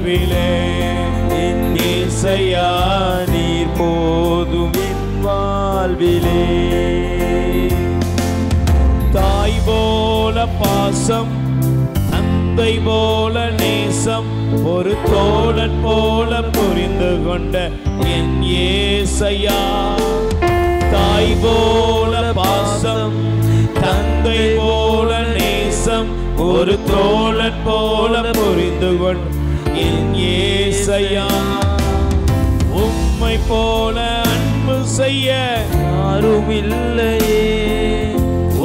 வாழ்விலே என் இயேசையா நீர் போதும் என் வாழ்விலே. தாய் போல பாசம், தந்தை போல நேசம், ஒரு தோழன் போல புரிந்து கொண்ட என் இயேசையா. தாய் போல பாசம், தந்தை போல நேசம், ஒரு தோழன் போல புரிந்து கொண்ட என் இயேசையா. உம்மை போல அன்பு செய்ய யாரும் இல்லையே,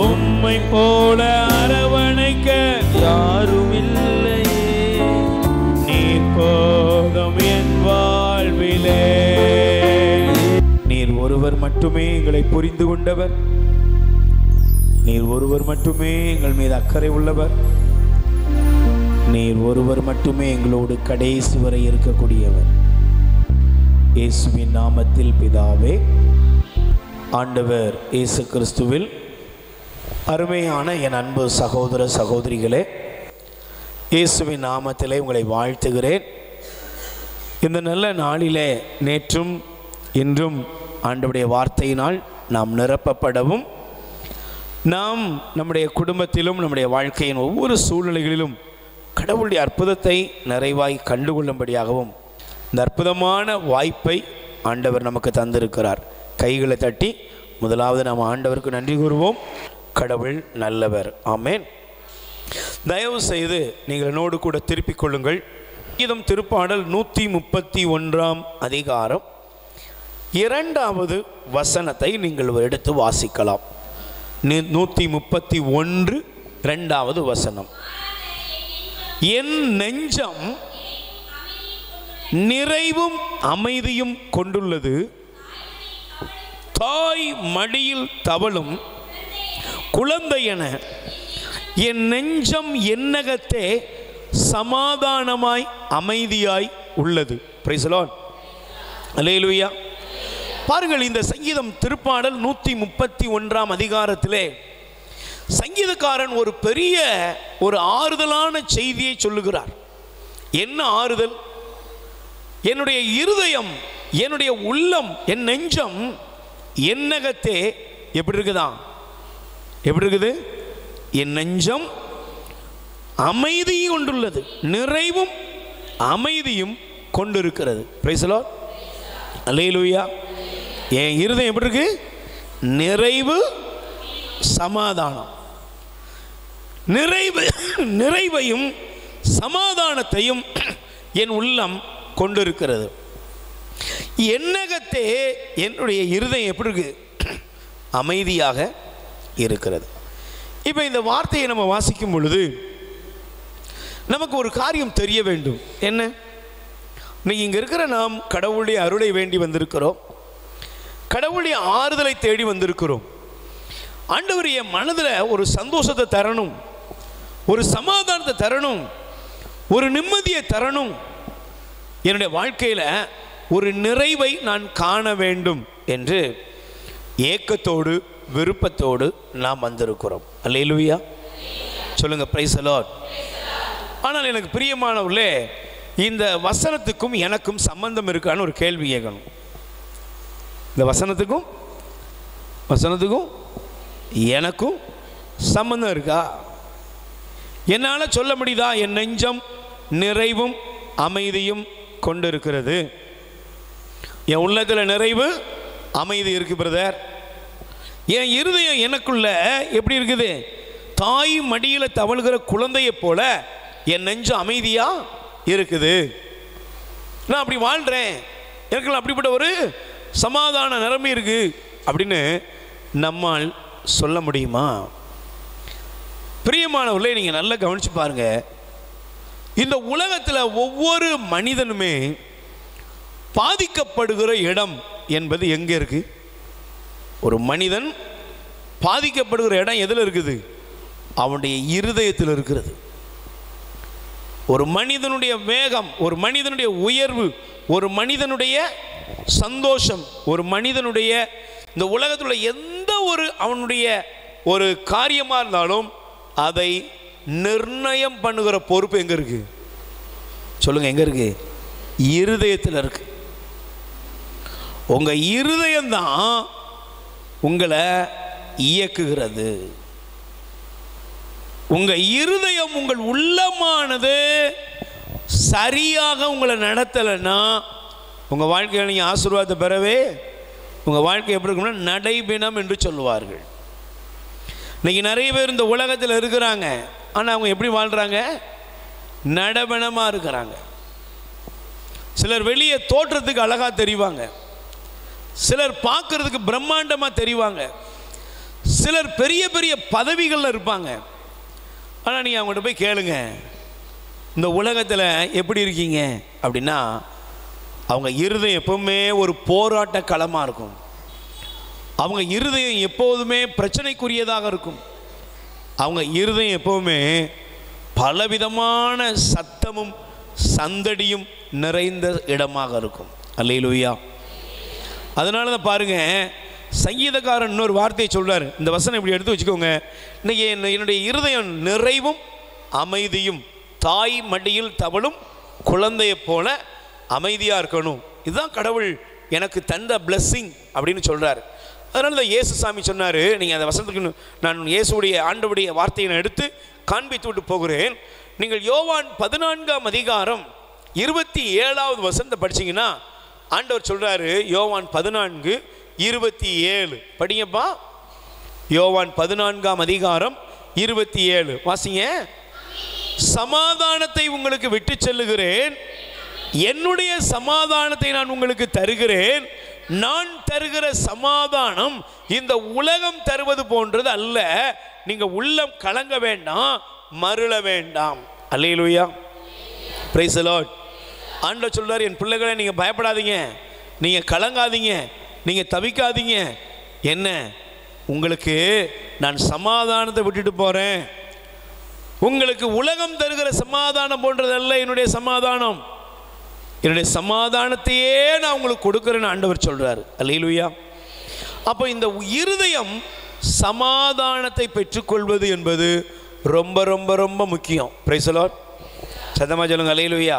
உம்மை போல அரவணைக்க யாரும் இல்லையே. நீர் போதும் என் வாழ்விலே. நீர் ஒருவர் மட்டுமே எங்களை புரிந்து கொண்டவர். நீர் ஒருவர் மட்டுமே எங்கள் மீது அக்கறை உள்ளவர். நீர் ஒருவர் மட்டுமே எங்களோடு கடைசி வரை இருக்கக்கூடியவர். இயேசுவின் நாமத்தில் பிதாவே. ஆண்டவர் இயேசு கிறிஸ்துவில் அருமையான என் அன்பு சகோதர சகோதரிகளே, இயேசுவின் நாமத்திலே உங்களை வாழ்த்துகிறேன். இந்த நல்ல நாளிலே நேற்றும் இன்றும் ஆண்டவருடைய வார்த்தையினால் நாம் நிரப்பப்படவும், நாம் நம்முடைய குடும்பத்திலும் நம்முடைய வாழ்க்கையின் ஒவ்வொரு சூழ்நிலைகளிலும் கடவுளுடைய அற்புதத்தை நிறைவாய் கண்டுகொள்ளும்படியாகவும் இந்த அற்புதமான வாய்ப்பை ஆண்டவர் நமக்கு தந்திருக்கிறார். கைகளை தட்டி முதலாவது நாம் ஆண்டவருக்கு நன்றி கூறுவோம். கடவுள் நல்லவர். ஆமேன். தயவு செய்து நீங்கள் என்னோடு கூட திருப்பிக் கொள்ளுங்கள். கீதம் திருப்பாடல் 131 அதிகாரம் 2வது வசனத்தை நீங்கள் எடுத்து வாசிக்கலாம். 131 2வது வசனம். என் நெஞ்சம் நிறைவும் அமைதியும் கொண்டுள்ளது, தாய் மடியில் தவழும் குழந்தை என என் நெஞ்சம் என்னகத்தே சமாதானமாய் அமைதியாய் உள்ளது. Praise the Lord. அல்லேலூயா. பாருங்கள், இந்த சங்கீதம் திருப்பாடல் 131 அதிகாரத்திலே சங்கீதக்காரன் ஒரு பெரிய ஒரு ஆறுதலான செய்தியை சொல்லுகிறார். என்ன ஆறுதல்? என்னுடைய இருதயம், என்னுடைய உள்ளம், என் நெஞ்சம் என்னகத்தே எப்படி இருக்குதான்? எப்படி இருக்குது? என் நெஞ்சம் அமைதி கொண்டுள்ளது, நிறைவும் அமைதியும் கொண்டிருக்கிறது. Price the Lord. அல்லேலூயா. என் இருதயம் எப்படி இருக்கு? நிறைவு, சமாதானம். நிறைவையும் சமாதானத்தையும் என் உள்ளம் கொண்டிருக்கிறது. என்னகத்தே என்னுடைய இருதயம் எப்படி இருக்கு? அமைதியாக இருக்கிறது. இப்போ இந்த வார்த்தையை நம்ம வாசிக்கும் பொழுது நமக்கு ஒரு காரியம் தெரிய வேண்டும். என்ன? இன்னைக்கு இங்கே இருக்கிற நாம் கடவுளுடைய அருளை வேண்டி வந்திருக்கிறோம், கடவுளுடைய ஆறுதலை தேடி வந்திருக்கிறோம். ஆண்டவர் என் மனதில் ஒரு சந்தோஷத்தை தரணும், ஒரு சமாதானத்தை தரணும், ஒரு நிம்மதியை தரணும், என்னுடைய வாழ்க்கையில் ஒரு நிறைவை நான் காண வேண்டும் என்று ஏக்கத்தோடு விருப்பத்தோடு நாம் வந்திருக்கிறோம். அல்லேலூயா. சொல்லுங்க, பிரைஸ் தி லார்ட். ஆனால் எனக்கு பிரியமானவர்களே, இந்த வசனத்துக்கும் எனக்கும் சம்பந்தம் இருக்கான்னு ஒரு கேள்வி கேட்கணும். இந்த வசனத்துக்கும் எனக்கும் சம்பந்தம் இருக்கா? என்னால் சொல்ல முடியுதா என் நெஞ்சம் நிறைவும் அமைதியும் கொண்டிருக்கிறது? என் உள்ளத்தில் நிறைவு அமைதி இருக்கு பிரதர். என் இருதயம் எனக்குள்ள எப்படி இருக்குது? தாய் மடியில் தவழ்கிற குழந்தையை போல என் நெஞ்சம் அமைதியா இருக்குது. நான் அப்படி வாழ்கிறேன், எனக்கு அப்படிப்பட்ட ஒரு சமாதான நிலைமை இருக்கு அப்படின்னு நம்மால் சொல்ல முடியுமா? பிரியமானவர்களே, நீங்கள் நல்லா கவனிச்சு பாருங்க. இந்த உலகத்தில் ஒவ்வொரு மனிதனுமே பாதிக்கப்படுகிற இடம் என்பது எங்கே இருக்கு? ஒரு மனிதன் பாதிக்கப்படுகிற இடம் எதில் இருக்குது? அவனுடைய இருதயத்தில் இருக்கிறது. ஒரு மனிதனுடைய வேகம், ஒரு மனிதனுடைய உயர்வு, ஒரு மனிதனுடைய சந்தோஷம், ஒரு மனிதனுடைய இந்த உலகத்தில் எந்த ஒரு அவனுடைய ஒரு காரியமாக இருந்தாலும் அதை நிர்ணயம் பண்ணுகிற பொறுப்பு எங்கே இருக்கு? சொல்லுங்க, எங்க இருக்கு? இருதயத்தில் இருக்கு. உங்க இருதயம்தான் உங்களை இயக்குகிறது. உங்க இருதயம், உங்கள் உள்ளமானது சரியாக உங்களை நடத்தலைன்னா உங்க வாழ்க்கையில் நீங்கள் ஆசீர்வாதத்தை பெறவே உங்கள் வாழ்க்கை எப்படி இருக்கும்னா நடைபிணம் என்று சொல்லுவார்கள். இன்னைக்கு நிறைய பேர் இந்த உலகத்தில் இருக்கிறாங்க, ஆனால் அவங்க எப்படி வாழ்கிறாங்க? நடபிணமாக இருக்கிறாங்க. சிலர் வெளியே தோற்றத்துக்கு அழகாக தெரிவாங்க, சிலர் பார்க்கறதுக்கு பிரம்மாண்டமாக தெரிவாங்க, சிலர் பெரிய பெரிய பதவிகளில் இருப்பாங்க. ஆனால் நீங்கள் அவங்கள்ட்ட போய் கேளுங்க, இந்த உலகத்தில் எப்படி இருக்கீங்க அப்படின்னா அவங்க இருதயம் எப்பவுமே ஒரு போராட்ட களமாக இருக்கும். அவங்க இருதயம் எப்போதுமே பிரச்சனைக்குரியதாக இருக்கும். அவங்க இருதயம் எப்போவுமே பலவிதமான சத்தமும் சந்தடியும் நிறைந்த இடமாக இருக்கும். அல்லேலூயா. அதனால தான் பாருங்க, சங்கீதக்காரன் இன்னொரு வார்த்தையை சொல்றாரு. இந்த வசனம் இப்படி எடுத்து வச்சுக்கோங்க. இன்னைக்கு என்னுடைய இருதயம் நிறைவும் அமைதியும், தாய் மடியில் தவழும் குழந்தையை போல அமைதியாக இருக்கணும். இதுதான் கடவுள் எனக்கு தந்த பிளெஸ்ஸிங் அப்படின்னு சொல்கிறார். அதனால தான் இயேசு சாமி சொன்னார், நீங்கள் அந்த வசனத்துக்கு நான் இயேசுடைய ஆண்டவுடைய வார்த்தையை நான் எடுத்து காண்பித்து விட்டு போகிறேன். நீங்கள் யோவான் 14ஆம் அதிகாரம் 27வது வசனத்தை படிச்சிங்கன்னா ஆண்டவர் சொல்கிறாரு, யோவான் 14:27 படிங்கப்பா. யோவான் 14ஆம் அதிகாரம் 27 வாசிங்க. சமாதானத்தை உங்களுக்கு விட்டு செல்லுகிறேன், என்னுடைய சமாதானத்தை நான் உங்களுக்கு தருகிறேன். நான் தருகிற சமாதானம் இந்த உலகம் தருவது போன்றது அல்ல. நீங்க உள்ளம் கலங்க வேண்டாம், மருள வேண்டாம். அல்லேலூயா, பிரைஸ் தி லார்ட். ஆண்டவர் சொல்றாரு, என் பிள்ளைகளை நீங்க பயப்படாதீங்க, நீங்க கலங்காதீங்க, நீங்க தவிக்காதீங்க. என்ன, உங்களுக்கு நான் சமாதானத்தை விட்டுட்டு போறேன். உங்களுக்கு உலகம் தருகிற சமாதானம் போன்றதல்ல என்னுடைய சமாதானம். என்னுடைய சமாதானத்தையே நான் உங்களுக்கு கொடுக்குறேன்னு ஆண்டவர் சொல்றாரு. அல்லேலூயா. அப்போ இந்த இருதயம் சமாதானத்தை பெற்றுக்கொள்வது என்பது ரொம்ப ரொம்ப ரொம்ப முக்கியம். Price the Lord. சத்தமா சொல்லுங்க அல்லேலூயா.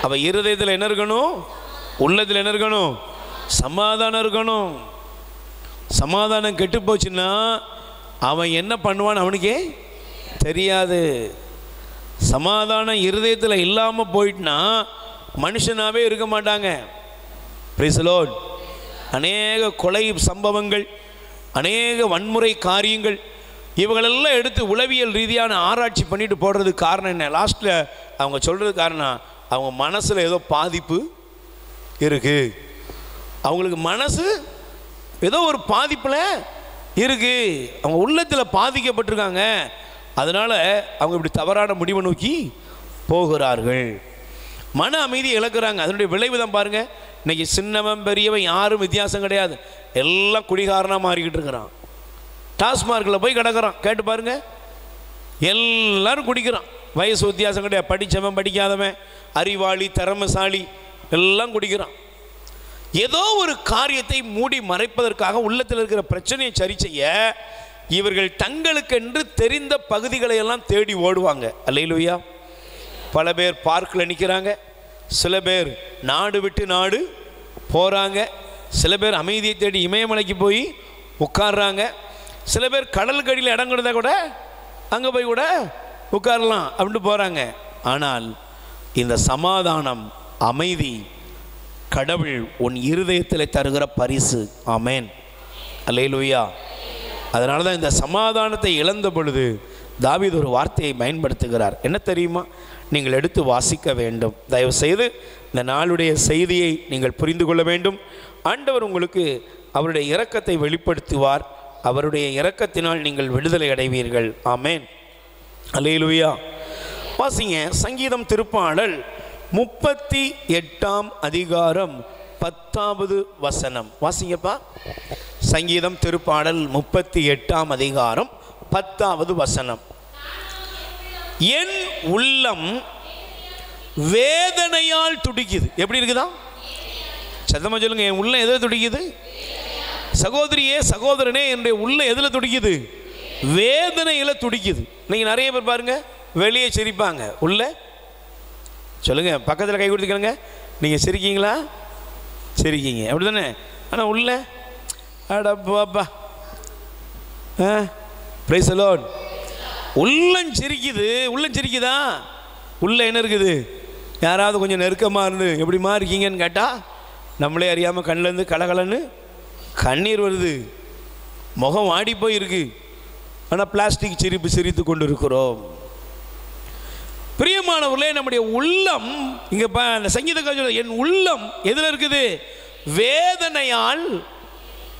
அப்ப இருதயத்தில் என்ன இருக்கணும்? உள்ளத்தில் என்ன இருக்கணும்? சமாதானம் இருக்கணும். சமாதானம் கெட்டு போச்சுன்னா அவன் என்ன பண்ணுவான்னு அவனுக்கே தெரியாது. சமாதானம் இருதயத்தில் இல்லாமல் போயிட்டுனா மனுஷனாவே இருக்க மாட்டாங்க. Price the Lord. அநேக கொலை சம்பவங்கள், அநேக வன்முறை காரியங்கள், இவங்களெல்லாம் எடுத்து உளவியல் ரீதியான ஆராய்ச்சி பண்ணிட்டு போடுறதுக்கு காரணம் என்ன? லாஸ்ட்டில் அவங்க சொல்கிறது காரணம், அவங்க மனசில் ஏதோ பாதிப்பு இருக்குது. அவங்களுக்கு மனசு ஏதோ ஒரு பாதிப்பில் இருக்குது, அவங்க உள்ளத்தில் பாதிக்கப்பட்டிருக்காங்க. அதனால் அவங்க இப்படி தவறான முடிவை நோக்கி போகிறார்கள், மன அமைதியை இழக்கிறாங்க. அதனுடைய விளைவு தான் பாருங்கள். இன்றைக்கி சின்னவன் பெரியவன் யாரும் வித்தியாசம் கிடையாது, எல்லாம் குடிகாரனாக மாறிக்கிட்டு இருக்கிறான். டாஸ்மார்க்கில் போய் கிடக்கிறான், கேட்டு பாருங்க, எல்லாரும் குடிக்கிறான். வயசு வித்தியாசம் கிடையாது, படித்தவன் படிக்காதவன், அறிவாளி திறமைசாலி எல்லாம் குடிக்கிறான். ஏதோ ஒரு காரியத்தை மூடி மறைப்பதற்காக உள்ளத்தில் இருக்கிற பிரச்சனையை சரி செய்ய இவர்கள் தங்களுக்கென்று தெரிந்த பகுதிகளை எல்லாம் தேடி ஓடுவாங்க. அல்லேலூயா. பல பேர் பார்க்கில் நிற்கிறாங்க, சில பேர் நாடு விட்டு நாடு போகிறாங்க, சில பேர் அமைதியை தேடி இமயமலைக்கு போய் உட்கார்றாங்க, சில பேர் கடலுக்கு அடியில் இடம் கொடுத்தா கூட அங்கே போய் கூட உட்காரலாம் அப்படின்ட்டு போகிறாங்க. ஆனால் இந்த சமாதானம், அமைதி கடவுள் உன் இருதயத்தில் தருகிற பரிசு. ஆமேன், அல்லேலூயா. அதனால தான் இந்த சமாதானத்தை இழந்த பொழுது தாவீது ஒரு வார்த்தையை பயன்படுத்துகிறார். என்ன தெரியுமா? நீங்கள் எடுத்து வாசிக்க வேண்டும். தயவு செய்து இந்த நாளுடைய செய்தியை நீங்கள் புரிந்து கொள்ள வேண்டும். ஆண்டவர் உங்களுக்கு அவருடைய இரக்கத்தை வெளிப்படுத்துவார். அவருடைய இரக்கத்தினால் நீங்கள் விடுதலை அடைவீர்கள். ஆமேன், அல்லேலூயா. வாசிங்க, சங்கீதம் திருப்பாடல் 38ஆம் அதிகாரம் 10வது வசனம் வாசிங்கப்பா. சங்கீதம் திருப்பாடல் 38ஆம் அதிகாரம் 10வது வசனம். என் உள்ளம் வேதனையால் துடிக்குது. எப்படி இருக்குதா? சத்தமா சொல்லுங்க, என் உள்ளம் எதில் துடிக்குது? சகோதரியே சகோதரனே, என்னுடைய உள்ளம் எதில் துடிக்குது? வேதனையில் துடிக்குது. நீங்கள் நிறைய பேர் பாருங்க, வெளியே சிரிப்பாங்க, உள்ள சொல்லுங்கள், பக்கத்தில் கை கொடுத்துக்கலுங்க. நீங்கள் சிரிக்கீங்களா? சிரிக்கீங்க, அப்படி தானே? ஆனால் உள்ள அடப்பாப்பா பிரைஸ் தி லார்ட். உள்ளம் சிரிக்குது. உள்ளம் சிரிக்குதா? உள்ள என்ன இருக்குது? யாராவது கொஞ்சம் நெருக்கமாக இருந்து எப்படிமா இருக்கீங்கன்னு கேட்டால் நம்மளே அறியாமல் கண்ணிலேருந்து கலகலன்னு கண்ணீர் வருது, முகம் வாடி போய் இருக்கு. ஆனால் பிளாஸ்டிக் சிரிப்பு சிரித்து கொண்டு இருக்கிறோம். பிரியமானவர்களே, நம்முடைய உள்ளம் இங்கே அந்த சங்கீதக்காரர் என் உள்ளம் எதில் இருக்குது?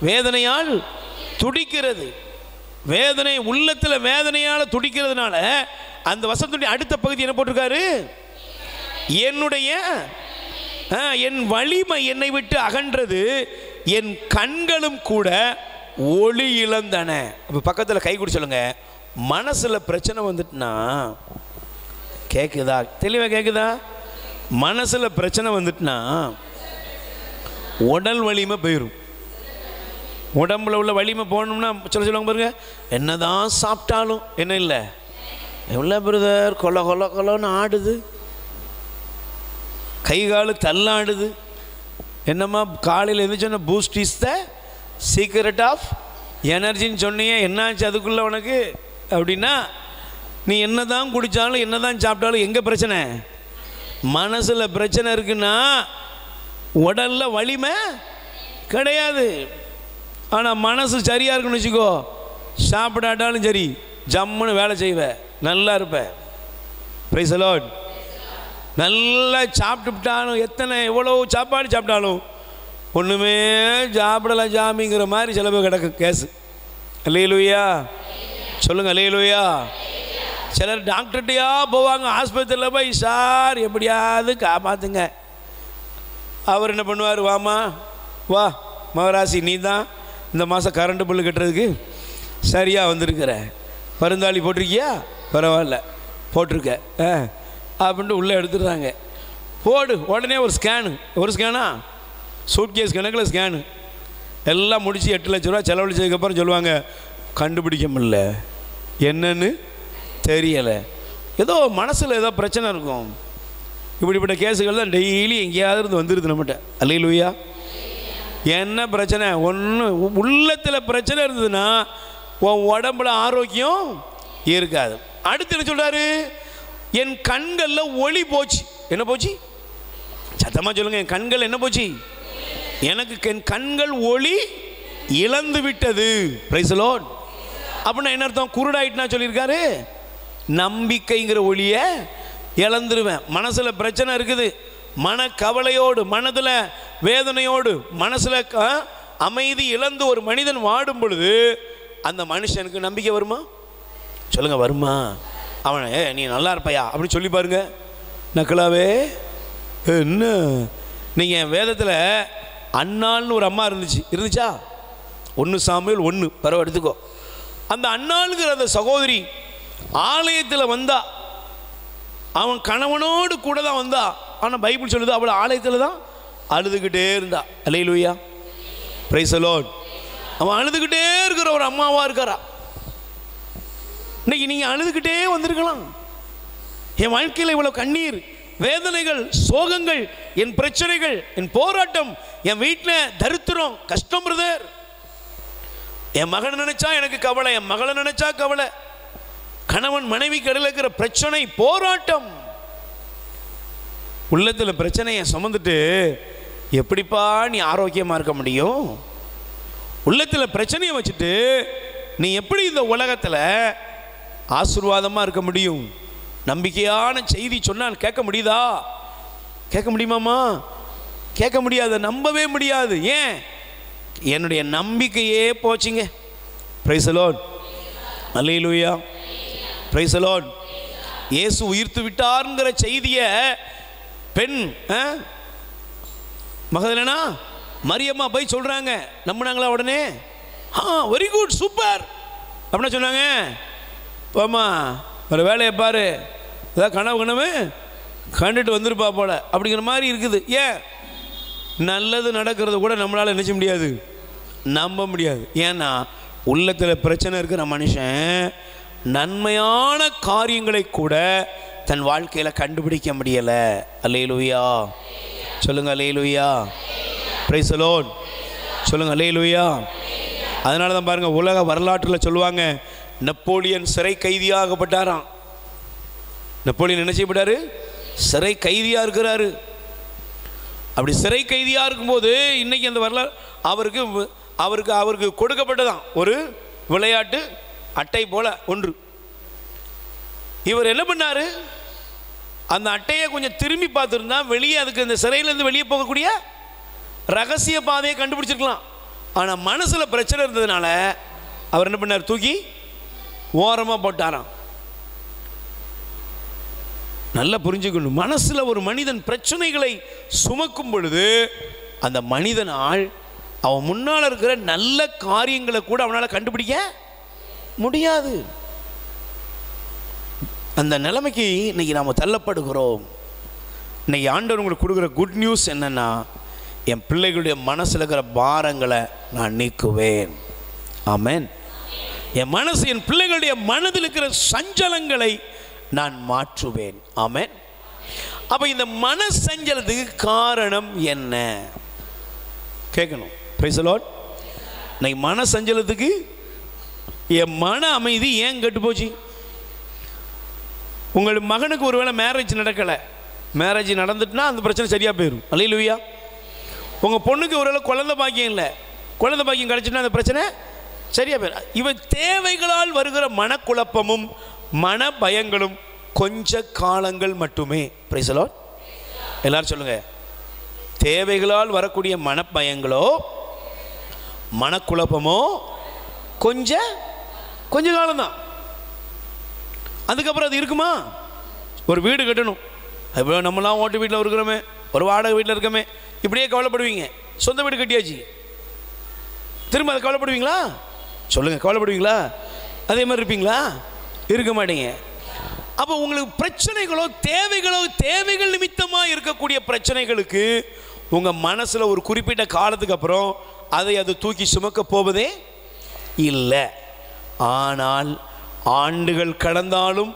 வேதனையால் துடிக்கிறது. வேதனை உள்ளத்தில் வேதனையால் துடிக்கிறதுனால அந்த வசனத்துடைய அடுத்த பகுதி என்ன போட்டிருக்காரு? என் வலிமை என்னை விட்டு அகன்றது, என் கண்களும் கூட ஒளி இழந்தன. இப்போ பக்கத்தில் கை குடி சொல்லுங்க. மனசில் பிரச்சனை வந்துட்டுனா கேட்குதா? தெளிவாக கேட்குதா? மனசில் பிரச்சனை வந்துட்டுனா உடல் வலிமை போயிடும். உடம்புல உள்ள வலிமை போகணும்னா சொல்லுவாங்க பாருங்க, என்னதான் சாப்பிட்டாலும் என்ன இல்லை, எவ்வளோ பிரதர் கொல கொல கொலன்னு ஆடுது, கை காலு தள்ளாடுது. என்னம்மா காலையில் எழுந்திரிச்சோன்னா Boost is the secret of எனர்ஜின்னு சொன்னியே, என்னாச்சு அதுக்குள்ளே உனக்கு அப்படின்னா, நீ என்ன தான் குடித்தாலும் என்ன தான் சாப்பிட்டாலும் எங்கே பிரச்சனை? மனசில் பிரச்சனை இருக்குன்னா உடலில் வலிமை கிடையாது. ஆனால் மனசு சரியாக இருக்குன்னு வச்சுக்கோ, சாப்பிடாட்டாலும் சரி ஜம்முன்னு வேலை செய்வேன், நல்லா இருப்பேன். Price the Lord. நல்லா சாப்பிட்டுட்டாலும் எவ்வளோ சாப்பாடு சாப்பிட்டாலும் ஒன்றுமே சாப்பிடலாம் சாமிங்கிற மாதிரி சில பேர் கிடக்கு கேஸு. அல்லேலூயா சொல்லுங்கள், அல்லேலூயா. சிலர் டாக்டர்கிட்டையா போவாங்க, ஆஸ்பத்திரியில் போய் சார் எப்படியாவது காப்பாற்றுங்க. அவர் என்ன பண்ணுவார்? வாமா வா மகராசி, நீ தான் இந்த மாதம் கரண்ட்டு பில்லு கட்டுறதுக்கு சரியாக வந்திருக்கிற, பருந்தாளி போட்டிருக்கியா? பரவாயில்ல போட்டிருக்க அப்படின்ட்டு உள்ளே எடுத்துடுறாங்க. போடு உடனே ஒரு ஸ்கேனா சூட்கேஸ் கணக்கில் ஸ்கேனு எல்லாம் முடித்து 8 லட்ச ரூபா செலவழிச்சதுக்கப்புறம் சொல்லுவாங்க, கண்டுபிடிக்க முடியல, என்னன்னு தெரியலை, ஏதோ மனசில் ஏதோ பிரச்சனை இருக்கும். இப்படிப்பட்ட கேஸுகள் தான் டெய்லி எங்கேயாவது இருந்து வந்துடுது நம்மகிட்ட. அல்லேலூயா. என்ன பிரச்சனை? ஒன்று உள்ளத்தில் பிரச்சனை இருந்ததுன்னா உன் உடம்புல ஆரோக்கியம் இருக்காது. அடுத்து என்ன சொல்கிறாரு? என் கண்களில் ஒளி போச்சு. என்ன போச்சு? சத்தமாக சொல்லுங்கள். என் கண்கள் என்ன போச்சு? எனக்கு என் கண்கள் ஒளி இழந்து விட்டது. Price the Lord. அப்படின்னா என்ன அர்த்தம்? குருடாயிட்டுனா சொல்லியிருக்காரு, நம்பிக்கைங்கிற ஒளியை இழந்துருவேன். மனசில் பிரச்சனை இருக்குது, மனக்கவலையோடு, மனதில் வேதனையோடு, மனசில் அமைதி இழந்து ஒரு மனிதன் வாடும் பொழுது அந்த மனுஷனுக்கு நம்பிக்கை வருமா? சொல்லுங்கள், வருமா? அவனை நீ நல்லா இருப்பையா அப்படின்னு சொல்லி பாருங்க. நக்கலாவே என்ன? நீங்கள் வேதத்தில் அன்னாள்னு ஒரு அம்மா இருந்துச்சா? 1 சாமுவேல் 1 பரவ எடுத்துக்கோ. அந்த அன்னாளுங்கிற அந்த சகோதரி ஆலயத்தில் வந்தா, அவன் கணவனோடு கூட தான் வந்தா. ஆனால் பைபிள் சொல்லுது அவள் ஆலயத்தில் தான் அழுதுகிட்டே இருந்தா. அல்லேலூயா, பிரைஸ் தி லார்ட். அவன் அழுதுகிட்டே இருக்கிற ஒரு அம்மாவா இருக்காரா? இன்னைக்கு நீங்கள் அழுதுகிட்டே வந்திருக்கலாம். என் வாழ்க்கையில் இவ்வளோ கண்ணீர், வேதனைகள், சோகங்கள், என் பிரச்சனைகள், என் போராட்டம், என் வீட்டில் தரித்திரம், கஷ்டம் பிரதர். என் மகனை நினைச்சா எனக்கு கவலை, என் மகளை நினைச்சா கவலை, கணவன் மனைவி கடையில் இருக்கிற பிரச்சனை, போராட்டம். உள்ளத்தில் பிரச்சனையை சுமந்துட்டு எப்படிப்பா நீ ஆரோக்கியமாக இருக்க முடியும்? உள்ளத்தில் பிரச்சனையை வச்சுட்டு நீ எப்படி இந்த உலகத்தில் ஆசீர்வாதமாக இருக்க முடியும்? நம்பிக்கையான செய்தி சொன்னால் கேட்க முடியுதா? கேட்க முடியுமாம்மா? கேட்க முடியாது, நம்பவே முடியாது. ஏன்? என்னுடைய நம்பிக்கையே போச்சுங்க. Price the Lord. Hallelujah, praise the Lord. இயேசு உயிர்த்து விட்டார்ங்கிற செய்தியை பெண் மகதலேனா மரியம்மா போய் சொல்கிறாங்க. நம்பினாங்களா? உடனே வெரி குட், சூப்பர் அப்படின்னா சொன்னாங்க. போமா ஒரு வேலையை பாரு, ஏதாவது கனவு கண்டுட்டு வந்துருப்பா போல அப்படிங்கிற மாதிரி இருக்குது. ஏன்? நல்லது நடக்கிறது கூட நம்மளால் நினைச்ச முடியாது, நம்ப முடியாது. ஏன்னா உள்ளத்தில் பிரச்சனை இருக்கிற மனுஷன் நன்மையான காரியங்களை கூட தன் வாழ்க்கையில் கண்டுபிடிக்க முடியலை. அல்லேலூயா சொல்லுங்க, அல்லேலூயா. பிரைஸ் தி லார்ட் சொல்லுங்க, அல்லேலூயா. அதனால தான் பாருங்கள், உலக வரலாற்றில் சொல்லுவாங்க, நெப்போலியன் சிறை கைதியாகப்பட்டாராம். நெப்போலியன் என்ன செய்யப்பட்டாரு? சிறை கைதியாக இருக்கிறாரு. அப்படி சிறை கைதியாக இருக்கும்போது இன்றைக்கி அந்த வரலாறு அவருக்கு அவருக்கு அவருக்கு கொடுக்கப்பட்டதான் ஒரு விளையாட்டு அட்டை போல ஒன்று. இவர் என்ன பண்ணார்? அந்த அட்டையை கொஞ்சம் திரும்பி பார்த்துருந்தா வெளியே அதுக்கு இந்த சிறையிலேருந்து வெளியே போகக்கூடிய ரகசிய பாதையை கண்டுபிடிச்சிருக்கலாம். ஆனால் மனசில் பிரச்சனை இருந்ததுனால அவர் என்ன பண்ணார்? தூக்கி ஓரமாக போட்டாராம். நல்லா புரிஞ்சுக்கணும், மனசில் ஒரு மனிதன் பிரச்சனைகளை சுமக்கும் பொழுது அந்த மனிதனால் அவன் முன்னால் இருக்கிற நல்ல காரியங்களை கூட அவனால் கண்டுபிடிக்க முடியாது. அந்த நிலைமைக்கு இன்னைக்கு நாம் தள்ளப்படுகிறோம். இன்னைக்கு ஆண்டவர் உங்களுக்கு கொடுக்குற குட் நியூஸ் என்னன்னா, என் பிள்ளைகளுடைய மனசில் இருக்கிற பாரங்களை நான் நீக்குவேன். ஆமென். என் மனசு, என் பிள்ளைகளுடைய மனதில் இருக்கிற சஞ்சலங்களை நான் மாற்றுவேன். ஆமென். அப்போ இந்த மன சஞ்சலத்துக்கு காரணம் என்ன கேட்கணும். Price the Lord. இன்னைக்கு மன சஞ்சலத்துக்கு என் மன அமைதி ஏன் கெட்டு போச்சு? உங்கள் மகனுக்கு ஒருவேளை மேரேஜ் நடக்கலை, மேரேஜ் நடந்துட்டுனா அந்த பிரச்சனை சரியாக போயிடும். அல்லேலூயா. உங்கள் பொண்ணுக்கு ஒருவேளை குழந்தை பாக்கியம் இல்லை, குழந்தை பாக்கியம் கிடச்சிட்டுனா அந்த பிரச்சனை சரியாக போயிடும். இவன் தேவைகளால் வருகிற மனக்குழப்பமும் மன பயங்களும் கொஞ்ச காலங்கள் மட்டுமே. Price the Lord. எல்லாரும் சொல்லுங்க, தேவைகளால் வரக்கூடிய மனப்பயங்களோ மனக்குழப்பமோ கொஞ்ச காலம்தான். அதுக்கப்புறம் அது இருக்குமா? ஒரு வீடு கட்டணும், இப்போ நம்மளாம் ஓட்டு வீட்டில் இருக்கிறோமே, ஒரு வாடகை வீட்டில் இருக்கமே, இப்படியே கவலைப்படுவீங்க. சொந்த வீடு கட்டியாச்சு, திரும்ப அதை கவலைப்படுவீங்களா? சொல்லுங்கள், கவலைப்படுவீங்களா? அதே மாதிரி இருப்பீங்களா? இருக்க மாட்டீங்க. அப்போ உங்களுக்கு பிரச்சனைகளோ தேவைகள் நிமித்தமாக இருக்கக்கூடிய பிரச்சனைகளுக்கு உங்கள் மனசில் ஒரு குறிப்பிட்ட காலத்துக்கு அப்புறம் அது தூக்கி சுமக்க போவதே இல்லை. ஆனால் ஆண்டுகள் கடந்தாலும்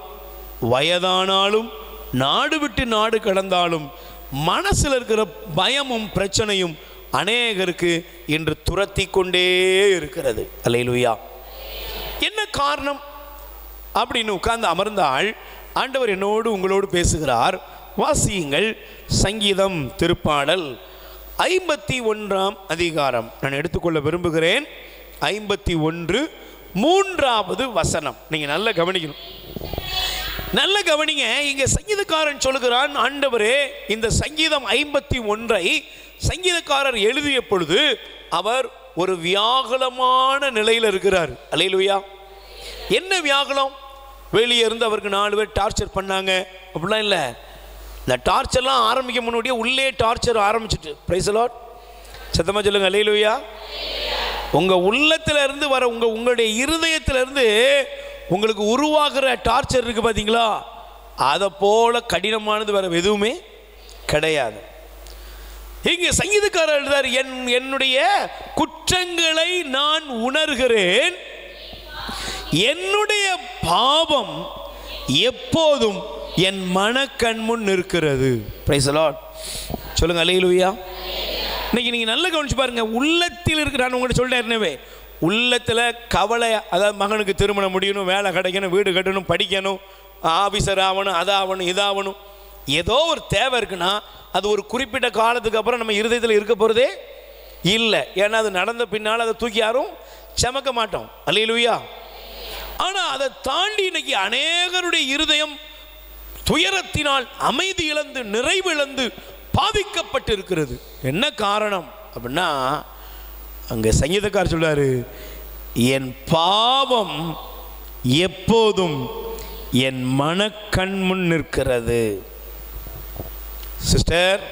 வயதானாலும் நாடு விட்டு நாடு கடந்தாலும் மனசில் இருக்கிற பயமும் பிரச்சனையும் அநேகருக்கு இன்று துரத்தி கொண்டே இருக்கிறது. அல்லேலூயா. என்ன காரணம் அப்படின்னு உட்கார்ந்து அமர்ந்தால் ஆண்டவர் என்னோடு உங்களோடு பேசுகிறார். வாசியுங்கள், சங்கீதம் திருப்பாடல் 51ஆம் அதிகாரம் நான் எடுத்துக்கொள்ள விரும்புகிறேன். 51 3வது வசனம். நீங்கள் நல்லா கவனிக்கணும், நல்ல கவனிங்க. இங்கே சங்கீதக்காரன் சொல்லுகிறான், ஆண்டவரே, இந்த சங்கீதம் 51ஐ சங்கீதக்காரர் எழுதிய பொழுது அவர் ஒரு வியாகுலமான நிலையில் இருக்கிறார். அல்லேலூயா. என்ன வியாகுலம்? வெளியே இருந்து அவருக்கு 4 பேர் டார்ச்சர் பண்ணாங்க அப்படிலாம் இல்லை. இந்த டார்ச்சர்லாம் ஆரம்பிக்க முன்னாடியே உள்ளே டார்ச்சர் ஆரம்பிச்சுட்டு. Price the Lord. சத்தமாக சொல்லுங்க, அல்லேலூயா. உங்கள் உள்ளத்தில் இருந்து வர உங்களுடைய இருதயத்திலிருந்து உங்களுக்கு உருவாகிற டார்ச்சர் இருக்குது பார்த்தீங்களா, அதை போல கடினமானது வேறு எதுவுமே கிடையாது. இங்கே சங்கீதக்காரர் எழுதார், என்னுடைய குற்றங்களை நான் உணர்கிறேன், என்னுடைய பாவம் எப்போதும் என் மனக்கண் முன் இருக்கிறது. Price the Lord. சொல்லுங்க, அல்லேலூயா. இன்னைக்கு நீங்கள் நல்லா கவனிச்சு பாருங்க, உள்ளத்தில் இருக்கிற, நான் உங்கள்கிட்ட சொல்லிட்டேன், உள்ளத்தில் கவலை, அதாவது மகனுக்கு திருமணம் முடியணும், வேலை கிடைக்கணும், வீடு கட்டணும், படிக்கணும், ஆஃபீஸர் ஆகணும், அதாகணும், இதாகணும், ஏதோ ஒரு தேவை இருக்குன்னா அது ஒரு குறிப்பிட்ட காலத்துக்கு அப்புறம் நம்ம இருதயத்தில் இருக்க போகிறதே இல்லை. ஏன்னா அது நடந்த பின்னால் அதை தூக்கி யாரும் சமக்க மாட்டோம். அல்லேலூயா. ஆனால் அதை தாண்டி இன்னைக்கு அநேகருடைய இருதயம் துயரத்தினால் அமைதி இழந்து நிறைவு இழந்து பாதிக்கப்பட்டு இருக்கிறது. என்ன காரணம் அப்படின்னா, அங்கே சங்கீதக்காரர் சொல்றாரு, என் பாவம் எப்போதும் என் மனக்கண் முன் நிற்கிறது. சிஸ்டர்,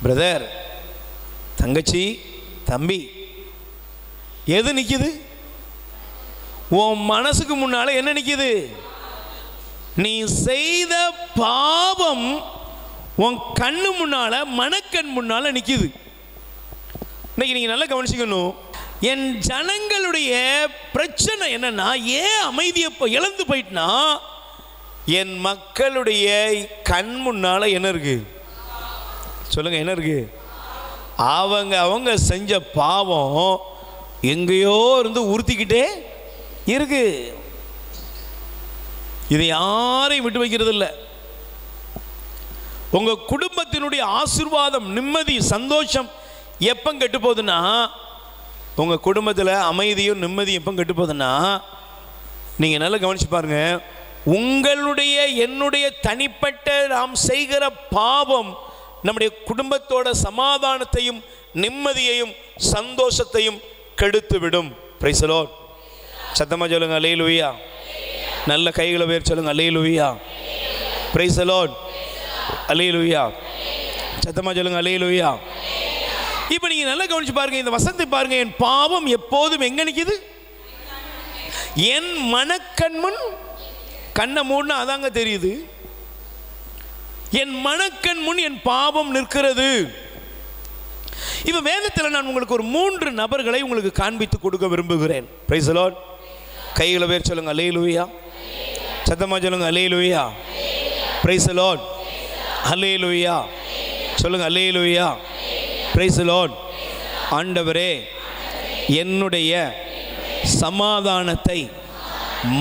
பிரதர், தங்கச்சி, தம்பி, எது நிற்கிது? உன் மனசுக்கு முன்னால என்ன நிற்கிது? நீ செய்த பாவம் உன் கண்ணு முன்னால, மனக்கண் முன்னால நிற்கிது. இன்னைக்கு நீங்கள் நல்லா கவனிச்சுக்கணும். என் ஜனங்களுடைய பிரச்சனை என்னன்னா, ஏன் அமைதியை இழந்து போயிட்டுனா, என் மக்களுடைய கண் முன்னால என்ன இருக்கு சொல்லுங்க, என்ன இருக்கு? அவங்க செஞ்ச பாவம் எங்கேயோ இருந்து உறுத்திக்கிட்டே இருக்கு. இதை யாரையும் விட்டு வைக்கிறது இல்லை. உங்க குடும்பத்தினுடைய ஆசீர்வாதம், நிம்மதி, சந்தோஷம் எப்போ கெட்டு போகுதுன்னா, உங்க குடும்பத்தில் அமைதியும் நிம்மதியும் எப்போ கெட்டு போகுதுன்னா, நீங்க நல்லா கவனிச்சு பாருங்க, உங்களுடைய என்னுடைய தனிப்பட்ட நாம் செய்கிற பாவம் நம்முடைய குடும்பத்தோட சமாதானத்தையும் நிம்மதியையும் சந்தோஷத்தையும் கெடுத்து விடும். Price the Lord. சத்தமா சொல்லுங்க அல்லேலூயா. நல்ல கைகளை உயர்த்தி சொல்லுங்க அல்லேலூயா. Praise the Lord. அல்லேலூயா. சத்தமா சொல்லுங்க அல்லேலூயா. இப்போ நீங்க நல்லா கவனிச்சு பாருங்க, இந்த வசனத்தை பாருங்க. என் பாவம் எப்போதும் எங்க நிக்குது? என் மனக்கண் முன். கண்ணை மூடினா அதாங்க தெரியுது. என் மனக்கண் முன் என் பாவம் நிற்கிறது. இப்ப வேதத்தில் நான் உங்களுக்கு ஒரு 3 நபர்களை உங்களுக்கு காண்பித்து கொடுக்க விரும்புகிறேன். Price the Lord. கைகளை உயர்த்தி சொல்லுங்க அல்லேலூயா. சத்தமா சொல்லுங்க அல்லேலூயா. Praise the Lord. அல்லேலூயா. சொல்லுங்க அல்லேலூயா. Praise the Lord. ஆண்டவரே, என்னுடைய சமாதானத்தை,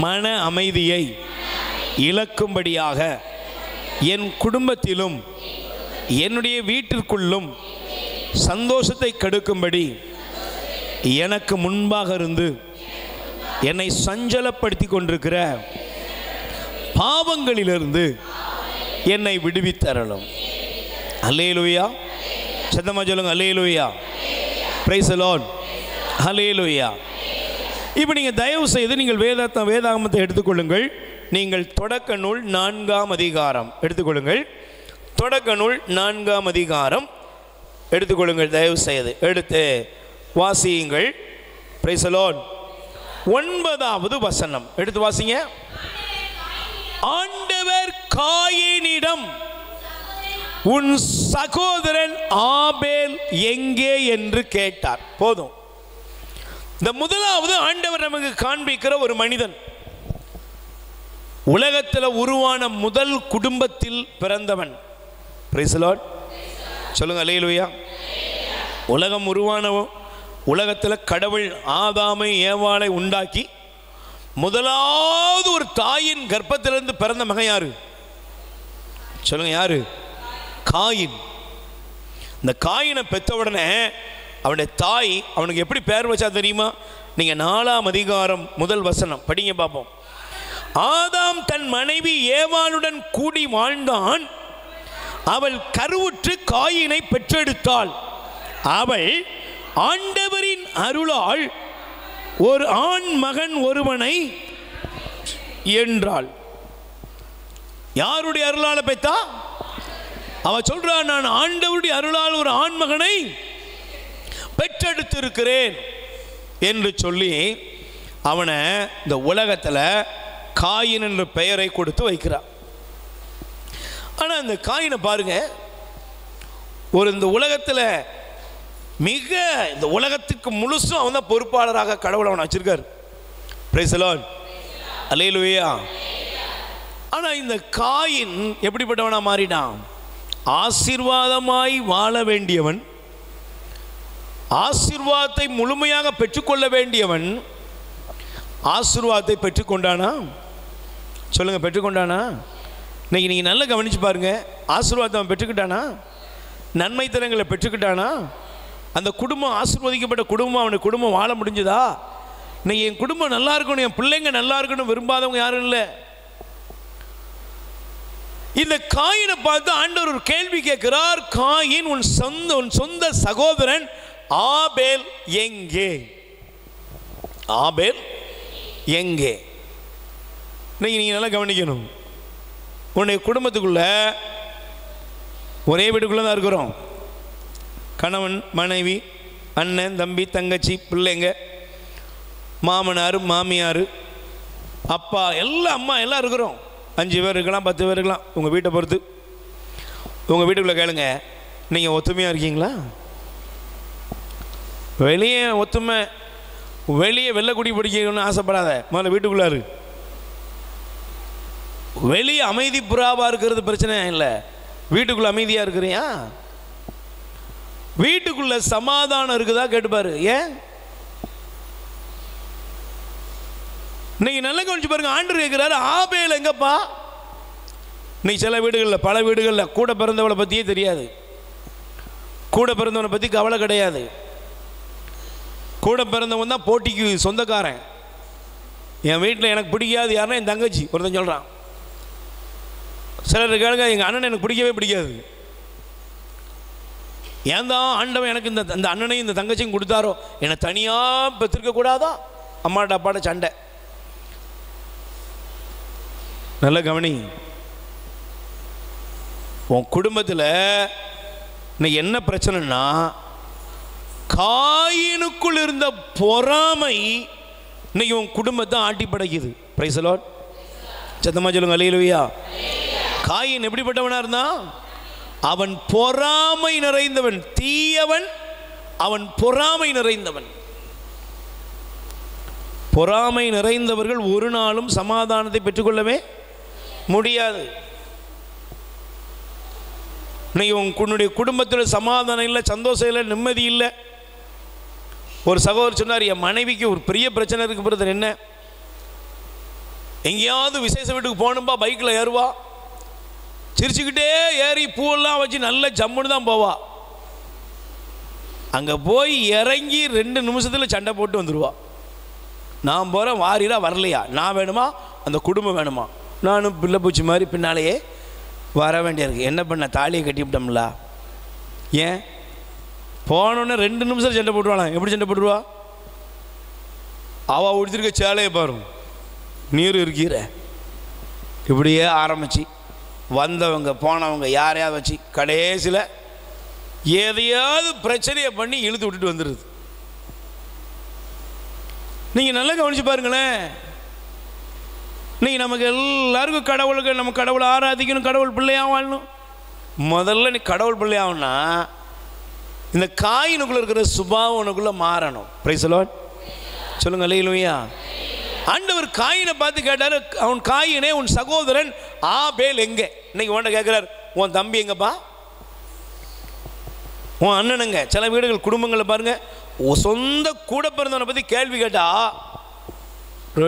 மன அமைதியை இழக்கும்படியாக என் குடும்பத்திலும் என்னுடைய வீட்டிற்குள்ளும் சந்தோஷத்தை கெடுக்கும்படி எனக்கு முன்பாக இருந்து என்னை சஞ்சலப்படுத்தி கொண்டிருக்கிற பாவங்களிலிருந்து என்னை விடுவித்தரலும். அல்லேலூயா. சத்தமா சொல்லுங்க அல்லேலூயா. Praise the Lord. அல்லேலூயா. இப்போ நீங்கள் தயவு செய்து நீங்கள் வேதாகமத்தை எடுத்துக்கொள்ளுங்கள். நீங்கள் தொடக்க நூல் 4ஆம் அதிகாரம் எடுத்துக்கொள்ளுங்கள். தொடக்க நூல் 4ஆம் அதிகாரம் எடுத்துக்கொள்ளுங்கள். தயவு செய்து எடுத்து வாசியுங்கள். Praise the Lord. 9வது வசனம் எடுத்து வாசிங்க. ஆண்டவர் காயீனிடம், உன் சகோதரன் ஆபேல் எங்கே என்று கேட்டார். போதும். இந்த முதலாவது ஆண்டவர் நமக்கு காண்பிக்கிற ஒரு மனிதன், உலகத்தில் உருவான முதல் குடும்பத்தில் பிறந்தவன். Price the Lord. சொல்லுங்க அல்லேலூயா. உலகம் உருவானவன், உலகத்தில் கடவுள் ஆதாமை ஏவாளை உண்டாக்கி முதலாவது ஒரு தாயின் கர்ப்பத்திலிருந்து பிறந்த மகன் யாரு? சொல்லுங்க யாரு? காயின். இந்த காயினை பெற்ற உடனே அவனுடைய தாய் அவனுக்கு எப்படி பெயர் வச்சா தெரியுமா? நீங்க 4ஆம் அதிகாரம் முதல் வசனம் படிங்க பார்ப்போம். ஆதாம் தன் மனைவி ஏவாளுடன் கூடி வாழ்ந்தான். அவள் கருவுற்று காயினை பெற்றெடுத்தாள். அவள் ஆண்டவரின் அருளால் ஒரு ஆண் மகன் ஒருவனை என்றாள். யாருடைய அருளால பெற்றா? அவ சொல்றான், நான் ஆண்டவருடைய அருளால் ஒரு ஆண் மகனை பெற்றெடுத்திருக்கிறேன் என்று சொல்லி அவனை இந்த உலகத்தில் காயின் என்ற பெயரை கொடுத்து வைக்கிறான். ஆனால் இந்த காயினை பாருங்க, ஒரு இந்த உலகத்தில் மிக இந்த உலகத்துக்கு முழுசும் அவன் தான் பொறுப்பாளராக கடவுள் அவனை வச்சிருக்கார். Praise the Lord. அல்லேலூயா. ஆனால் இந்த காயின் எப்படிப்பட்டவனா மாறினான்? ஆசீர்வாதமாய் வாழ வேண்டியவன், ஆசீர்வாதத்தை முழுமையாக பெற்றுக்கொள்ள வேண்டியவன் ஆசீர்வாதத்தை பெற்றுக்கொண்டானா? சொல்லுங்க, பெற்றுக்கொண்டானா? இன்னைக்கு நீங்கள் நல்லா கவனிச்சு பாருங்க. ஆசீர்வாதத்தை அவன் பெற்றுக்கிட்டானா? நன்மை தரங்களை பெற்றுக்கிட்டானா? அந்த குடும்பம் ஆசீர்வதிக்கப்பட்ட குடும்பம், அவனுடைய குடும்பம் வாழ முடிஞ்சதா? இன்னைக்கு என் குடும்பம் நல்லா இருக்கணும், என் பிள்ளைங்க நல்லா இருக்கணும் விரும்பாதவங்க யாரும் இல்லை. இந்த காயினை பார்த்து ஆண்டவர் ஒரு கேள்வி கேட்கிறார். காயின், உன் சொந்த சகோதரன் ஆபேல் எங்கே? ஆபேல் எங்கே? இன்னைக்கு நீங்க நல்லா கவனிக்கணும். உன்னுடைய குடும்பத்துக்குள்ள ஒரே வீட்டுக்குள்ள தான் இருக்கிறோம். கணவன், மனைவி, அண்ணன், தம்பி, தங்கச்சி, பிள்ளைங்க, மாமனார், மாமியார், அப்பா, எல்லாம் அம்மா, எல்லாம் இருக்கிறோம். 5 பேர் இருக்கலாம், 10 பேர் இருக்கலாம், உங்கள் வீட்டை பொறுத்து. உங்கள் வீட்டுக்குள்ளே கேளுங்க, நீங்கள் ஒத்துமையாக இருக்கீங்களா? வெளியே ஒத்துமை, வெளியே வெள்ளைக்குடி பிடிக்கணும்னு ஆசைப்படாத, முதல்ல வீட்டுக்குள்ளாரு. வெளியே அமைதி புறாவாக இருக்கிறது பிரச்சனை இல்லை, வீட்டுக்குள்ளே அமைதியாக இருக்கிறியா? வீட்டுக்குள்ளே சமாதானம் இருக்குதா கேட்டுப்பாரு. ஏன் இன்னைக்கு நல்லா கவனிச்சு பாருங்க. ஆண்டவர் கேட்கிறாரு, ஆபேல் எங்கப்பா? இன்னைக்கு சில வீடுகளில், பல வீடுகளில் கூட பிறந்தவளை பற்றியே தெரியாது, கூட பிறந்தவனை பற்றி கவலை கிடையாது. கூட பிறந்தவன் தான் போட்டிக்கு சொந்தக்காரன். என் வீட்டில் எனக்கு பிடிக்காது யாருன்னா என் தங்கச்சி ஒருத்தன் சொல்கிறான். சிலர் கேளுங்க, எங்கள் அண்ணன் எனக்கு பிடிக்கவே பிடிக்காது. ஏன் தான் ஆண்டவன் எனக்கு இந்த அண்ணனையும் இந்த தங்கச்சியும் கொடுத்தாரோ, என்னை தனியாக பெற்றிருக்க கூடாதா? அம்மாட்ட அப்பாட்ட சண்டை. நல்ல கவனி, உன் குடும்பத்தில் இன்னைக்கு என்ன பிரச்சனைன்னா, காயினுக்குள் இருந்த பொறாமை இன்னைக்கு உன் குடும்பத்தை ஆட்டி படைக்குது. Price the Lord. சத்தமா சொல்லுங்க அல்லேலூயா. காயின் எப்படிப்பட்டவனா இருந்தான்? அவன் பொறாமை நிறைந்தவன், தீயவன். அவன் பொறாமை நிறைந்தவன். பொறாமை நிறைந்தவர்கள் ஒரு நாளும் சமாதானத்தை பெற்றுக்கொள்ளவே முடியாது. இன்னைக்கு உன்னுடைய குடும்பத்தில் சமாதானம் இல்லை, சந்தோஷம் இல்லை, நிம்மதி இல்லை. ஒரு சகோதரர் சொன்னார், என் மனைவிக்கு ஒரு பெரிய பிரச்சனை இருக்கு பிரதர். என்ன? எங்கேயாவது விசேஷ வீட்டுக்கு போகணும்பா, பைக்கில் ஏறுவா, சிரிச்சுக்கிட்டே ஏறி பூவெல்லாம் வச்சு நல்ல ஜம்முன்னு தான் போவா. அங்கே போய் இறங்கி 2 நிமிஷத்தில் சண்டை போட்டு வந்துடுவா. நான் போகிறேன், வாரிரா வரலையா, நான் வேணுமா அந்த குடும்பம் வேணுமா? நானும் பிள்ளை பூச்சி மாதிரி பின்னாலேயே வர வேண்டியிருக்கு. என்ன பண்ண, தாலியை கட்டிவிட்டோம்ல. ஏன் போனோன்னே 2 நிமிஷம் சண்டை போட்டுருவாளாம். எப்படி சண்டை போட்டுருவா? அவள் உடுத்திருக்க சேலையை பாரும், நீர் இருக்கிற இப்படியே ஆரம்பிச்சு வந்தவங்க போனவங்க யாரையாவது வச்சு கடைசியில் எதையாவது பிரச்சனையை பண்ணி இழுத்து விட்டுட்டு வந்துடுது. நீங்கள் நல்லா கவனிச்சு பாருங்களேன். இன்னைக்கு நமக்கு எல்லாருக்கும் கடவுளுக்கு, நம்ம கடவுளை ஆராதிக்கணும், கடவுள் பிள்ளையாக வாழணும். முதல்ல நீ கடவுள் பிள்ளையாகணும்னா இந்த காயினுக்குள்ளே இருக்கிற சுபாவம் உனக்குள்ளே மாறணும். Price the Lord. சொல்லுங்க அல்லேலூயா. ஆண்டவர் காயினை பார்த்து கேட்டார், அவன் காயினே உன் சகோதரன் ஆபேல் எங்கே? இன்னைக்கு உன்கிட்ட கேட்குறார், உன் தம்பி எங்கப்பா, உன் அண்ணனுங்க? சில வீடுகள் குடும்பங்களில் பாருங்க, சொந்த கூட பிறந்தவனை பற்றி கேள்வி கேட்டா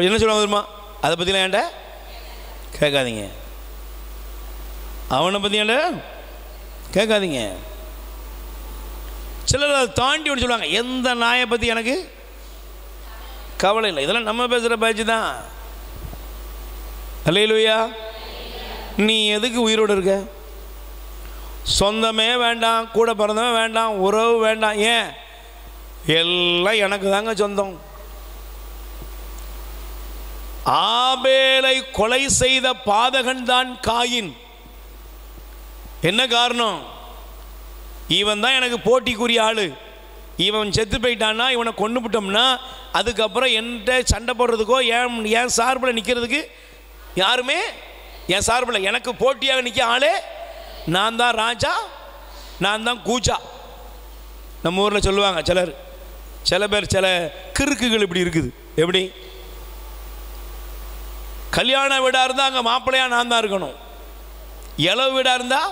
என்ன சொல்லுவாங்க தெரியுமா? அதை பற்றிலாம் ஏன்டா கேட்காதீங்க, அவனை பற்றி ஏன்டா கேட்காதீங்க. சிலர் அதை தாண்டி ஒன்று சொல்லுவாங்க, எந்த நாயை பற்றி எனக்கு கவலை இல்லை. இதெல்லாம் நம்ம பேசுகிற பேச்சு தான். அல்லேலூயா. நீ எதுக்கு உயிரோடு இருக்க? சொந்தமே வேண்டாம், கூட பிறந்தவன் வேண்டாம், உறவு வேண்டாம். ஏன்? எல்லாம் எனக்கு தாங்க சொந்தம். ஆபேலை கொலை செய்த பாதகன் தான் காயின். என்ன காரணம்? இவன் தான் எனக்கு போட்டிக்குரிய ஆளு. இவன் செத்து போயிட்டான்னா, இவனை கொண்டு விட்டோம்னா அதுக்கப்புறம் என்கிட்ட சண்டை போடுறதுக்கோ என் சார்பில் நிற்கிறதுக்கு யாருமே, என் சார்பில் எனக்கு போட்டியாக நிற்க ஆளே நான் தான் ராஜா, நான் தான் கூச்சா. நம்ம ஊரில் சொல்லுவாங்க சில பேர், சில கிறுக்குகள் இப்படி இருக்குது. எப்படி? கல்யாண வீடாக இருந்தால் அங்கே மாப்பிள்ளையாக நான் தான் இருக்கணும். இளவு வீடாக இருந்தால்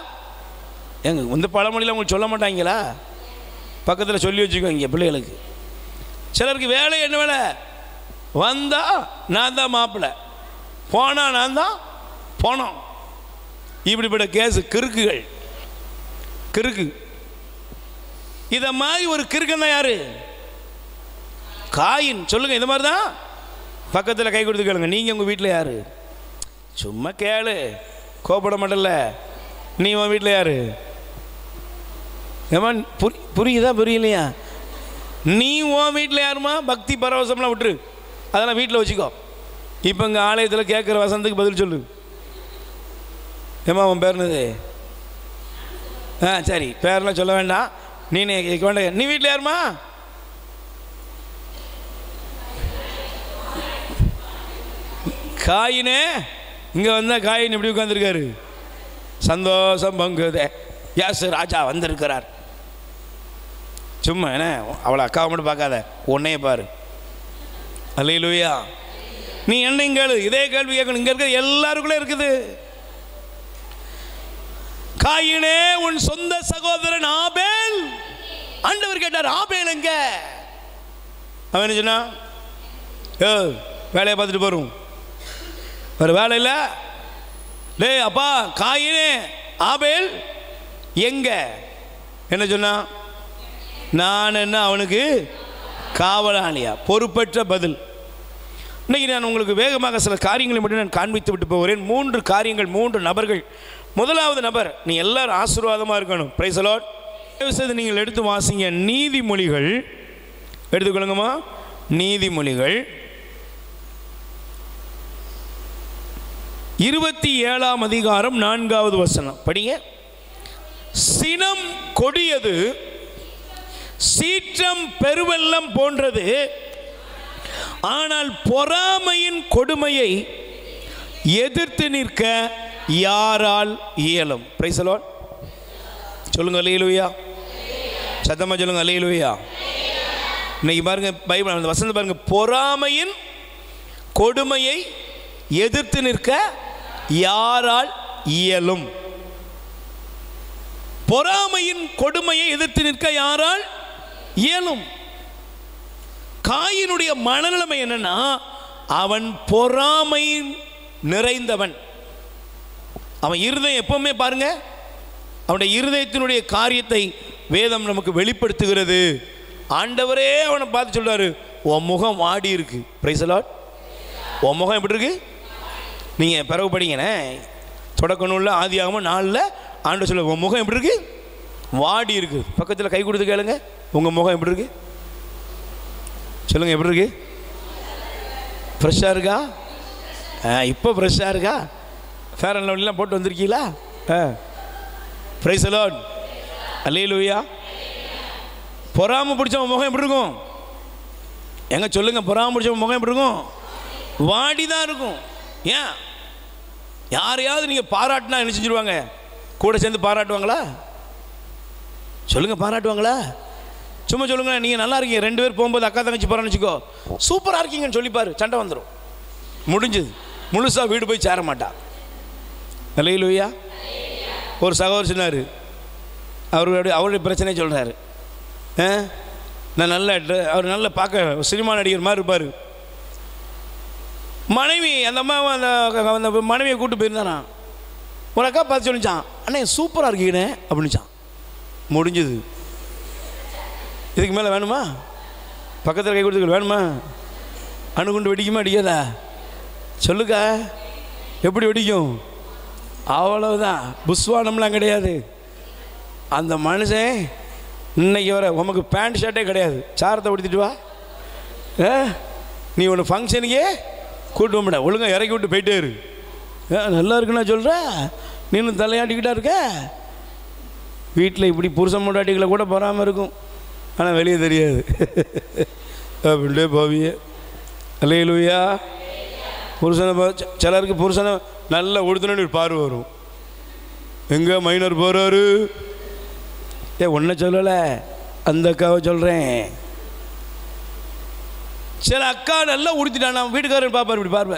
எங்க பழமொழியில் உங்களுக்கு சொல்ல மாட்டாங்களா? பக்கத்தில் சொல்லி வச்சுக்கோங்க பிள்ளைகளுக்கு. சிலருக்கு வேலை என்ன வேலை? வந்தால் நான் தான் மாப்பிள்ளை, போனால் நான் தான் போனோம். இப்படிப்பட்ட கேஸு கிறுக்குகள், கிறுக்கு. இதை மாதிரி ஒரு கிறுக்கன் தான் யாரு? காயின். சொல்லுங்க, இந்த மாதிரி தான். பக்கத்தில் கை கொடுத்து கேளுங்க, நீங்கள் உங்கள் வீட்டில் யாரு? சும்மா கேளு, கோபப்பட மாட்டல. நீ உன் வீட்டில் யாரு? ஏமா புரியுதா புரியலையா? நீ உன் வீட்டில் யாருமா? பக்தி பரவசம்லாம் விட்டுரு, அதெல்லாம் வீட்டில் வச்சுக்கோ. இப்போ இங்கே ஆலயத்தில் கேட்குற வசந்துக்கு பதில் சொல்லு. ஏமா உன் பேர் என்னது? சரி, பேரெலாம் சொல்ல வேண்டாம். நீ வேண்டாம். நீ வீட்டில் யாருமா? காயினே. இங்கே வந்தால் காயின் எப்படி உட்காந்துருக்காரு? சந்தோஷம் பங்குதே, யாஸ் ராஜா வந்திருக்கிறார். சும்மா என்ன அவளை அக்காவை மட்டும் பார்க்காத, உன்னையே பாரு. அல்லேலூயா. நீ என்னையும் கேளு, இதே கேள்வி கேட்கணும். இங்கே இருக்கிற எல்லாருக்குள்ளே இருக்குது. காயினே உன் சொந்த சகோதரன் ஆபேல். ஆண்டவர் கேட்டார், ஆபேல் எங்க? அவன் என்ன சொன்னா, வேலையை பார்த்துட்டு போறோம், வேற வேலை இல்லை. லே அப்பா, காயினே ஆபேல் எங்க? என்ன சொன்னா, நான் என்ன அவனுக்கு காவலாளியா? பொறுப்பற்ற பதில். இன்னைக்கு நான் உங்களுக்கு வேகமாக சில காரியங்களை மட்டும் நான் காண்பித்து விட்டு போகிறேன். 3 காரியங்கள், 3 நபர்கள். முதலாவது நபர், நீ எல்லாரும் ஆசீர்வாதமாக இருக்கணும். Price the Lord. நீங்கள் எடுத்து வாசிங்க நீதிமொழிகள், எடுத்துக்கொள்ளுங்கம்மா. நீதிமொழிகள் 27ஆம் அதிகாரம் 4வது வசனம் படிங்க. சினம் கொடியது, சீற்றம் பெருவெள்ளம் போன்றது, ஆனால் பொறாமையின் கொடுமையை எதிர்த்து நிற்க யாரால் இயலும்? Price the Lord. சொல்லுங்க அல்லேலூயா. சத்தமா சொல்லுங்க அல்லேலூயா. இன்னைக்கு பாருங்க, பைபிள் அந்த வசனம் பாருங்க, பொறாமையின் கொடுமையை எதிர்த்து நிற்க யாரால் இயலும்? பொறாமையின் கொடுமையை எதிர்த்து நிற்க யாரால் இயலும்? காயினுடைய மனநிலைமை என்னன்னா, அவன் பொறாமை நிறைந்தவன். அவன் இருதயம் எப்பவுமே பாருங்க, அவனுடைய இருதயத்தினுடைய காரியத்தை வேதம் நமக்கு வெளிப்படுத்துகிறது. ஆண்டவரே அவனை பார்த்து சொல்றாரு, உன் முகம் வாடி இருக்கு. Price the Lord. உன் முகம் எப்படி இருக்கு? நீங்க பிறகு படிங்கண்ணே, தொடக்க நூல்ல ஆதியாகமம் 4ல் ஆண்டவர் சொல்ல, உன் முகம் எப்படி இருக்கு? வாடி இருக்கு. பக்கத்தில் கை கொடுத்து கேளுங்க, உங்க முகம் எப்படி இருக்கு? சொல்லுங்க, எப்படி இருக்கு? ஃப்ரெஷ்ஷாக இருக்கா? இப்போ ஃப்ரெஷ்ஷாக இருக்கா? ஃபேர் அண்ட் லவ்லிலாம் போட்டு வந்திருக்கீங்களா? Praise the Lord. அல்லேலூயா. பொறாமை பிடிச்சவன் முகம் எப்படி இருக்கும்? எங்க சொல்லுங்க, பொறாமை பிடிச்சவன் முகம் எப்படி இருக்கும்? வாடி தான் இருக்கும். ஏன்? யாரையாவது நீங்கள் பாராட்டினா என்ன செஞ்சிருவாங்க? கூட சேர்ந்து பாராட்டுவாங்களா? சொல்லுங்க, பாராட்டுவாங்களா? சும்மா சொல்லுங்க, நீங்கள் நல்லா இருக்கீங்க, 2 பேர் போகும்போது அக்கா தங்கச்சி போகிறான்னு வச்சுக்கோ, சூப்பராக இருக்கீங்கன்னு சொல்லிப்பாரு, சண்டை வந்துடும், முடிஞ்சது. முழுசாக வீடு போய் சேர மாட்டா. அல்லேலூயா. ஒரு சகோதரர் சொன்னார், அவருடைய பிரச்சனையை சொல்கிறாரு. நான் நல்ல அவர் நல்ல பார்க்க சினிமா நடிகர் மாதிரி இருப்பார். மனைவி, அந்த அம்மா அந்த மனைவியை கூப்பிட்டு போயிருந்தானா, ஒரு அக்கா பார்த்து சொல்லிச்சான், அண்ணே சூப்பராக இருக்கீங்கண்ணே அப்படின்னுச்சான். முடிஞ்சது. இதுக்கு மேலே வேணுமா? பக்கத்தில் கை கொடுத்து வேணுமா? அணுகுண்டு வெடிக்குமா அடிக்காதா? சொல்லுக்கா, எப்படி வெடிக்கும்? அவ்வளவுதான். புஸ்வானம்லாம் கிடையாது. அந்த மனுஷன் இன்னைக்கு வர உமக்கு பேண்ட் ஷர்ட்டே கிடையாது, சாரத்தை உடுத்திட்டு வா, நீ ஒன்று ஃபங்க்ஷனுக்கே கூட்டு போட, ஒழுங்காக இறக்கி விட்டு போயிட்டே இரு. நல்லா இருக்குன்னா சொல்கிற, நீனு தலையாட்டிக்கிட்டா இருக்க. வீட்டில் இப்படி புருஷன் முண்டாட்டிகளை கூட போகாமல் இருக்கும், ஆனால் வெளியே தெரியாது. அப்படின்ட்டே போவிய. அல்லேலூயா. புருஷனை சிலருக்கு புருஷனை நல்லா உடுத்துனு பார்வை வரும். எங்கே மைனர் போகிறாரு? ஒன்றை சொல்லலை, அந்த அக்காவை சொல்கிறேன். சில அக்கா நல்லா உடுத்திட்டான், நான் வீட்டுக்காரர் பார்ப்பார், இப்படி பார்வை,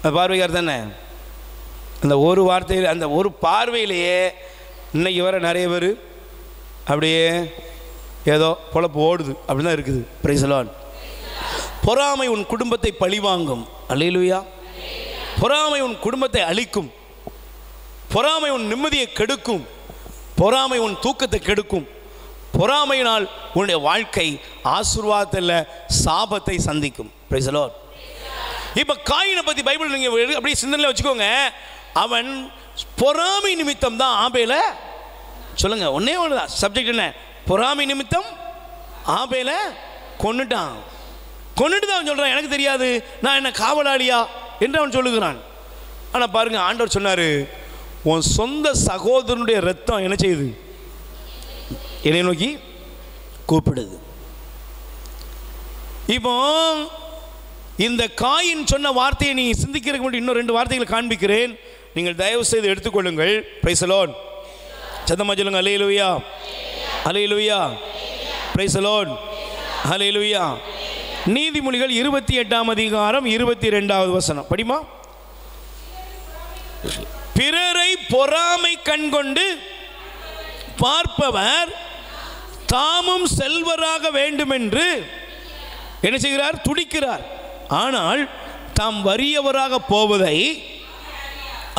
அது பார்வைக்கார் தானே. அந்த ஒரு வார்த்தையில், அந்த ஒரு பார்வையிலேயே இன்னைக்கு வர நிறைய பேர் அப்படியே ஏதோ பொழப்பு ஓடுது, அப்படி தான் இருக்குது. Price the Lord. பொறாமை உன் குடும்பத்தை பழிவாங்கும். அல்லேலூயா. பொறாமை உன் குடும்பத்தை அழிக்கும். பொறாமை உன் நிம்மதியை கெடுக்கும். பொறாமை உன் தூக்கத்தை கெடுக்கும். பொறாமையினால் உன்னுடைய வாழ்க்கை ஆசீர்வாதத்தில் சாபத்தை சந்திக்கும். Price the Lord. இப்போ காயினை பற்றி பைபிள் நீங்கள் அப்படியே சிந்தனையில் வச்சுக்கோங்க. அவன் பொறாமை நிமித்தம் தான் ஆபேல, சொல்லுங்க, ஒன்னே ஒன்று தான் சப்ஜெக்ட். என்ன? பொறாமை நிமித்தம் ஆபேல கொன்னுட்டான். கொன்னுட்டு தான் அவன் சொல்கிறான், எனக்கு தெரியாது, நான் என்ன காவலாளியா என்று அவன் சொல்லுகிறான். ஆனால் பாருங்க, ஆண்டவர் சொன்னார், உன் சொந்த சகோதரனுடைய ரத்தம் என்ன செய்யுது? என்னை நோக்கி கூப்பிடுது. இப்போ இந்த காயின் சொன்ன வார்த்தையை நீ சிந்திக்கிறதுக்கு முன்னாடி இன்னும் 2 வார்த்தைகளை காண்பிக்கிறேன், நீங்கள் தயவு செய்து எடுத்துக்கொள்ளுங்கள். Price the Lord. சத்தமா சொல்லுங்க, அல்லேலூயா, அல்லேலூயா, பிரைஸ் தி லார்ட், அல்லேலூயா. நீதிமொழிகள் 28ஆம் அதிகாரம் 22வது வசனம் படிமா. பிறரை பொறாமை கண்கொண்டு பார்ப்பவர் தாமும் செல்வராக வேண்டுமென்று என்ன செய்கிறார்? துடிக்கிறார். ஆனால் தாம் வறியவராக போவதை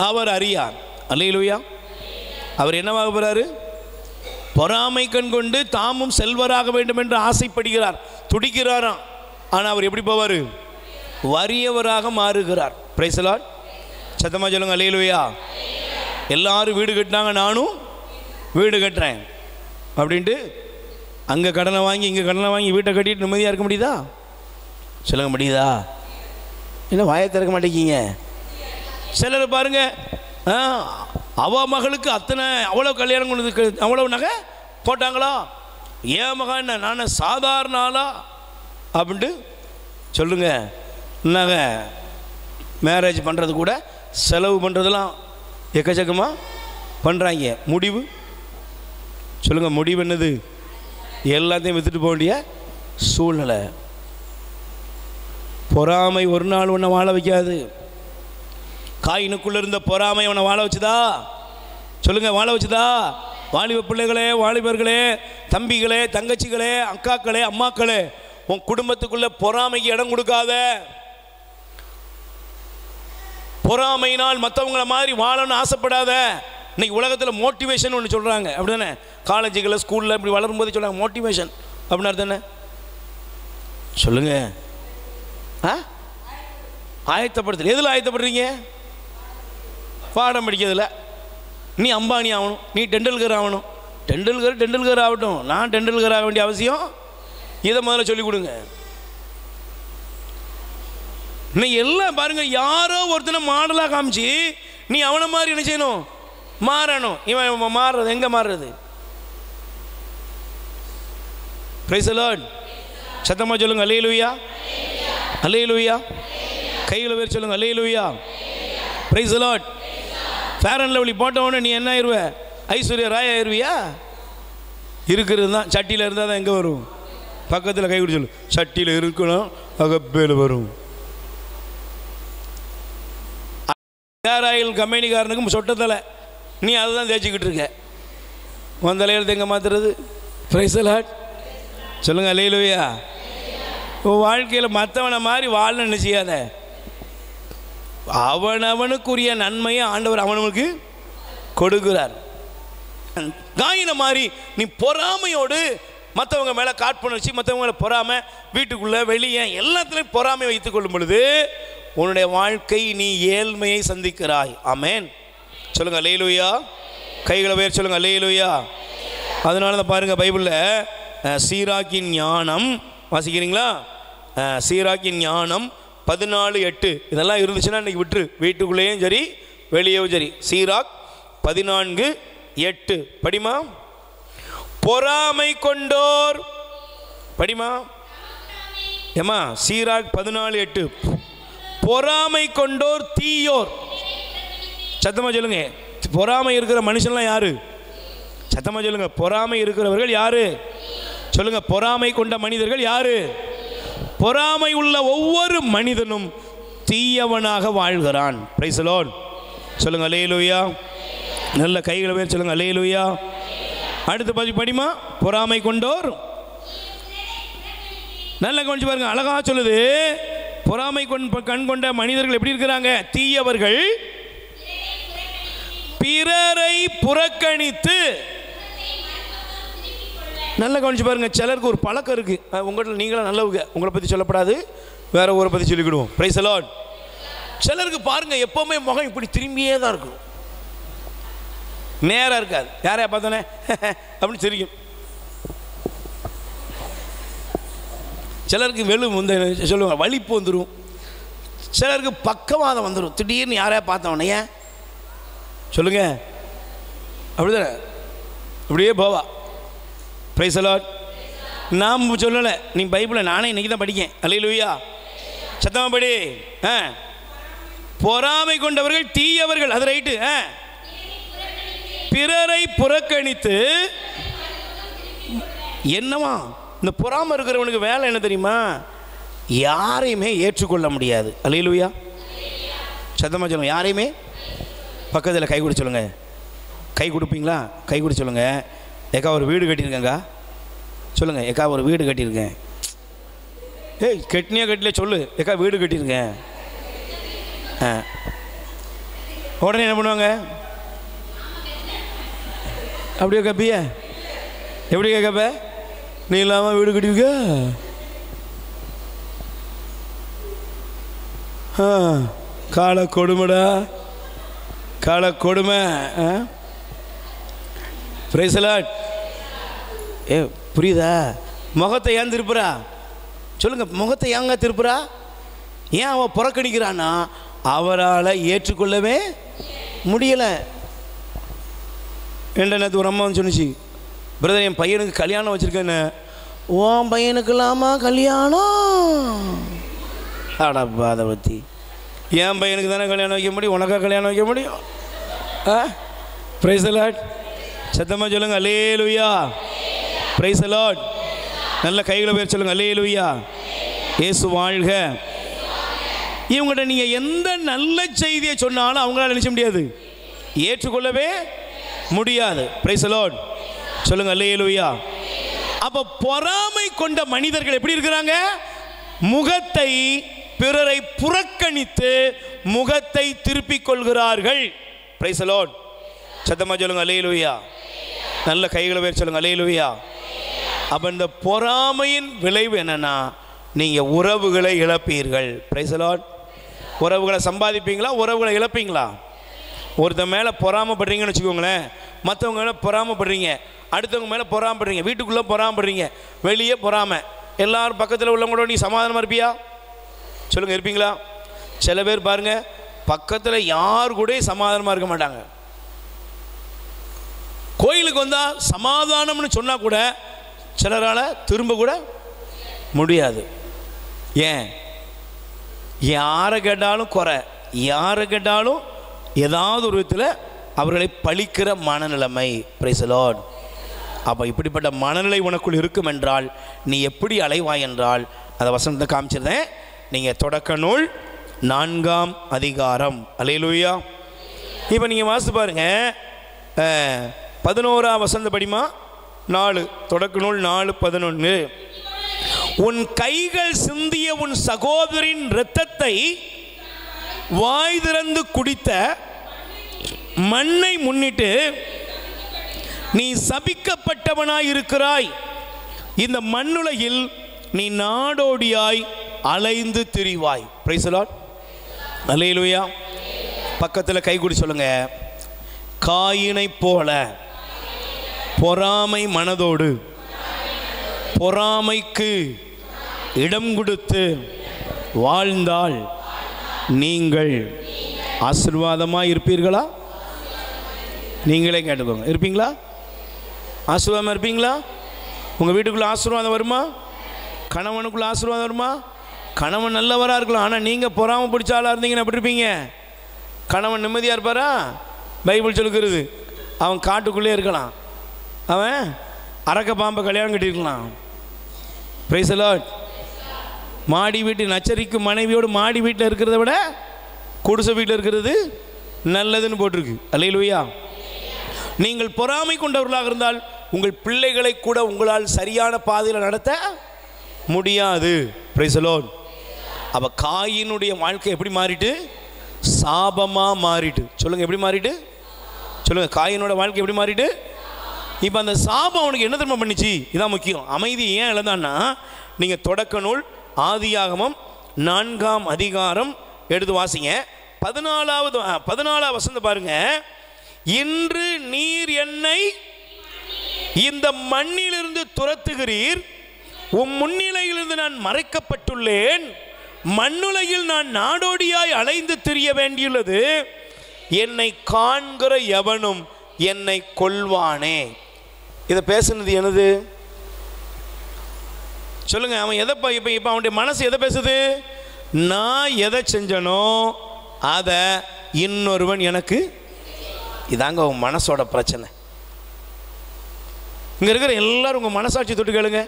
அவர் அறியார். அல்லேலூயா. அவர் என்னவாக போறாரு? பொறாமை கண்கொண்டு தாமும் செல்வராக வேண்டும் என்று ஆசைப்படுகிறார், துடிக்கிறாராம். ஆனால் அவர் எப்படி போவார்? வறியவராக மாறுகிறார். Price the Lord. சத்தமா சொல்லுங்க அல்லேலூயா. எல்லாரும் வீடு கட்டினாங்க, நானும் வீடு கட்டுறேன் அப்படின்ட்டு அங்கே கடனை வாங்கி இங்கே கடனை வாங்கி வீட்டை கட்டிட்டு நிம்மதியாக இருக்க முடியுதா? சொல்லுங்க, முடியுதா? என்ன வாயை திறக்க மாட்டேங்கிங்க? சிலர் பாருங்க, அவ மகளுக்கு அத்தனை அவ்வளோ கல்யாணம் கொண்டு அவ்வளோ நகை போட்டாங்களா, ஏன் மகன் என்ன நான் சாதாரண ஆளா அப்படின்ட்டு சொல்லுங்க. நகை மேரேஜ் பண்ணுறது கூட செலவு பண்ணுறதெல்லாம் எக்கச்சக்கமாக பண்ணுறாங்க. முடிவு சொல்லுங்க, முடிவு என்னது? எல்லாத்தையும் விற்றுட்டு போக வேண்டிய சூழ்நிலை. பொறாமை ஒரு நாள் உன்னை வாழ வைக்காது. காயினுக்குள்ளே இருந்த பொறாமை உன்னை வாழ வச்சுதா? சொல்லுங்க, வாழ வச்சுதா? வாலிப பிள்ளைகளே, வாலிபர்களே, தம்பிகளே, தங்கச்சிகளே, அக்காக்களே, அம்மாக்களே, உன் குடும்பத்துக்குள்ள பொறாமைக்கு இடம் கொடுக்காத. பொறாமையினால் மற்றவங்கள மாதிரி வாழணும்னு ஆசைப்படாத. இன்னைக்கு உலகத்தில் மோட்டிவேஷன் ஒன்று சொல்கிறாங்க, அப்படி தானே? காலேஜுகளில் ஸ்கூலில் இப்படி வளரும்போது சொல்கிறாங்க மோட்டிவேஷன் அப்படின்னா தானே? சொல்லுங்க. ஆயத்தப்படுத்தல். எதில் ஆயத்தப்படுறீங்க? பாடம் படிக்கிறதுல. நீ அம்பானி ஆகணும், நீ டெண்டுல்கர் ஆகணும். டெண்டுல்கர் ஆகட்டும், நான் டெண்டுல்கர் ஆக வேண்டிய அவசியம் இதை முதல்ல சொல்லிக் கொடுங்க. இன்னைக்கு எல்லாம் பாருங்க, யாரோ ஒருத்தனை மாடலாக காமிச்சு நீ அவனை மாதிரி என்ன செய்யணும்? மாறணும். இவன் மாறுறது எங்கே மாறுறது? Praise the Lord. சத்தமாக சொல்லுங்க அல்லேலூயா, அல்லேலூயா. கையில் பேர் சொல்லுங்க அல்லேலூயா. Praise the Lord. Fair and Lovely போட்டவொடனே நீ என்ன ஆயிடுவ? ஐஸ்வர்யா ராய் ஆயிடுவியா? இருக்கிறது தான். சட்டியில் இருந்தால் தான் எங்கே வரும்? பக்கத்தில் கை பிடிச்சி சொல்லு, சட்டியில் இருக்கணும், அகப்பேல் வரும். ஹேர் ஆயில் கம்பெனிக்காரனுக்கும் சொட்டத்தலை, நீ அதை தான் தேய்ச்சிக்கிட்டு இருக்க. உன் தலையில் தேங்க மாத்துறது. Price the Lord. சொல்லுங்க அல்லேலூயா. உன் வாழ்க்கையில் மற்றவனை மாதிரி வாழ செய்யாத. அவனவனுக்குரிய நன்மையை ஆண்டவர் அவனுக்கு கொடுக்கிறார். காயின மாதிரி நீ பொறாமையோடு மற்றவங்க மேலே காட்புணர்ச்சி, மற்றவங்க மேலே பொறாமை, வீட்டுக்குள்ளே வெளியே எல்லாத்துலேயும் பொறாமை வைத்துக் கொள்ளும் பொழுது உன்னுடைய வாழ்க்கை நீ ஏழ்மையை சந்திக்கிறாய். ஆமென். சொல்லுங்க அல்லேலூயா. கைகளை உயர்த்தி சொல்லுங்க அல்லேலூயா. அதனால தான் பாருங்க, பைபிளில் சீராக்கின் ஞானம் வாசிக்கிறீங்களா? சீராக்கின் ஞானம் 14:8 இதெல்லாம் இருந்துச்சுன்னா இன்றைக்கி விட்டுரு. வீட்டுக்குள்ளேயும் சரி வெளியேவும் சரி. சீராக் 14:8 படிமா. பொறாமை கொண்டோர் படிமா. ஏமா சீராக் 14:8 பொறாமை கொண்டோர் தீயோர். சத்தமா சொல்லுங்க. பொறாமை இருக்கிற மனுஷன்லாம் யாரு? சத்தமா சொல்லுங்க. பொறாமை இருக்கிறவர்கள் யாரு? சொல்லுங்க. பொறாமை கொண்ட மனிதர்கள் யாரு? பொறாமை உள்ள ஒவ்வொரு மனிதனும் தீயவனாக வாழ்கிறான். Price the Lord. சொல்லுங்க அல்லேலூயா. நல்ல கைகளை பேர் சொல்லுங்க அல்லேலூயா. அடுத்து படிமா. பொறாமை கொண்டோர். நல்ல கவனிச்சு பாருங்க, அழகா சொல்லுது. பொறாமை கண் கொண்ட மனிதர்கள் எப்படி இருக்கிறாங்க? தீயவர்கள், பிறரை புறக்கணித்து. நல்ல கவனிச்சு பாருங்க. சிலருக்கு ஒரு பழக்கம் இருக்கு, உங்கள்கிட்ட நீங்களும் நல்லவங்க, உங்களை பற்றி சொல்லப்படாது, வேற ஊரை பற்றி சொல்லிக்கிடுவோம். Price the Lord. சிலருக்கு பாருங்க எப்பவுமே முகம் இப்படி திரும்பியே தான் இருக்கும், நேராக இருக்காது. யாரையா பார்த்தோன்னே அப்படின்னு தெரியும். சிலருக்கு இந்த சொல்லுவாங்க வலிப்பு வந்துடும். சிலருக்கு பக்கவாதம் வந்துடும். திடீர்னு யாரையா பார்த்தவனே ஏன் சொல்லுங்க அப்படிதானே அப்படியே போவா. Price the Lord. நாம் சொல்லலை, நீ பைபிளை நானே இன்னைக்கு தான் படிக்கேன். அல்லேலூயா. சத்தமா படி. பொறாமை கொண்டவர்கள் தீயவர்கள், அது ரைட்டு. பிறரை புறக்கணித்து. என்னவா இந்த பொறாமை இருக்கிறவனுக்கு வேலை என்ன தெரியுமா? யாரையுமே ஏற்றுக்கொள்ள முடியாது. அல்லேலூயா. சத்தமாக சொல்லுங்க, யாரையுமே. பக்கத்தில் கை கொடு சொல்லுங்க. கை கொடுப்பீங்களா? கை கொடு சொல்லுங்க. ஏக்கா ஒரு வீடு கட்டியிருக்கேங்க சொல்லுங்க. ஏக்கா ஒரு வீடு கட்டியிருக்கேன். ஏய் கட்டினியா கட்டில சொல்லு. ஏக்கா வீடு கட்டியிருக்கேன். உடனே என்ன பண்ணுவாங்க? அப்படியே கப்பிய எப்படி கேட்கப்ப? நீ இல்லாமல் வீடு கட்டியிருக்க? கால கொடுமைடா, கால கொடுமை. Price the Lord. புரியுதா? முகத்தை ஏன் திருப்புறா சொல்லுங்க? முகத்தை ஏங்க திருப்புறா? ஏன் அவன் புறக்கணிக்கிறான்னா அவரால் ஏற்றுக்கொள்ளவே முடியலை. என்ன நேற்று ஒரு அம்மா வந்து சொன்னிச்சு, பிரதர் என் பையனுக்கு கல்யாணம் வச்சுருக்கேன்னு. உன் பையனுக்கு இல்லாமா கல்யாணம்? ஆடாப்பா அதை பற்றி. என் பையனுக்கு தானே கல்யாணம் வைக்க முடியும், உனக்கா கல்யாணம் வைக்க முடியும்? Price the Lord. சத்தமாக சொல்லுங்கள் அல்லேலூயா. Praise the Lord. நல்ல கைகளை பேர் சொல்லுங்கள் அல்லேலூயா. இயேசு வாழ்க. இவங்கள்ட்ட நீங்கள் எந்த நல்ல செய்தியை சொன்னாலும் அவங்களால நினைச்ச முடியாது, ஏற்றுக்கொள்ளவே முடியாது. Price the Lord. சொல்லுங்கள் அல்லேலூயா. அப்போ பொறாமை கொண்ட மனிதர்கள் எப்படி இருக்கிறாங்க? முகத்தை, பிறரை புறக்கணித்து முகத்தை திருப்பிக் கொள்கிறார்கள். Price the Lord. சத்தமாக சொல்லுங்கள் அல்லேலூயா. நல்ல கைகளை பேர் சொல்லுங்கள் அல்லேலூயா. அப்போ இந்த பொறாமையின் விளைவு என்னன்னா, நீங்கள் உறவுகளை இழப்பீர்கள். Price the Lord. உறவுகளை சம்பாதிப்பீங்களா, உறவுகளை இழப்பீங்களா? ஒருத்தன் மேலே பொறாமப்படுறீங்கன்னு வச்சுக்கோங்களேன். மற்றவங்க மேலே பொறாமப்படுறீங்க, அடுத்தவங்க மேலே பொறாமப்படுறீங்க, வீட்டுக்குள்ளே பொறாமப்படுறீங்க, வெளியே பொறாமை. எல்லாரும் பக்கத்தில் உள்ளவங்களோட நீ சமாதானமாக இருப்பியா? சொல்லுங்கள், இருப்பீங்களா? சில பேர் பாருங்கள், பக்கத்தில் யார் கூட சமாதானமாக இருக்க மாட்டாங்க. கோயிலுக்கு வந்தால் சமாதானம்னு சொன்னால் கூட சிலரால் திரும்ப கூட முடியாது. ஏன்? யாரை கேட்டாலும் குறை, யாரை கேட்டாலும் ஏதாவது ஒரு விதத்தில் அவர்களை பழிக்கிற மனநிலைமை. Price the Lord. அப்போ இப்படிப்பட்ட மனநிலை உனக்குள் இருக்கும் என்றால் நீ எப்படி அலைவாய் என்றால், அதை வசனத்தை காமிச்சிருந்தேன். நீங்கள் தொடக்க நூல் 4ஆம் அதிகாரம். அல்லேலூயா. இப்போ நீங்கள் வாசித்து பாருங்க, 11ஆம் வசனத்தை படிமா. 4 தொடக்க நூல் 4:11. உன் கைகள் சிந்திய உன் சகோதரின் இரத்தத்தை வாய் திறந்து குடித்த மண்ணை முன்னிட்டு நீ சபிக்கப்பட்டவனாய் இருக்கிறாய். இந்த மண்ணுலகில் நீ நாடோடியாய் அலைந்து திரிவாய். Price the Lord. அல்லேலூயா. பக்கத்தில் கை கூடி சொல்லுங்க, காயினை போல பொறாமை மனதோடு பொறாமைக்கு இடம் கொடுத்து வாழ்ந்தால் நீங்கள் ஆசீர்வாதமாக இருப்பீர்களா? நீங்களே கேட்டுக்கோங்க, இருப்பீங்களா? ஆசீர்வாதமாக இருப்பீங்களா? உங்கள் வீட்டுக்குள்ளே ஆசீர்வாதம் வருமா? கணவனுக்குள்ளே ஆசீர்வாதம் வருமா? கணவன் நல்லவராக இருக்கலாம், ஆனால் நீங்கள் பொறாமை பிடிச்ச ஆளாக இருந்தீங்கன்னா எப்படி இருப்பீங்க? கணவன் நிம்மதியாக இருப்பாரா? பைபிள் சொல்லுகிறது, அவன் காட்டுக்குள்ளே இருக்கலாம், அவன் அரக்க பாம்பை கல்யாணம் கட்டியிருக்கலாம். Price the Lord. மாடி வீட்டு நச்சரிக்கும் மனைவியோடு மாடி வீட்டில் இருக்கிறத விட குடிசை வீட்டில் இருக்கிறது நல்லதுன்னு போட்டிருக்கு. அல்லேலூயா. நீங்கள் பொறாமை கொண்டவர்களாக இருந்தால் உங்கள் பிள்ளைகளை கூட உங்களால் சரியான பாதையில் நடத்த முடியாது. Price the Lord. அப்போ காயினுடைய வாழ்க்கை எப்படி மாறிட்டு? சாபமாக மாறிட்டு. சொல்லுங்கள், எப்படி மாறிட்டு? சொல்லுங்கள், காயினோட வாழ்க்கை எப்படி மாறிட்டு? இப்போ அந்த சாபம் அவனுக்கு என்ன தெரியுமா பண்ணிச்சு? இதான் முக்கியம். அமைதி ஏன் இழந்தான்னா, நீங்கள் தொடக்க நூல் ஆதியாகமம் 4ஆம் அதிகாரம் எடுத்து வாசிங்க. 14வது வசனம் பாருங்க. இன்று நீர் என்னை இந்த மண்ணிலிருந்து துரத்துகிறீர், உம் முன்னிலையிலிருந்து நான் மறைக்கப்பட்டுள்ளேன், மண்ணுலகில் நான் நாடோடியாய் அலைந்து திரிய வேண்டியுள்ளது, என்னை காண்கிற எவனும் என்னை கொல்வானே. இதை பேசுனது என்னது? சொல்லுங்க. அவன் எதை இப்போ அவனுடைய மனசு எதை பேசுது? நான் எதை செஞ்சனோ அதை இன்னொருவன் எனக்கு. இதாங்க உன் மனசோட பிரச்சனை. இங்கே இருக்கிற எல்லாரும் உங்கள் மனசாட்சி தொட்டு கேளுங்க.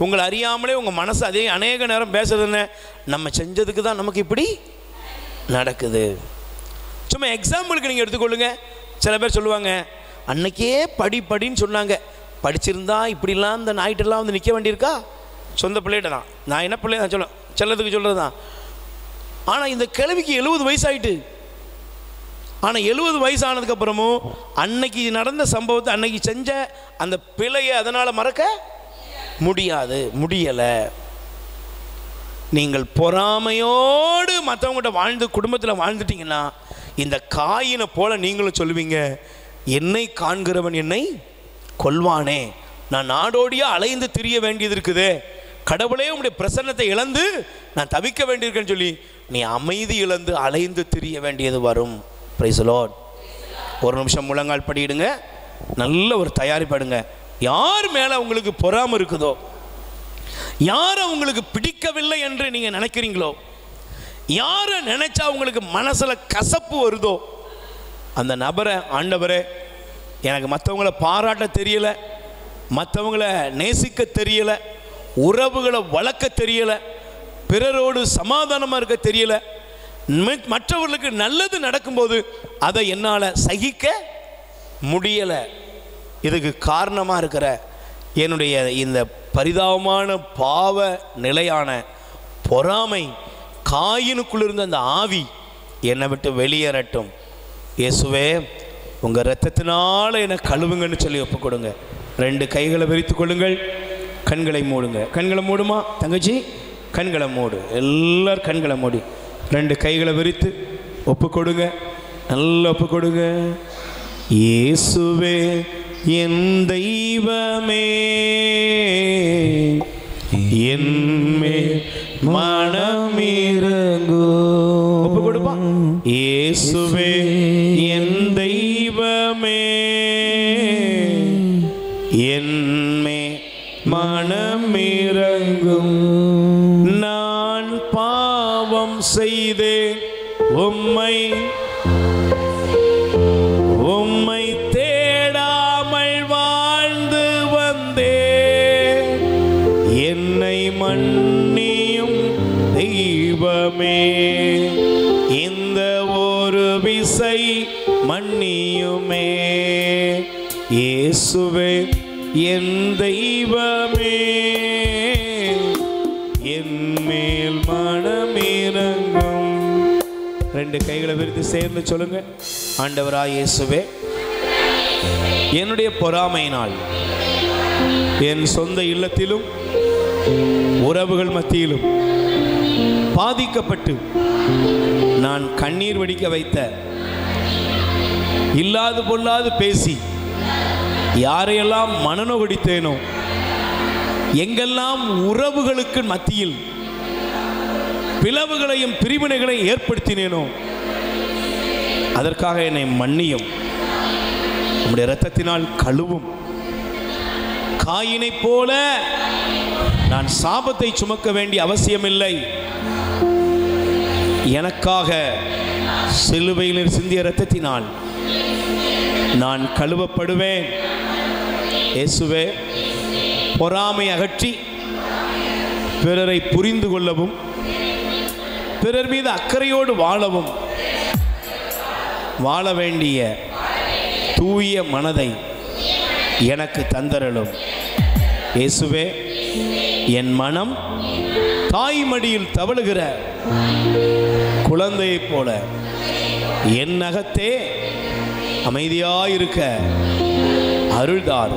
உங்களை அறியாமலே உங்கள் மனசு அதே அநேக நேரம் பேசுறது என்ன, நம்ம செஞ்சதுக்கு தான் நமக்கு இப்படி நடக்குது. சும்மா எக்ஸாம்பிளுக்கு நீங்கள் எடுத்துக்கொள்ளுங்க. சில பேர் சொல்லுவாங்க, அன்னைக்கே படின்னு சொன்னாங்க, படிச்சிருந்தா இப்படிலாம் இந்த நாய்ட்டெல்லாம் வந்து நிற்க வேண்டியிருக்கா. சொந்த பிள்ளைகிட்ட தான், நான் என்ன பிள்ளை நான் சொல்ல செல்லத்துக்கு சொல்கிறது தான். ஆனால் இந்த கிழவிக்கு 70 வயசு ஆகிட்டு. ஆனால் 70 வயசு ஆனதுக்கப்புறமும் அன்னைக்கு நடந்த சம்பவத்தை, அன்னைக்கு செஞ்ச அந்த பிழையை அதனால் மறக்க முடியலை. நீங்கள் பொறாமையோடு மற்றவங்கள்ட்ட வாழ்ந்து குடும்பத்தில் வாழ்ந்துட்டீங்கன்னா இந்த காயினை போல நீங்களும் சொல்லுவீங்க, என்னை காண்கிறவன் என்னை கொல்வானே, நான் நாடோடியாக அலைந்து திரிய வேண்டியது இருக்குது, கடவுளே உங்களுடைய பிரசன்னத்தை இழந்து நான் தவிக்க வேண்டியிருக்கேன்னு சொல்லி நீ அமைதி இழந்து அலைந்து திரிய வேண்டியது வரும். Price the Lord. ஒரு நிமிஷம் முழங்கால் படியிடுங்க, நல்ல ஒரு தயாரிப்படுங்க. யார் மேலே உங்களுக்கு பொறாமை இருக்குதோ, யாரை உங்களுக்கு பிடிக்கவில்லை என்று நீங்கள் நினைக்கிறீங்களோ, யாரை நினைச்சா உங்களுக்கு மனசில் கசப்பு வருதோ, அந்த நபரை ஆண்டவரே எனக்கு மற்றவங்கள பாராட்ட தெரியலை, மற்றவங்கள நேசிக்க தெரியலை, உறவுகளை வளர்க்க தெரியலை, பிறரோடு சமாதானமாக இருக்க தெரியலை, மற்றவர்களுக்கு நல்லது நடக்கும்போது அதை என்னால் சகிக்க முடியலை. இதுக்கு காரணமாக இருக்கிற என்னுடைய இந்த பரிதாபமான பாவ நிலையான பொறாமை, காயினுக்குள் இருந்த அந்த ஆவி என்னை விட்டு வெளியேறட்டும். இயேசுவே உங்கள் இரத்தத்தினால என்னை கழுவுங்கன்னு சொல்லி ஒப்பு கொடுங்க. 2 கைகளை விரித்து கொள்ளுங்கள், கண்களை மூடுங்க. கண்களை மூடுமா தங்கச்சி? கண்களை மூடு, எல்லாரும் கண்களை மூடி 2 கைகளை விரித்து ஒப்பு கொடுங்க, நல்லா ஒப்பு கொடுங்க. இயேசுவே என் தெய்வமே, என்மேல் மனமிரங்கு. ஒப்பு கொடுப்பா. இயேசுவே என் தெய்வமே, என்மேல் மனமிரங்கும். நான் பாவம் செய்தேன், உம்மை தேடாமல் வாழ்ந்து வந்தேன், என்னை மன்னியும் தெய்வமே, இந்த ஒரு விசை மன்னியுமே. இயேசுவே என் தெய்வமே, என் மேல் மனமிரங்கும். 2 கைகளை விரித்து சேர்ந்து சொல்லுங்க. ஆண்டவராய் இயேசுவே, என்னுடைய பொறாமையினால் என் சொந்த இல்லத்திலும் உறவுகள் மத்தியிலும் பாதிக்கப்பட்டு நான் கண்ணீர் வடிக்க வைத்த, இல்லாது பொல்லாது பேசி யாரையெல்லாம் மனநோகடித்தேனோ, எங்கெல்லாம் உறவுகளுக்கு மத்தியில் பிளவுகளையும் பிரிவினைகளையும் ஏற்படுத்தினேனோ அதற்காக என்னை மன்னியும், உம்முடைய இரத்தத்தினால் கழுவும். காயினை போல நான் சாபத்தை சுமக்க வேண்டிய அவசியமில்லை. எனக்காக சிலுவையில் சிந்திய இரத்தத்தினால் நான் கழுவப்படுவேன். இயேசுவே, பொறாமை அகற்றி பிறரை புரிந்து கொள்ளவும், பிறர் மீது அக்கறையோடு வாழவும், வாழ வேண்டிய தூய மனதை எனக்கு தந்தரலும். இயேசுவே, என் மனம் தாய் மடியில் தவழுகிற குழந்தையைப் போல என் அகத்தே அமைதியாயிருக்க அருள்தார்.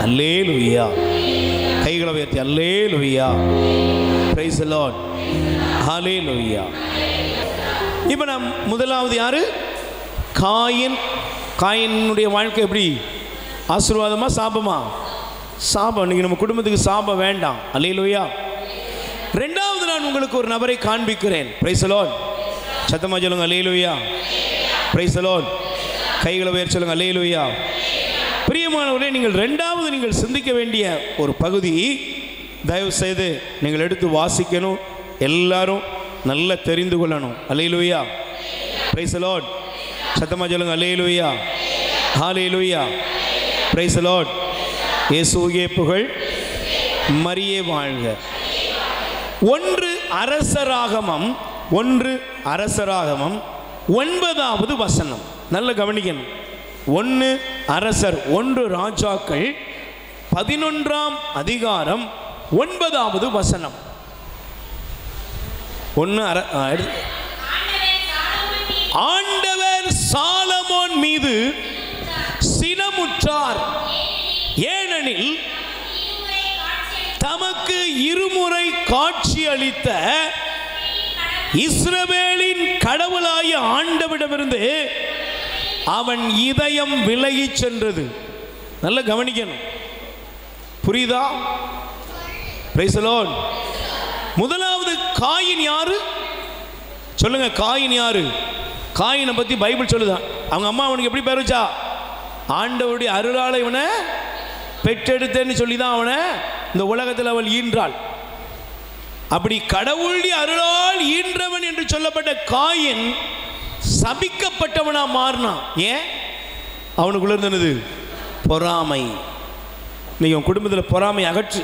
அல்லேலூயா. கைகளை உயர்த்தி அல்லேலூயா. Praise the Lord. ஹல்லேலூயா. இப்போ நாம் முதலாவது யாரு? காயினுடைய வாழ்க்கை எப்படி? ஆசீர்வாதமா சாபமா? சாபம். இன்னைக்கு நம்ம குடும்பத்துக்கு சாபம் வேண்டாம். அல்லேலூயா. ரெண்டாவது நான் உங்களுக்கு ஒரு நபரை காண்பிக்கிறேன். Price the Lord. சத்தமா சொல்லுங்க அல்லேலூயா. Praise the Lord. கைகளை உயர்த்தி சொல்லுங்க அல்லேலூயா. பிரியமானவர்களே, நீங்கள் சிந்திக்க வேண்டிய ஒரு பகுதி, தயவு செய்து நீங்கள் எடுத்து வாசிக்கணும், எல்லாரும் நல்லா தெரிந்து கொள்ளணும். அல்லேலூயா. Praise the Lord. சத்தமா சொல்லுங்க அல்லேலூயா. ஹல்லேலூயா. Price the Lord. இயேசுவே புகழ். மரியே வாழ்க. 1 அரசராகமம் 9வது வசனம். நல்ல கவனிக்கணும். 1 அரசர் 1 ராஜாக்கள் 11ஆம் அதிகாரம் 9வது வசனம். ஆண்டவர் சாலமோன் மீது சினமுற்றார், ஏனெனில் தமக்கு இருமுறை காட்சி அளித்த இஸ்ரவேலின் கடவுளாய ஆண்டவரிடமிருந்து அவன் இதயம் விலகிச் சென்றது. நல்ல கவனிக்கணும். புரியுதா? Price the Lord. முதலாவது காயின் யாரு சொல்லுங்க? காயின் யாரு? காயினை பத்தி பைபிள் சொல்லுதா. அவங்க அம்மா அவனுக்கு எப்படி பேர் வச்சா? ஆண்டவருடைய அருளால் இவனை பெற்றெடுத்தேன்னு சொல்லி தான் அவனை இந்த உலகத்தில் அவள் ஈன்றாள். அப்படி கடவுளுடைய அருளால் ஈன்றவன் என்று சொல்லப்பட்ட காயின் சபிக்கப்பட்டவனா மாறினான். ஏன்? அவனுக்குள்ள இருந்தது பொறாமை. நீங்க குடும்பத்தில் பொறாமை அகற்று.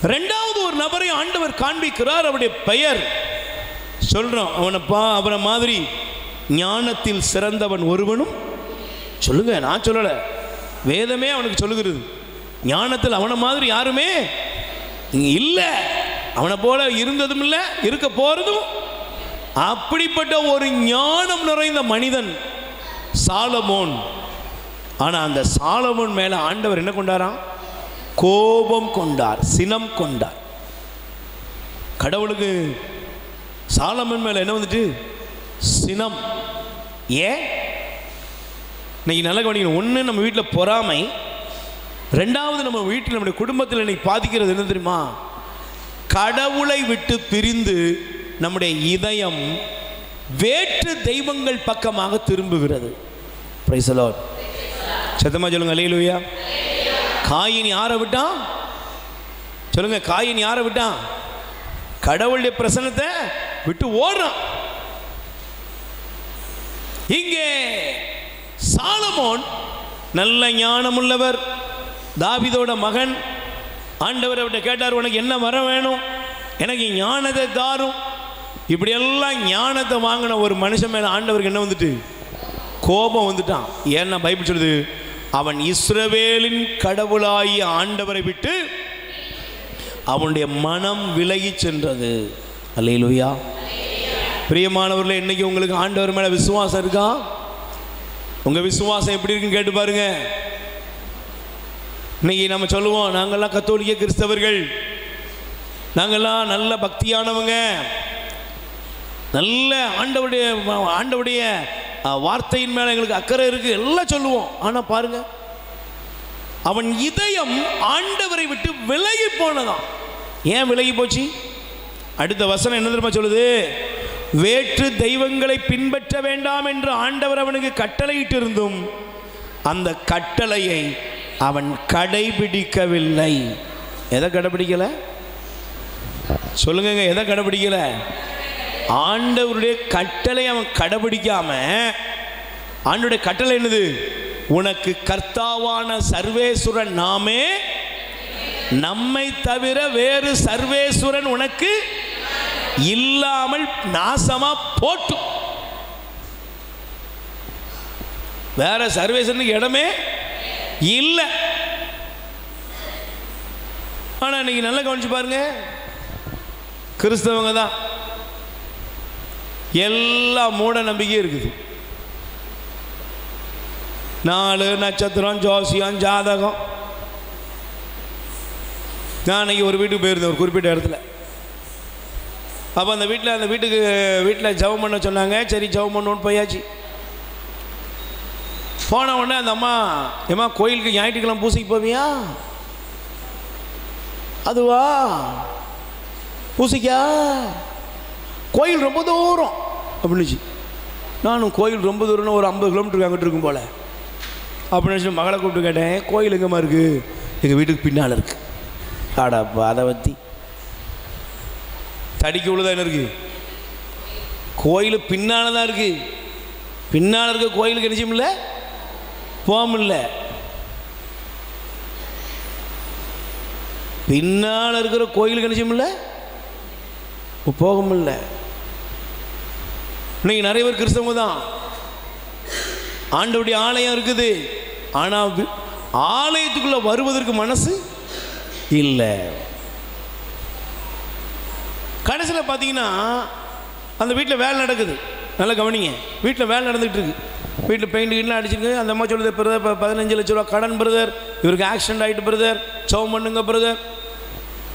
இரண்டாவது ஒரு நபரை ஆண்டவர் காண்பிக்கிறார். அவருடைய பெயர் சொல்றோம். அவனை மாதிரி ஞானத்தில் சிறந்தவன் ஒருவனும், சொல்லுங்க, நான் சொல்லல, வேதமே அவனுக்கு சொல்லுகிறது. ஞானத்தில் அவனை மாதிரி யாருமே இல்லை, அவனை போல இருந்ததும் இல்லை, இருக்க போறதும். அப்படிப்பட்ட ஒரு ஞானம் நிறைந்த மனிதன் சாலமோன். ஆனா அந்த சாலமோன் மேல ஆண்டவர் என்ன கொண்டாராம்? கோபம் கொண்டார், சினம் கொண்டார். கடவுளுக்கு சாலமோன் மேல என்ன வந்துட்டு? சினம். ஏன்? இன்னைக்கு நல்ல கவனிக்கணும். ஒன்று, நம்ம வீட்டில் பொறாமை. ரெண்டாவது, நம்ம வீட்டில் நம்முடைய குடும்பத்தில் இன்னைக்கு பாதிக்கிறது என்ன தெரியுமா? கடவுளை விட்டு பிரிந்து நம்முடைய இதயம் வேற்று தெய்வங்கள் பக்கமாக திரும்புகிறது. Price the Lord. சத்தமா சொல்லுங்க அல்லேலூயா. காயின் யாரை விட்டான்? சொல்லுங்க, காயின் யாரை விட்டான்? கடவுளுடைய பிரசன்னத்தை விட்டு ஓடுறான். இங்கே சாலமோன் நல்ல ஞானம் உள்ளவர், தாவீதோட மகன். ஆண்டவர் அவர்கிட்ட கேட்டார், உனக்கு என்ன வரம் வேணும்? எனக்கு ஞானத்தை தாரும். இப்படியெல்லாம் ஞானத்தை வாங்கின ஒரு மனுஷன் மேலே ஆண்டவருக்கு என்ன வந்துட்டு? கோபம் வந்துட்டான். ஏன்னா பைபிள் சொல்லுது, அவன் இஸ்ரவேலின் கடவுளாகிய ஆண்டவரை விட்டு அவனுடைய மனம் விலகி சென்றது. அல்லேலூயா. பிரியமானவர்களே, இன்னைக்கு உங்களுக்கு ஆண்டவர் மேலே விசுவாசம் இருக்கா? உங்க விசுவாசம் எப்படி இருக்குன்னு கேட்டு பாருங்க. இன்னைக்கு நம்ம சொல்லுவோம், நாங்கள்லாம் கத்தோலிக்க கிறிஸ்தவர்கள், நாங்கள்லாம் நல்ல பக்தியானவங்க, நல்ல ஆண்டவருடைய வார்த்தையின் மேலே எங்களுக்கு அக்கறை இருக்கு, எல்லாம் சொல்லுவோம். ஆனால் பாருங்க, அவன் இதயம் ஆண்டவரை விட்டு விலகி போனதான். ஏன் விலகி போச்சு? அடுத்த வசனம் என்ன தெரியுமா சொல்லுது? வேற்று தெய்வங்களை பின்பற்ற வேண்டாம் என்று ஆண்டவர் அவனுக்கு கட்டளையிட்டு இருந்தும் அந்த கட்டளையை அவன் கடைபிடிக்கவில்லை. எதை கடைபிடிக்கல? சொல்லுங்க, எதை கடைபிடிக்கல? ஆண்டவருடைய கட்டளை அவன் கடைபிடிக்காம, ஆண்டவருடைய கட்டளை என்னது? உனக்கு கர்த்தாவான சர்வேஸ்வரன் நாமே, நம்மை தவிர வேறு சர்வேஸ்வரன் உனக்கு இல்லாமல் நாசமா போட்டு. வேற சர்வேஸ்வரனுக்கு இடமே இல்லை. ஆனா இன்னைக்கு நல்லா கவனிச்சு பாருங்க, கிறிஸ்தவங்க தான் எல்லா மூட நம்பிக்கையும் இருக்குது. 4 நட்சத்திரம், ஜோசியம், ஜாதகம். நான் அன்னைக்கு ஒரு வீட்டுக்கு போயிருந்தேன், ஒரு குறிப்பிட்ட இடத்துல. அப்போ அந்த வீட்டில் ஜெபம் பண்ண சொன்னாங்க. சரி, ஜெபம் பண்ணுவோன்னு போயாச்சு. போன உடனே அந்த அம்மா, ஏம்மா கோயிலுக்கு ஞாயிற்றுக்கிழமை பூசைக்கு போவியா? அதுவா பூசைக்கா? கோயில் ரொம்ப தூரம் அப்படின்னுச்சு. நானும் கோயில் ரொம்ப தூரம்னு ஒரு 50 கிலோமீட்டருக்கு அங்கிட்டு இருக்கும் போல் அப்படின்னு சொல்லி மகளை கூப்பிட்டு கேட்டேன், கோயில் எங்கேம்மா இருக்குது? எங்கள் வீட்டுக்கு பின்னால் இருக்குது. ஆடாப்பா, அதை பற்றி தடிக்க உள்ளதான் என்ன இருக்குது? கோயில் பின்னால் தான் இருக்குது. பின்னால் இருக்க கோயிலுக்கு நிச்சயம் இல்லை, போமில்ல. பின்னால் இருக்கிற கோயிலுக்கு என்ன செய்ய முடியல, போக முடியல. இன்னைக்கு நிறைய பேர் கிறிஸ்தவங்க தான், ஆண்டவருடைய ஆலயம் இருக்குது, ஆனால் ஆலயத்துக்குள்ள வருவதற்கு மனசு இல்லை. கடைசியில் பார்த்தீங்கன்னா அந்த வீட்டில் வேலை நடக்குது, நல்லா கவனிங்க, வீட்டில் வேலை நடந்துகிட்டு இருக்கு, வீட்டில் பெயிண்ட் கீட்லாம் அடிச்சிருக்கு. அந்த அம்மா சொல்லுது, பிரதர் இப்போ 15 லட்ச ரூபா கடன் பிரதர், இவருக்கு ஆக்சிடென்ட் ஆகிட்டு பிரதர், சவம் பண்ணுங்க பிரதர்.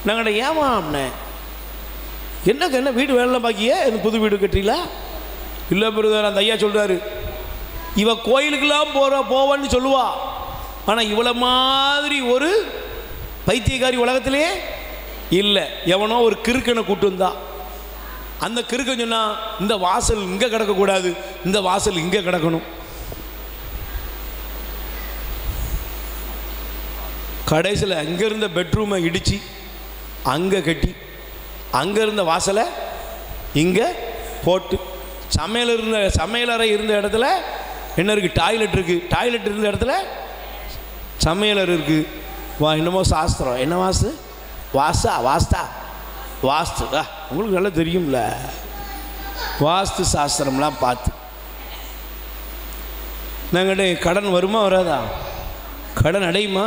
நாங்கள் ஏமா அப்படின்னே, என்ன வீடு வேலைலாம் பாக்கியே, இந்த புது வீடு கட்டுறீங்களா? இல்லை பிரதர், அந்த ஐயா சொல்கிறாரு, இவ கோயிலுக்கெல்லாம் போவான்னு சொல்லுவா, ஆனால் இவ்வளோ மாதிரி ஒரு பைத்தியக்காரி உலகத்திலே இல்லை. எவனோ ஒரு கிறுக்கனை கூட்டு வந்தா, அந்த கிறுக்கன் சொன்னா இந்த வாசல் இங்கே கிடக்கக்கூடாது, இந்த வாசல் இங்கே கிடக்கணும். கடைசியில் அங்கே இருந்த பெட்ரூமை இடித்து அங்கே கட்டி, அங்கே இருந்த வாசலை இங்கே போட்டு, சமையலறை இருந்த இடத்துல என்ன இருக்குது, டாய்லெட் இருக்குது, டாய்லெட் இருந்த இடத்துல சமையலறை இருக்குது. என்னமோ சாஸ்திரம், என்ன வாஸ்தா வாஸ்து உங்களுக்கு நல்லா தெரியும்ல, வாஸ்து சாஸ்திரம்லாம் பார்த்து. நாங்கள் கடன் வருமா வராதா, கடன் அடையுமா?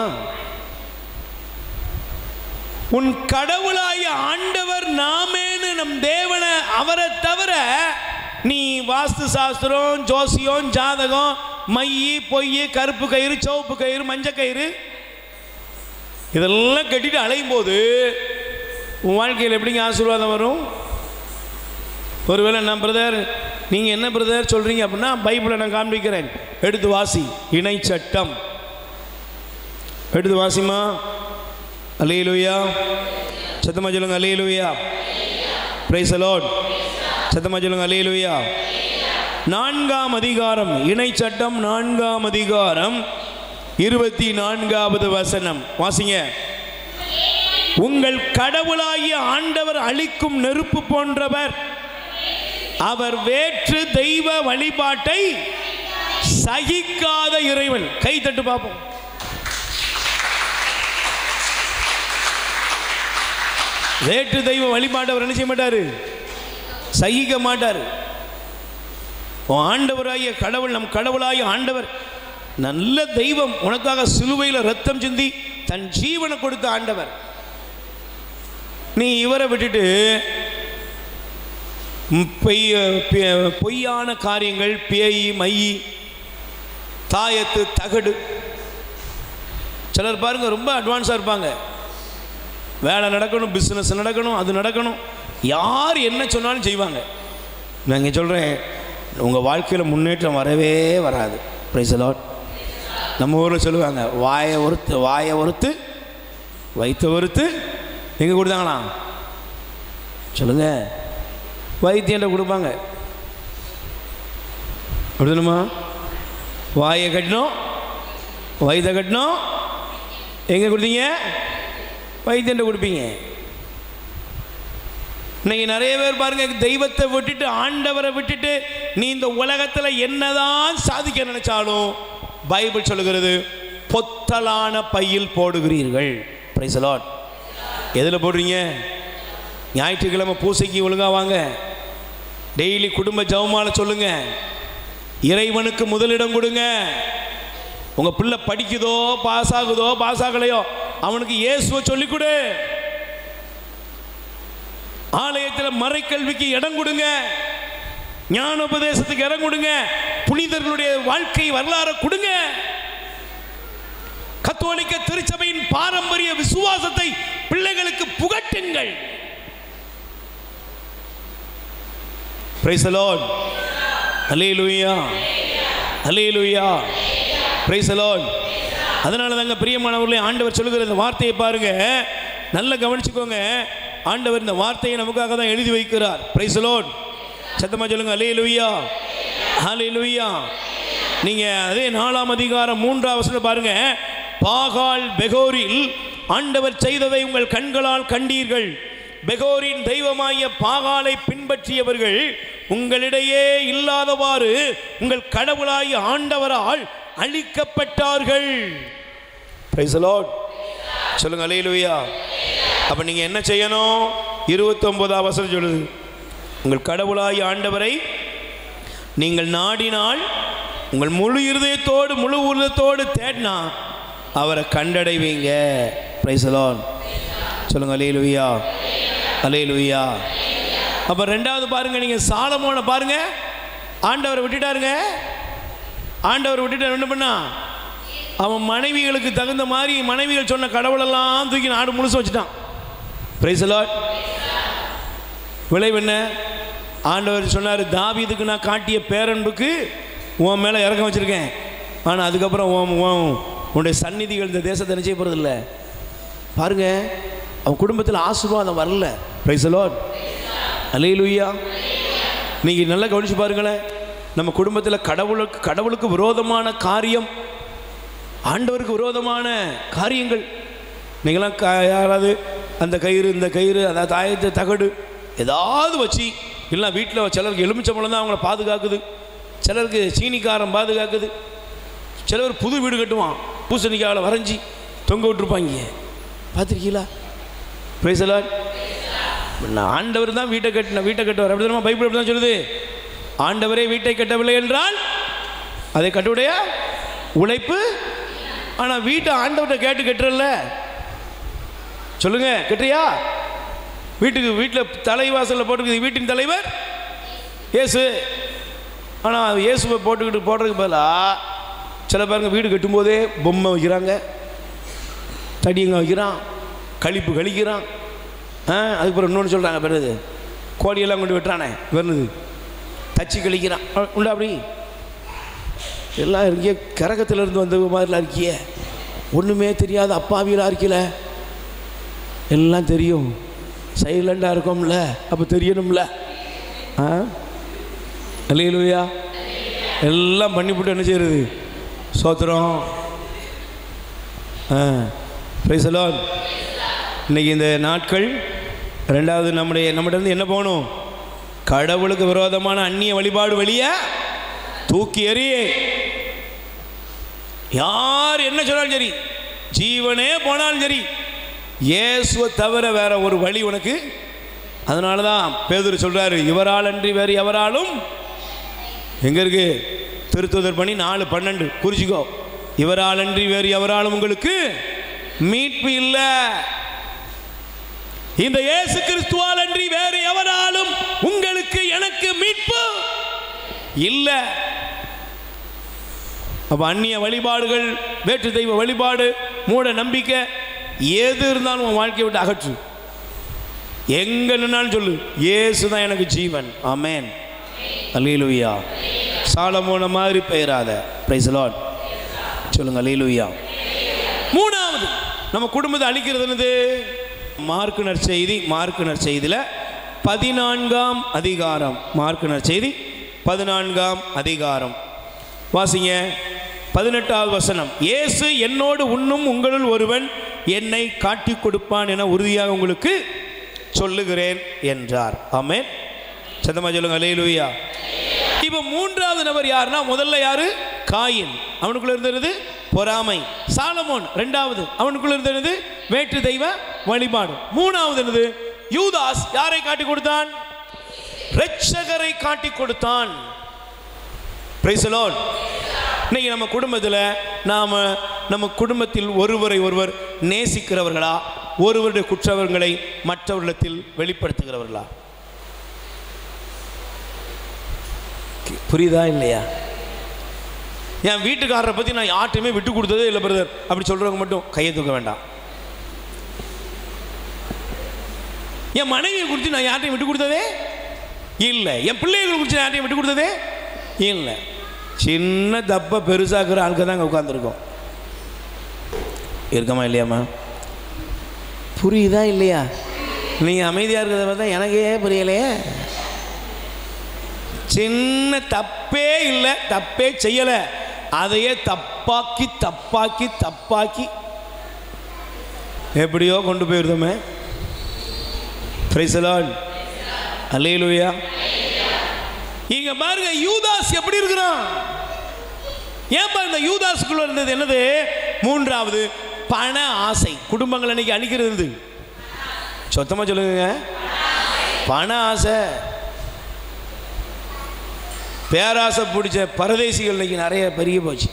உன் கடவுளாய ஆண்டவர் நாமேன்னு நம் தேவனை, அவரை தவிர நீ வாஸ்து சாஸ்திரம், ஜோசியம், ஜாதகம், மையி, பொய், கருப்பு கயிறு, சிவப்பு கயிறு, மஞ்சள் கயிறு இதெல்லாம் கட்டிட்டு அலையும் போது உன் வாழ்க்கையில் எப்படிங்க ஆசீர்வாதம் வரும்? ஒருவேளை நான் பிரதர், நீங்கள் என்ன பிரதர் சொல்கிறீங்க அப்படின்னா, பைபிளை நான் காண்பிக்கிறேன், எடுத்து வாசி. இணை சட்டம் எடுத்து வாசிமா. அல்லேலூயா, சத்தமா சொல்லுங்க அல்லேலூயா, பிரைஸ் தி லார்ட், சத்தமா சொல்லுங்க அல்லேலூயா. 4ஆம் அதிகாரம், இணை சட்டம் 4ஆம் அதிகாரம் 24வது வசனம் வாசிங்க. உங்கள் கடவுளாகிய ஆண்டவர் அளிக்கும் நெருப்பு போன்றவர், அவர் வேற்று தெய்வ வழிபாட்டை சகிக்காத இறைவன். கை தட்டு பார்ப்போம். வேற்று தெய்வ வழிபாட்டை அவர் என்ன செய்ய மாட்டாரு, சகிக்க மாட்டார். ஆண்டவராகிய கடவுள், நம் கடவுளாகிய ஆண்டவர் நல்ல தெய்வம், உனக்காக சிலுவையில் ரத்தம் சிந்தி தன் ஜீவனை கொடுத்த ஆண்டவர். நீ இவரை விட்டுட்டு பொய்யான காரியங்கள், பேய், மையி, தாயத்து, தகடு. சிலர் பாருங்க ரொம்ப அட்வான்ஸாக இருப்பாங்க, வேலை நடக்கணும், பிஸ்னஸ் நடக்கணும், அது நடக்கணும், யார் என்ன சொன்னாலும் செய்வாங்க. நான் இங்கே சொல்கிறேன், உங்கள் வாழ்க்கையில் முன்னேற்றம் வரவே வராது. Price the Lord. நம்ம ஊரில் சொல்லுவாங்க, வாயை ஒருத்து வைத்த ஒருத்து எங்கே கொடுத்தாங்களா சொல்லுங்க, வைத்தியன்ட்ட கொடுப்பாங்க. அப்படிதானம்மா? வாயை கட்டணும், வயிற்ற கட்டணும், எங்கே கொடுத்தீங்க? வைத்தியன்ட்ட கொடுப்பீங்க. இன்னைக்கு நிறைய பேர் பாருங்க, தெய்வத்தை விட்டுட்டு, ஆண்டவரை விட்டுட்டு, நீ இந்த உலகத்தில் என்னதான் சாதிக்க நினைச்சாலும் பைபிள் சொல்லுகிறது, பொத்தலான பையில் போடுகிறீர்கள். Price the Lord. எதில் போடுறீங்க? ஞாயிற்றுக்கிழமை பூசைக்கு ஒழுங்கா வாங்க, டெய்லி குடும்ப ஜெபமாலை சொல்லுங்க, இறைவனுக்கு முதலிடம் கொடுங்க. உங்க பிள்ளை படிக்குதோ, பாஸ் ஆகுதோ, பாஸ் ஆகலையோ, அவனுக்கு இயேசுவை சொல்லிக் கொடு. ஆலயத்தில் மறைக்கல்விக்கு இடம் கொடுங்க, ஞானோபதேசத்துக்கு இடம் கொடுங்க, புனிதர்களுடைய வாழ்க்கை வரலாறு கொடுங்க. கத்தோலிக்க திருச்சபையின் பாரம்பரிய விசுவாசத்தை பிள்ளைகளுக்கு புகட்டுங்கள். Praise the Lord. அல்லேலூயா, அல்லேலூயா, பிரைஸ் தி லார்ட். அதனால தாங்க பிரியமானவர்களே, ஆண்டவர் சொல்லுகிற இந்த வார்த்தையை பாருங்க, நல்லா கவனிச்சுக்கோங்க. ஆண்டவர் இந்த வார்த்தையை நமக்காக தான் எழுதி வைக்கிறார். Price the Lord. சத்தமா சொல்லுங்க அல்லேலூயா, அல்லேலூயா. நீங்க அதே 4ஆம் அதிகாரம் 3ஆம் வசனம் பாருங்க. பாகால் பெகோரில் ஆண்டவர் செய்ததை உங்கள் கண்களால் கண்டீர்கள். பெகோரின் தெய்வமாகிய பாகாலை பின்பற்றியவர்கள் உங்களிடையே இல்லாதவாறு உங்கள் கடவுளாகிய ஆண்டவரால் அழிக்கப்பட்டார்கள். Price the Lord. சொல்லுங்க அல்லேலூயா. அப்போ நீங்கள் என்ன செய்யணும்? 29ஆம் வசனம் சொல்லுது, உங்கள் கடவுளாய் ஆண்டவரை நீங்கள் நாடினால், உங்கள் முழு இருதயத்தோடு முழு உள்ளத்தோடு தேடினா அவரை கண்டடைவீங்க. Price the Lord. சொல்லுங்க அல்லேலூயா, அல்லேலூயா. அப்போ ரெண்டாவது பாருங்க, நீங்கள் சாலமோனை பாருங்க, ஆண்டவரை விட்டுட்டாருங்க. ஆண்டவரை விட்டுட்டு என்ன பண்ணா? அவன் மனைவிகளுக்கு தகுந்த மாதிரி மனைவிகள் சொன்ன கடவுளெல்லாம் தூக்கி நாடு முழுசு வச்சுட்டான். Price the Lord. விளைவு என்ன? ஆண்டவர் சொன்னார், தாவீதுக்கு நான் காட்டிய பேரன்புக்கு உன் மேலே இறக்கம் வச்சுருக்கேன், ஆனால் அதுக்கப்புறம் உன்னுடைய சந்நிதிகள் இந்த தேசத்தை நிச்சய போகிறது இல்லை. பாருங்க, அவன் குடும்பத்தில் ஆசீர்வாதம் வரல. பிரைஸ் தி லார்ட், அல்லேலூயா. நீங்கள் நல்லா கவனிச்சு பாருங்களேன், நம்ம குடும்பத்தில் கடவுளுக்கு விரோதமான காரியம், ஆண்டவருக்கு விரோதமான காரியங்கள். நீங்களாம் யாராவது அந்த கயிறு இந்த கயிறு அந்த தாயத்தை தகடு ஏதாவது வச்சு, இல்லை வீட்டில் சிலருக்கு எலுமிச்சம்பழம் தான் அவங்கள பாதுகாக்குது, சிலருக்கு சீனிக்காரம் பாதுகாக்குது, சிலர் புது வீடு கட்டுவான் பூசணிக்காவில் வரைஞ்சி தொங்க விட்டுருப்பாங்க. பார்த்துருக்கீங்களா? Price the Lord. ஆண்டவர் தான் வீட்டை கட்டுவார். அப்படி தான் பைபிள் அப்படி தான் சொல்லுது, ஆண்டவரே வீட்டை கட்டவில்லை என்றால் அதை கட்டுடைய உழைப்பு. ஆனால் வீட்டை ஆண்டவர்கிட்ட கேட்டு கட்டுறல. சொல்லுங்க, கட்டுறியா? வீட்டில் தலைவாசலில் போட்டுருக்குது வீட்டின் தலைவர் இயேசு. ஆனால் இயேசுவை போடுறதுக்கு பதிலாக சில பேருங்க வீடு கட்டும்போதே பொம்மை வைக்கிறாங்க, தடியங்க வைக்கிறான், கழிப்பு கழிக்கிறான். அதுக்கப்புறம் இன்னொன்று சொல்கிறாங்க, பெருது கோழியெல்லாம் கொண்டு வெட்டுறானே வருது, தச்சு கழிக்கிறான். உண்டா அப்படி எல்லாம் இருக்கிய கரகத்திலேருந்து வந்த மாதிரிலாம் இருக்கிய, ஒன்றுமே தெரியாத அப்பாவியெல்லாம் இருக்கல. எல்லாம் தெரியும், சைலண்டாக இருக்கோம்ல, அப்போ தெரியணும்ல. அல்லேலூயா. எல்லாம் பண்ணிவிட்டு என்ன செய்யறது? சோத்திரம். Price the Lord. இன்றைக்கி இந்த நாட்கள் ரெண்டாவது நம்மகிட்ட என்ன போகணும்? கடவுளுக்கு விரோதமான அந்நிய வழிபாடு வெளியே தூக்கி எறியே. யார் என்ன சொன்னாலும் சரி, ஜீவனே போனாலும் சரி, இயேசுவை தவிர வேற ஒரு வழி உனக்கு. அதனால தான் பேதுரு சொல்றாரு, இவரால் அன்றி வேறு எவராலும். எங்க இருக்கு? திருத்துதர் பணி 4:12 குறிச்சிக்கோ. இவரால் அன்றி வேறு எவராலும் உங்களுக்கு மீட்பு இல்லை. இந்த இயேசு கிறிஸ்துவால் அன்றி வேறு எவராலும் உங்களுக்கு எனக்கு மீட்பு இல்லை. அப்ப அந்நிய வழிபாடுகள், வேற்று தெய்வ வழிபாடு, மூட நம்பிக்கை எது இருந்தாலும் உன் வாழ்க்கையை விட்டு அகற்று. எங்க நின்னாலும் சொல்லு, இயேசு தான் எனக்கு ஜீவன். ஆமென், அல்லேலூயா. சாலமோன மாதிரி பெயராத. Price the Lord. சொல்லுங்க அல்லேலூயா. மூணாவது நம்ம குடும்பத்தை அழிக்கிறது என்னது? மார்க்கு நற்செய்தி. மார்க்கு நற்செய்தியில் 14ஆம் அதிகாரம். மார்க்கு நற்செய்தி 14ஆம் அதிகாரம் வாசிங்க. 18வது வசனம். இயேசு, என்னோடு உண்ணும் உங்களுள் ஒருவன் என்னை காட்டிக் கொடுப்பான் என உறுதியாக உங்களுக்கு சொல்லுகிறேன் என்றார். ஆமென். சத்தமா சொல்லுங்க அல்லேலூயா. இப்போ மூன்றாவது நபர் யாருன்னா, முதல்ல யாரு? காயின். அவனுக்குள்ள இருந்தது பொறாமை. சாலமோன் இரண்டாவது, அவனுக்குள்ள இருந்தது வேற்று தெய்வ வழிபாடு. மூணாவது என்னது? யூதாஸ். யாரை காட்டி கொடுத்தான்? இரட்சகரை காட்டி கொடுத்தான். Price the Lord. இன்னைக்கு நம்ம குடும்பத்தில் நம்ம குடும்பத்தில் ஒருவரை ஒருவர் நேசிக்கிறவர்களா, ஒருவருடைய குற்றவர்களை மற்றவர்களிடத்தில் வெளிப்படுத்துகிறவர்களா? புரியுதா இல்லையா? என் வீட்டுக்காரரை பற்றி நான் யார்ட்டையுமே விட்டு கொடுத்ததே இல்லை பிரதர் அப்படி சொல்கிறவங்க மட்டும் கையை தூக்க வேண்டாம். என் மனைவியை குறித்து நான் யார்ட்டையும் விட்டு கொடுத்ததே இல்லை. என் பிள்ளைகளை குறித்து யார்ட்டையும் விட்டு கொடுத்ததே இல்லை. சின்ன தப்பை பெருசாக்குற ஆளுக்கு தான் அங்கே உட்காந்துருக்கோம். இருக்கமா இல்லையாம்மா? புரியுதா இல்லையா? நீங்கள் அமைதியாக இருக்கிறத பார்த்தா எனக்கே புரியலையே. சின்ன தப்பே இல்லை, தப்பே செய்யலை, அதையே தப்பாக்கி தப்பாக்கி தப்பாக்கி எப்படியோ கொண்டு போயிருந்தோமே. Price the Lord. அல்லேலூயா. இங்க பாருங்க, யூதாஸ் எப்படி இருக்கிறான்? ஏன் பாருங்க, யூதாஸ்குள்ள இருந்தது என்னது? மூன்றாவது பண ஆசை. குடும்பங்கள் அன்னைக்கு அழிக்கிறது. சொத்தமாக சொல்லுங்க. பண ஆசை. பேராசை பிடிச்ச பரதேசிகள் இன்னைக்கு நிறைய பெருகி போச்சு.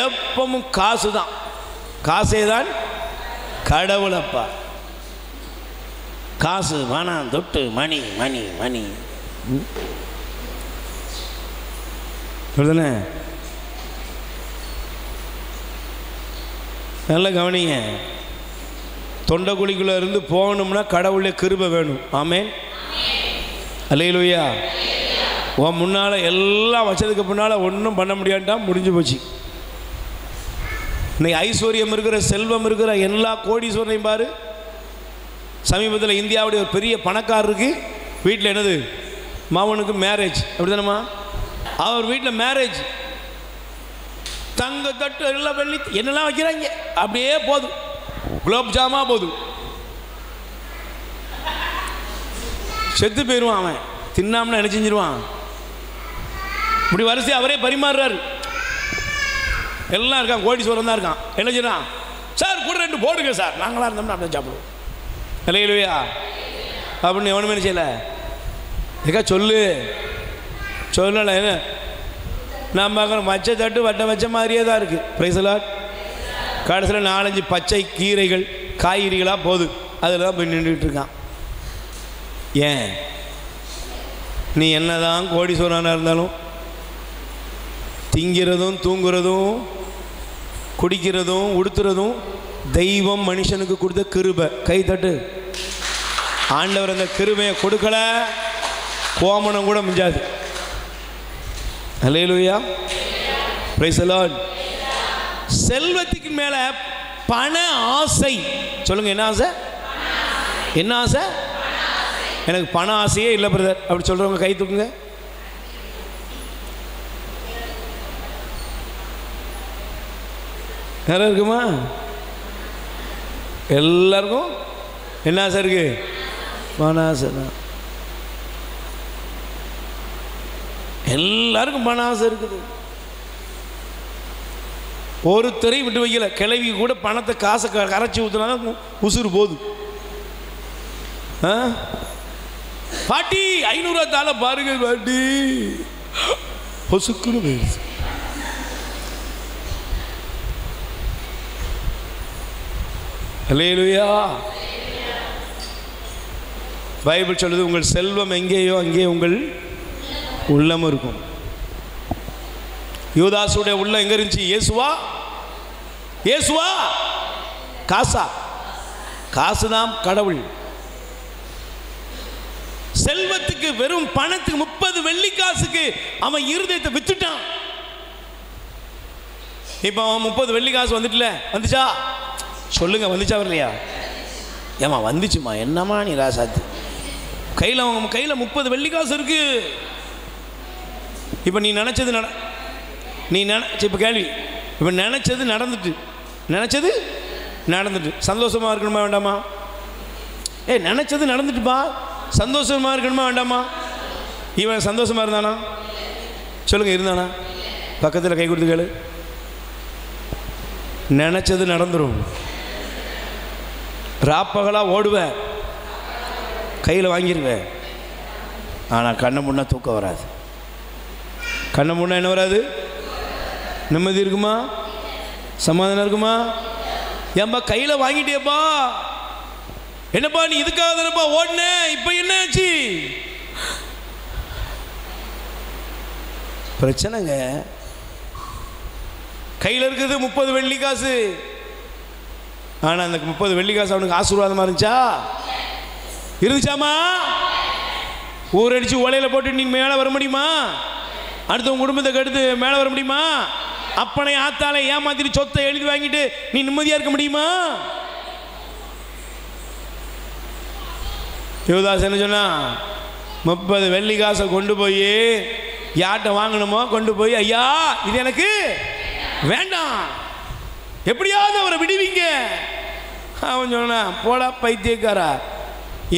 எப்பவும் காசு தான், காசே தான் கடவுளப்பா. காசு பணம் தொட்டு மணி மணி மணி சொல்லுதானே. நல்லா கவனிங்க. தொண்டைக்குழிக்குள்ளே இருந்து போகணும்னா கடவுளே கிருபை வேணும். ஆமென். அல்லேலூயா. உன் முன்னால் எல்லாம் வச்சதுக்கு முன்னால் ஒன்றும் பண்ண முடியாட்டா, முடிஞ்சு போச்சு. இன்னைக்கு ஐஸ்வர்யம் இருக்கிற, செல்வம் இருக்கிற எல்லா கோடீஸ்வரனையும் பாரு. சமீபத்தில் இந்தியாவுடைய ஒரு பெரிய பணக்காரருக்கு வீட்டில் என்னது, மாவனுக்கு மேரேஜ், அப்படி தானேம்மா? அவர் வீட்டில் மேரேஜ், தங்க தட்டு எல்லாம் வெள்ளி என்னெல்லாம் வைக்கிறாங்க, அப்படியே போதும், குலோப் ஜாமா போதும். செத்து போயிடுவான் அவன், தின்னாமனா என்ன செஞ்சிருவான். இப்படி வரிசை அவரே பரிமாறுறாரு. எல்லாம் இருக்கான், கோடீஸ்வரன் தான் இருக்கான். என்ன செய்யறான், சார் கூட 2 போடுங்க சார், நாங்களாக இருந்தோம்னா அப்படியே சாப்பிடுவோம். இல்லையா அப்படின்னு எவனுமே என்ன செய்யலை. ஏக்கா சொல்லு சொல்லலை. என்ன நான் பார்க்குறோம், மச்சை தட்டு வட்ட வச்ச மாதிரியே தான் இருக்குது. பிரைஸ்லாட். கடைசியில் 4-5 பச்சை கீரைகள் காய்கறிகளாக போகுது, அதில் தான் போய் நின்றுட்டு இருக்கான். ஏன், நீ என்ன தான் கோடீஸ்வரனாக இருந்தாலும் திங்கிறதும் தூங்குறதும் குடிக்கிறதும் உடுத்துறதும் தெய்வம் மனுஷனுக்கு கொடுத்த கிருபை. கை தட்டு. ஆண்டவர் அந்த கிருபையை கொடுக்கல, கோமணம் கூட மிஞ்சாது. அல்லேலூயா. Praise the Lord. செல்வத்துக்கு மேல பண ஆசை. சொல்லுங்க, என்ன ஆசை? என்ன ஆசை? எனக்கு பண ஆசையே இல்லை பிரதர் அப்படி சொல்றவங்க கை தூக்குங்க. யாரும் இருக்குமா? எல்லாருக்கும் என்ன ஆசை இருக்கு? பண ஆசை தான். எல்லாருக்கும் பண ஆசை இருக்குது. ஒருத்தரையும் விட்டு வைக்கல. கிளவி கூட பணத்தை காசை கரைச்சி ஊற்றினா உசுறு போகுது. பாட்டி 500 தாள பாருங்க பாட்டி, பொசுக்குன்னு போயிடுச்சு. அல்லேலூயா. பைபிள் சொல்லுது, உங்கள் செல்வம் எங்கேயோ அங்கே உங்கள் உள்ளம் இருக்கும். யூதாசுடைய உள்ளம் எங்க இருந்துச்சு? இயேசுவா? இயேசுவா? காசா? காசுதான் கடவுள். செல்வத்துக்கு, வெறும் பணத்துக்கு, 30 வெள்ளி காசுக்கு அவன் இருதயத்தை வித்துட்டான். இப்போ அவன் 30 வெள்ளி காசு வந்துட்டுல, வந்துச்சா? சொல்லுங்க, வந்துச்சா வரலையா? ஏமா வந்துச்சுமா, என்னம்மா நீ ராசாத்து, கையில் அவங்க கையில் 30 வெள்ளி காசு இருக்கு. இப்போ நீ நினச்சது நீ இப்போ கேள்வி, இப்போ நினச்சது நடந்துட்டு, நினச்சது நடந்துட்டு சந்தோஷமாக இருக்கணுமா வேண்டாமா? நினச்சது நடந்துட்டுப்பா, சந்தோஷமாக இருக்கணுமா வேண்டாமா? இவன் சந்தோஷமாக இருந்தானா? சொல்லுங்கள், இருந்தானா? பக்கத்தில் கை கொடுத்து கேளு. நினச்சது நடந்துடும். ராப்பகலாக ஓடுவேன், கையில் வாங்கிடுவேன். ஆனால் கண்ணை முன்னா தூக்கம் வராது. கண்ணை முன்னா என்ன வராது? நிம்மதி இருக்குமா? சமாதானம் இருக்குமா? ஏன்பா கையில் வாங்கிட்டேப்பா, என்னப்பா நீ இதுக்காக தானப்பா ஓடுன, இப்போ என்ன ஆச்சு? பிரச்சனைங்க. கையில் இருக்கிறது 30 வெள்ளி காசு. ஆனால் அந்த 30 வெள்ளி காசு அவனுக்கு ஆசீர்வாதமாக இருந்துச்சா? இருந்துச்சாமா? ஊரடிச்சு ஓலையில் போட்டு நீ மேலே வர முடியுமா? அடுத்தவங்க குடும்பத்தை கெடுத்து மேலே வர முடியுமா? அப்பனை ஆத்தாலே ஏமாத்திட்டு சொத்தை எழுதி வாங்கிட்டு நீ நிம்மதியாக இருக்க முடியுமா? யூதாஸ் என்ன சொன்னா, 30 வெள்ளி காசை கொண்டு போய் யார்கிட்ட வாங்கணுமோ கொண்டு போய், ஐயா இது எனக்கு வேண்டாம், எப்படியாவது அவரை விடுவீங்க. அவன் சொன்னா, போடா பைத்தியக்காரா,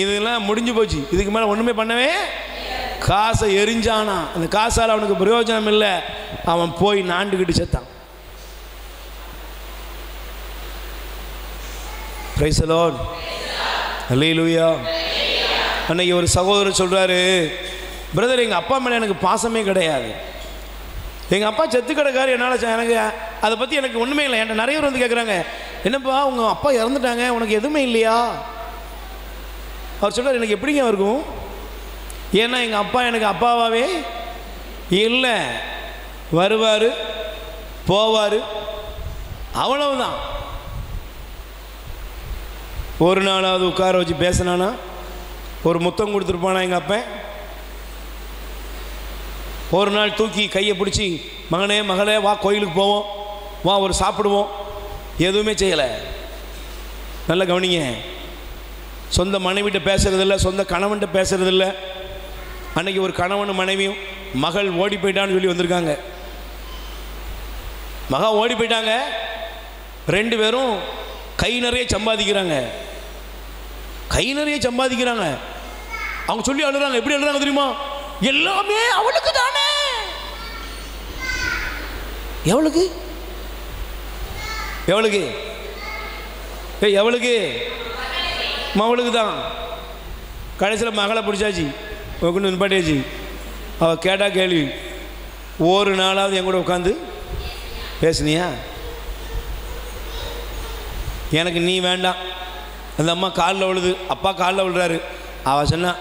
இதெல்லாம் முடிஞ்சு போச்சு, இதுக்கு மேலே ஒன்றுமே பண்ணவே. காசை எரிஞ்சானா, அந்த காசால் அவனுக்கு பிரயோஜனம் இல்லை. அவன் போய் நாண்டுக்கிட்டு செத்தான். Praise the Lord. அல்லேலூயா. அன்னைக்கு ஒரு சகோதரர் சொல்கிறாரு, பிரதர் எங்கள் அப்பா மேலே எனக்கு பாசமே கிடையாது. எங்கள் அப்பா செத்து கிடக்காரு, என்னால் எனக்கு அதை பற்றி எனக்கு ஒன்றுமே இல்லை. என்கிட்ட நிறைய பேர் வந்து கேட்குறாங்க, என்னப்பா உங்கள் அப்பா இறந்துட்டாங்க, உனக்கு எதுவுமே இல்லையா? அவர் சொல்கிறார், எனக்கு எப்படிங்க இருக்கும், ஏன்னா எங்கள் அப்பா எனக்கு அப்பாவாகவே இல்லை. வருவார் போவார், அவ்வளவுதான். ஒரு நாளாவது உட்கார வச்சு பேசினானா, ஒரு முத்தம் கொடுத்துருப்பானா எங்கள் அப்பா? ஒரு நாள் தூக்கி கையை பிடிச்சி, மகனே மகளே வா கோயிலுக்கு போவோம், வா ஒரு சாப்பிடுவோம், எதுவுமே செய்யலை. நல்லா கவனிங்க, சொந்த மனைவிட்ட பேசுறதில்ல, சொந்த கணவன்கிட்ட பேசுறதில்ல. அன்னைக்கு ஒரு கணவனும் மனைவியும் மகள் ஓடி போயிட்டான்னு சொல்லி வந்திருக்காங்க. மகா ஓடி போயிட்டாங்க, ரெண்டு பேரும் கை நிறைய சம்பாதிக்கிறாங்க, கை நிறைய சம்பாதிக்கிறாங்க. அவங்க சொல்லி அழுறாங்க. எப்படி அழுறாங்க தெரியுமா? எல்லாமே அவளுக்கு தானே. எவளுக்கு? எவளுக்கு? எவளுக்கு? மவளுக்கு தான். கடைசியில் மகளை பிடிச்சாச்சு, கொண்டு நிப்பாட்டியாச்சு. அவள் கேட்டா கேள்வி, ஒரு நாளாவது என் கூட உட்காந்து பேசுனியா? எனக்கு நீ வேண்டாம். அந்த அம்மா காலில் விழுது, அப்பா காலில் விழுறாரு. அவள் சொன்னா,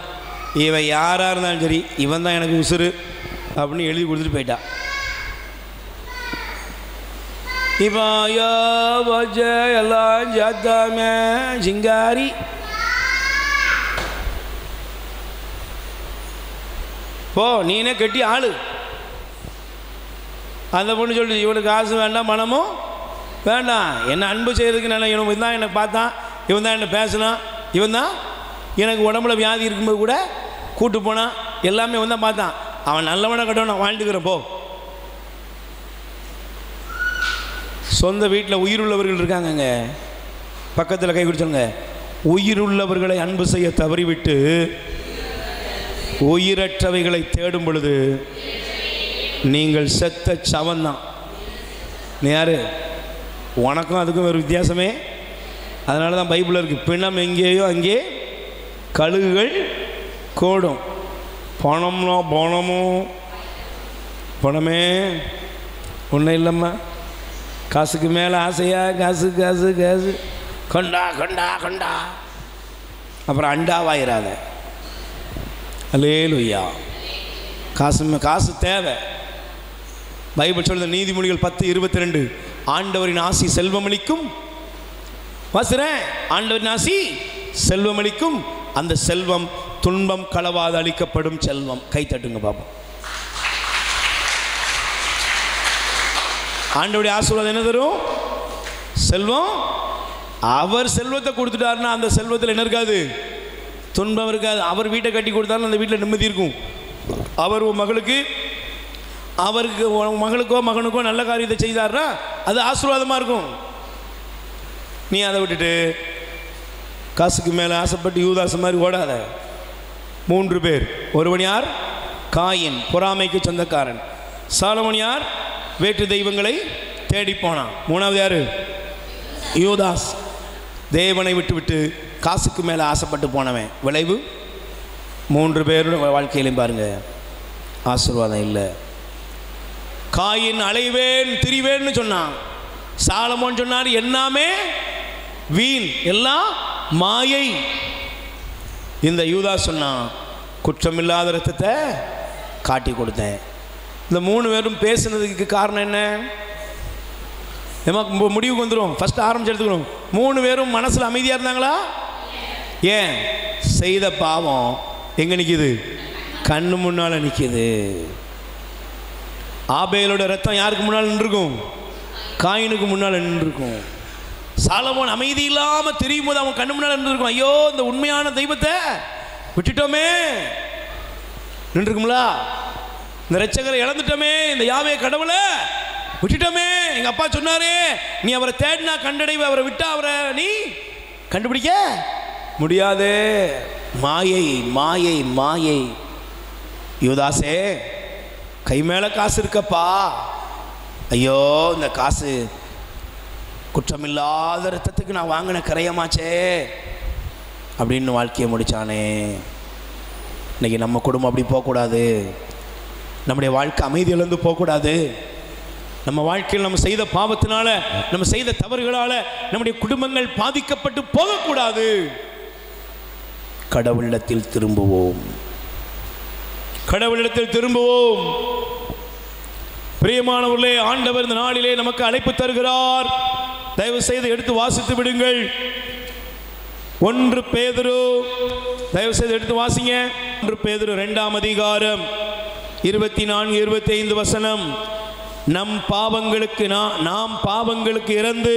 இவன் யாராக இருந்தாலும் சரி, இவன் தான் எனக்கு உசுறு அப்படின்னு எழுதி கொடுத்துட்டு போயிட்டா. இப்போ ஐயோ வச்ச எல்லாம் ஜாத்தாமே சிங்காரி. போ நீனே கட்டி ஆளு. அந்த பொண்ணு சொல்லுது, இவனுக்கு காசு வேண்டாம், மனமும் வேண்டாம், என்ன அன்பு செய்கிறதுக்கு நான் இவன் தான் என்னை பார்த்தான், இவன் தான் என்னை பேசினான், இவன் தான் எனக்கு உடம்புல வியாதி இருக்கும்போது கூட கூட்டு போனான், எல்லாமே இவன் தான் பார்த்தான். அவன் நல்லவனை கட்டவன், நான் வாழ்ந்துக்கிறேன் போ. சொந்த வீட்டில் உயிருள்ளவர்கள் இருக்காங்கங்க, பக்கத்தில் கை குடிச்சவங்க. உயிருள்ளவர்களை அன்பு செய்ய தவறிவிட்டு உயிரற்றவைகளை தேடும் பொழுது நீங்கள் செத்த சவந்தான். நீ யாரு? உனக்கும் அதுக்கும் ஒரு வித்தியாசமே. அதனால தான் பைபிளில் இருக்குது, பிணம் எங்கேயோ அங்கே கழுகுகள் கோடும். பணம்னா பணமும் பணமே ஒன்றும் இல்லைம்மா. காசுக்கு மேலே ஆசையா, காசு காசு காசு, கொண்டா கொண்டா கொண்டா, அப்புறம் அண்டாவாயிராத. அல்லேலூயா. காசு தேவை. பைபிள் சொல்லுது, நீதிமொழிகள் 10:22, ஆண்டவரின் ஆசி செல்வமளிக்கும். வாசுறேன், ஆண்டவரின் ஆசி செல்வமளிக்கும், அந்த செல்வம் துன்பம் களவாது அளிக்கப்படும் செல்வம். கை தட்டுங்க பாப்போம். ஆண்டவருடைய ஆசீர்வாதம் என்ன தரும்? செல்வம். அவர் செல்வத்தை கொடுத்துட்டாருன்னா அந்த செல்வத்தில் என்ன இருக்காது? துன்பம் இருக்காது. அவர் வீட்டை கட்டி கொடுத்தாலும் அந்த வீட்டில் நிம்மதி இருக்கும். அவர் மகளுக்கு, அவருக்கு மகளுக்கோ மகனுக்கோ நல்ல காரியத்தை செய்தார்னா அது ஆசீர்வாதமாக இருக்கும். நீ அதை விட்டுட்டு காசுக்கு மேலே ஆசைப்பட்டு யூதாசு மாதிரி ஓடாத. 3 பேர். ஒருவன் யார்? காயின், பொறாமைக்கு சொந்தக்காரன். சாலமோன் யார்? வேற்று தெய்வங்களை தேடி போனான். 3வது யாரு? யூதாஸ், தேவனை விட்டு விட்டு காசுக்கு மேலே ஆசைப்பட்டு போனவன். விளைவு 3 பேரோட வாழ்க்கையிலையும் பாருங்க ஆசீர்வாதம் இல்லை. காயின் அலைவேன் திரிவேன்னு சொன்னான். சாலமோன் சொன்னார் எல்லாமே வீண், எல்லாம் மாயை. இந்த யூதாஸ் சொன்னான், குற்றமில்லாத ரத்தத்தை காட்டி கொடுத்தேன். இந்த 3 பேரும் பேசுனதுக்கு காரணம் என்ன? முடிவுக்கு வந்துடும். ஃபஸ்ட்டு ஆரம்பிச்சு எடுத்துக்கணும். 3 பேரும் மனசில் அமைதியாக இருந்தாங்களா? ஏன்? செய்த பாவம் எங்கே நிற்கிது? கண்ணு முன்னால் நிற்கிது. ஆபேலோட ரத்தம் யாருக்கு முன்னால் நின்றுருக்கும்? காயினுக்கு முன்னால் நின்றுருக்கும். சாலமோன் அமைதி இல்லாமல் தெரியும் போது அவன் கண்ணு முன்னால் நின்றுருக்கும். ஐயோ, இந்த உண்மையான தெய்வத்தை விட்டுட்டோமே நின்றுருக்குங்களா? இந்த ரட்சகரை இழந்துட்டோமே, இந்த யாவே கடவுளை விட்டுட்டோமே. எங்கள் அப்பா சொன்னாரே, நீ அவரை தேடினா கண்டடைவு, அவரை விட்டா அவரை நீ கண்டுபிடிக்க முடியாதே. மாயை மாயை மாயை. யூதாசே, கை மேலே காசு இருக்கப்பா. ஐயோ, இந்த காசு குற்றமில்லாத ரத்தத்துக்கு நான் வாங்கின கரையமாச்சே. அப்படின்னு வாழ்க்கையை முடித்தானே. இன்றைக்கி நம்ம குடும்பம் அப்படி போகக்கூடாது. நம்முடைய வாழ்க்கை அமைதியிலேருந்து போகக்கூடாது. நம்ம வாழ்க்கையில் நம்ம செய்த பாவத்தினால, நம்ம செய்த தவறுகளால் நம்முடைய குடும்பங்கள் பாதிக்கப்பட்டு போகக்கூடாது. கடவுளிடத்தில் திரும்புவோம், கடவுளிடத்தில் திரும்புவோம். பிரியமானவர்களே, ஆண்டவர் இந்த நாளிலே நமக்கு அழைப்பு தருகிறார். தயவு செய்து எடுத்து வாசித்து விடுங்கள். 1 பேதுரு, தயவு செய்து எடுத்து வாசிங்க. 1 பேதுரு 2ஆம் அதிகாரம் 24-25 வசனம். நாம் பாவங்களுக்கு இறந்து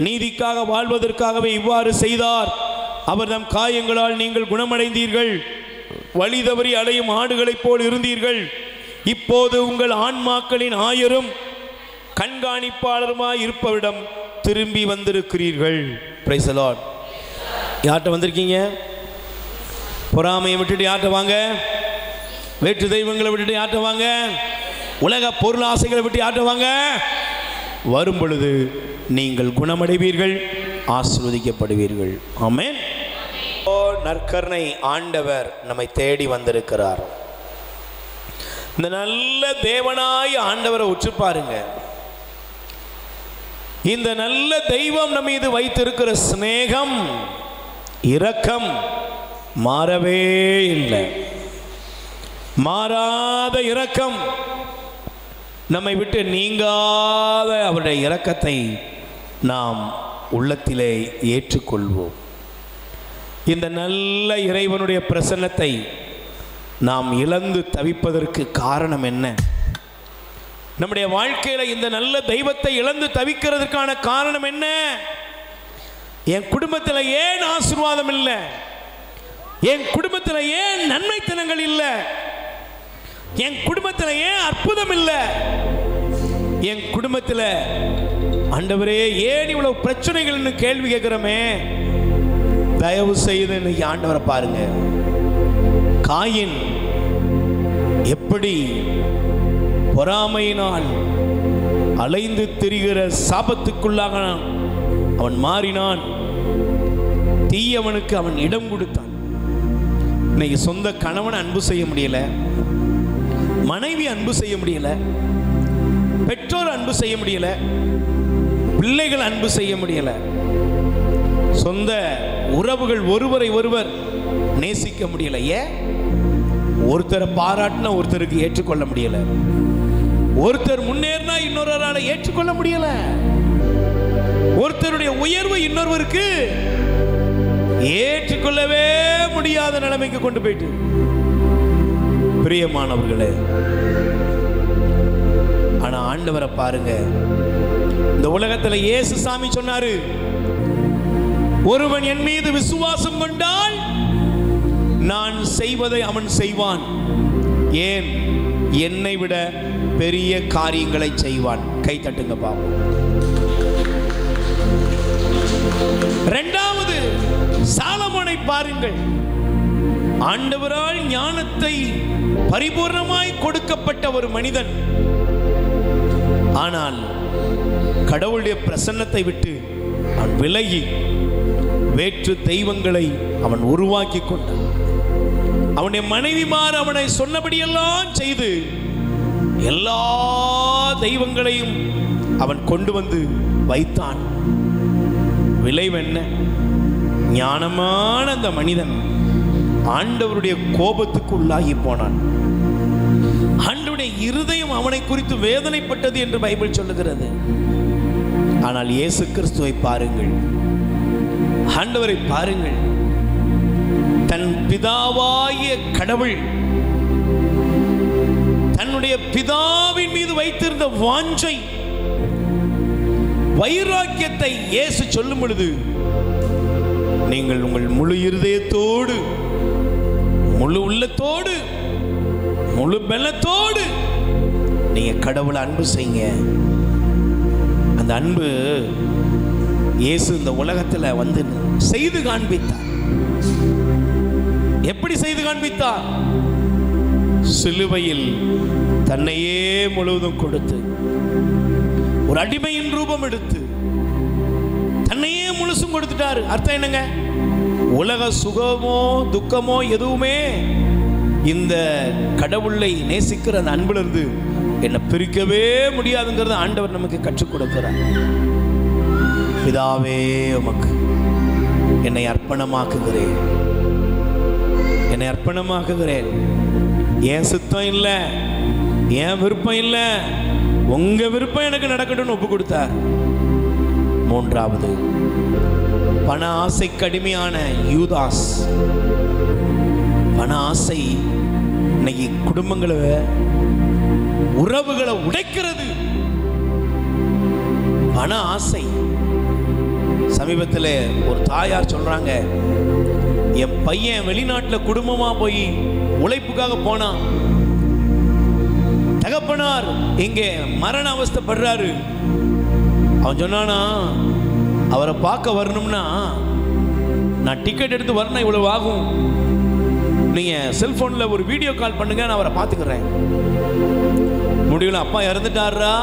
நீதிக்காக வாழ்வதற்காகவே இவ்வாறு செய்தார். அவர் தம் காயங்களால் நீங்கள் குணமடைந்தீர்கள். வழி தவறி அலையும் ஆடுகளைப் போல் இருந்தீர்கள். இப்போது உங்கள் ஆன்மாக்களின் ஆயரும் கண்காணிப்பாளருமாய் இருப்பவரிடம் திரும்பி வந்திருக்கிறீர்கள். Price the Lord. யார்கிட்ட வந்திருக்கீங்க? பொறாமையை விட்டுட்டு யார்கிட்ட வாங்க? வேற்று தெய்வங்களை விட்டுட்டு யார்கிட்ட வாங்க? உலக பொருள் ஆசைகளை விட்டு யார்கிட்ட வாங்க? வரும் பொழுது நீங்கள் குணமடைவீர்கள், ஆசீர்வதிக்கப்படுவீர்கள். ஆமென். நற்கருணை ஆண்டவர் நம்மை தேடி வந்திருக்கிறார். இந்த நல்ல தேவனாய் ஆண்டவரை உற்று பாருங்க. இந்த நல்ல தெய்வம் நம்ம மீது வைத்திருக்கிற சிநேகம், இரக்கம் மாறவே இல்லை. மாறாத இரக்கம், நம்மை விட்டு நீங்காத அவருடைய இரக்கத்தை நாம் உள்ளத்திலே ஏற்றுக்கொள்வோம். இந்த நல்ல இறைவனுடைய பிரசன்னத்தை நாம் இழந்து தவிப்பதற்கு காரணம் என்ன? நம்முடைய வாழ்க்கையில் இந்த நல்ல தெய்வத்தை இழந்து தவிக்கிறதுக்கான காரணம் என்ன? என் குடும்பத்தில் ஏன் ஆசீர்வாதம் இல்லை? என் குடும்பத்தில் ஏன் நன்மைத்தனங்கள் இல்லை? என் குடும்பத்தில் ஏன் அற்புதம் இல்லை? என் குடும்பத்தில் ஆண்டவரே ஏன் இவ்வளவு பிரச்சனைகள்னு கேள்வி கேட்கிறோமே. தயவு செய்து இன்னைக்கு ஆண்டவரை பாருங்க. காயின் எப்படி பொறாமையினால் அலைந்து திரிகிற சாபத்துக்குள்ளாக அவன் மாறினான். தீயவனுக்கு அவன் இடம் கொடுத்தான். இன்னைக்கு சொந்த கணவனை அன்பு செய்ய முடியல, மனைவி அன்பு செய்ய முடியல, பெற்றோர் அன்பு செய்ய முடியல, பிள்ளைகள் அன்பு செய்ய முடியல, சொந்த உறவுகள் ஒருவரை ஒருவர் நேசிக்க முடியல. ஏன்? ஒருத்தரை பாராட்டினா ஒருத்தருக்கு ஏற்றுக்கொள்ள முடியல, ஒருத்தர் முன்னேறினா இன்னொருவரால் ஏற்றுக்கொள்ள முடியல, ஒருத்தருடைய உயர்வு இன்னொருவருக்கு ஏற்றுக்கொள்ளவே முடியாத நிலைமைக்கு கொண்டு போயிட்டு. பிரியமானவர்களே, ஆனா ஆண்டவரை பாருங்க. இந்த உலகத்துல இயேசு சாமி சொன்னாரு, ஒருவன் என் மீது விசுவாசம் கொண்டால் நான் செய்வதை அவன் செய்வான், ஏன் என்னை விட பெரிய காரியங்களை செய்வான். கை தட்டுங்க பாப்போம். இரண்டாவது, சாலமோனை பாருங்கள். ஆண்டவரால் ஞானத்தை பரிபூர்ணமாய் கொடுக்கப்பட்ட ஒரு மனிதன். ஆனால் கடவுளுடைய பிரசன்னத்தை விட்டு அவன் விலகி வேற்று தெய்வங்களை அவன் உருவாக்கி கொண்டான். அவனுடைய மனைவிமார் அவனை சொன்னபடியெல்லாம் செய்து எல்லா தெய்வங்களையும் அவன் கொண்டு வந்து வைத்தான். விளைவென்ன? ஞானமான அந்த மனிதன் ஆண்டவருடைய கோபத்துக்கு உள்ளாகி போனான். ஆண்டவருடைய இருதயம் அவனை குறித்து வேதனைப்பட்டது என்று பைபிள் சொல்லுகிறது. ஆனால் இயேசு கிறிஸ்துவை பாருங்கள், ஆண்டவரை பாருங்கள். தன் பிதாவாகிய கடவுள் தன்னுடைய பிதாவின் மீது வைத்திருந்த வாஞ்சை, வைராக்கியத்தை இயேசு சொல்லும் பொழுது, நீங்கள் உங்கள் முழு இருதயத்தோடு, முழு உள்ளத்தோடு, முழு பலத்தோடு நீங்க கடவுளை அன்பு செய்யுங்க. அந்த அன்பு இயேசு இந்த உலகத்தில் வந்து செய்து காண்பித்தார். எப்படி செய்து காண்பித்தார்? சிலுவையில் தன்னையே முழுவதும் கொடுத்து, ஒரு அடிமையின் ரூபம் எடுத்து தன்னையே முழுசும் கொடுத்துட்டாரு. அர்த்தம் என்னங்க? உலக சுகமோ துக்கமோ எதுவுமே இந்த கடவுளை நேசிக்கிற அந்த அன்பிலிருந்து என்னை பிரிக்கவே முடியாதுங்கிறத ஆண்டவர் நமக்கு கற்றுக் கொடுக்கிறார். பிதாவே உமக்கு என்னை அர்ப்பணமாக்குகிறேன், என்னை அர்ப்பணமாக்குகிறேன். என் சுத்தம் இல்லை, என் விருப்பம் இல்லை, உங்க விருப்பம் எனக்கு நடக்கட்டும்னு ஒப்பு கொடுத்தார். மூன்றாவது, பண ஆசைக்கு அடிமையான யூதாஸ். பண ஆசை இன்னைக்கு குடும்பங்களை, உறவுகளை உடைக்கிறது. பண ஆசை. சமீபத்தில் ஒரு தாயார் சொல்றாங்க, என் பையன் வெளிநாட்டில் குடும்பமா போய் உழைப்புக்காக போனான். தகப்பனார் இங்கே மரண அவஸ்தைப்படுறாரு. அவன் சொன்னானா, அவரை பார்க்க வரணும்னா நான் டிக்கெட் எடுத்து வரணும், இவ்வளவு ஆகும், நீங்க செல்போன்ல ஒரு வீடியோ கால் பண்ணுங்க, நான் அவரை பார்த்துக்கிறேன். முடியல, அப்பா இறந்துட்டாரா,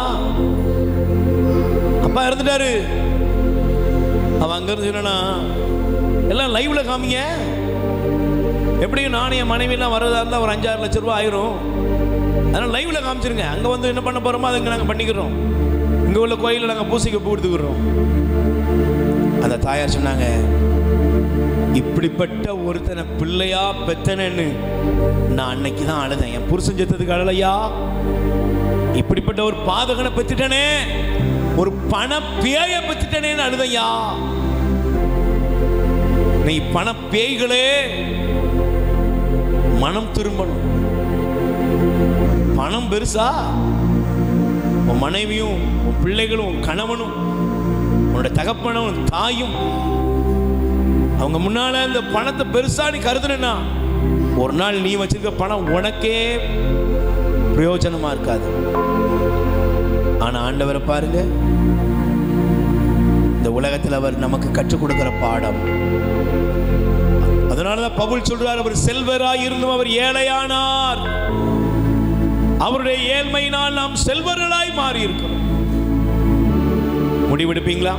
அப்பா இறந்துட்டாரு. அவன் அங்க இருந்து சொன்னா, எல்லாம் லைவ்ல காமிங்க, எப்படியும் நானும் என் மனைவி எல்லாம் வரதா இருந்தா ஒரு 5-6 லட்சம் ரூபாய் ஆயிரும், அதனால லைவ்ல காமிச்சிருங்க, அங்க வந்து என்ன பண்ண போறோமோ அதை நாங்க பண்ணிக்கிறோம், இங்க உள்ள கோயில நாங்க பூசிக்க பூ எடுத்துக்கிறோம். அந்த தாயார் சொன்னாங்க, இப்படிப்பட்ட ஒருத்தனை பிள்ளையா பெத்தனன்னு நான் அன்னைக்கு தான் அழுதேன். என் புருஷன் செத்ததுக்கு அழலையா, இப்படிப்பட்ட ஒரு பாதகனை பெத்துட்டனே, ஒரு பண பேய பெத்துட்டனேன்னு அழுதையா. நீ பண பேய்களே மனம் திரும்பணும். பணம் பெருசா, உன் மனைவியும் உன் பிள்ளைகளும் உன் கணவனும் உன்னோட தகப்பனும் தாயும் அவங்க முன்னால இந்த பணத்தை பெருசா நீ கருதுனா, ஒரு நாள் நீ வச்சிருக்க பணம் உனக்கே பிரயோஜனமா இருக்காது. ஆனா ஆண்டவரை பாருங்க, இந்த உலகத்தில் அவர் நமக்கு கற்றுக் கொடுக்கிற பாடம். அதனாலதான் பவுல் சொல்றார், அவர் செல்வராய் இருந்தும் அவர் ஏழையானார், அவருடைய ஏழ்மையினால் நாம் செல்வர்களாய் மாறி இருக்கிறோம். முடிவெடுப்பீங்களா?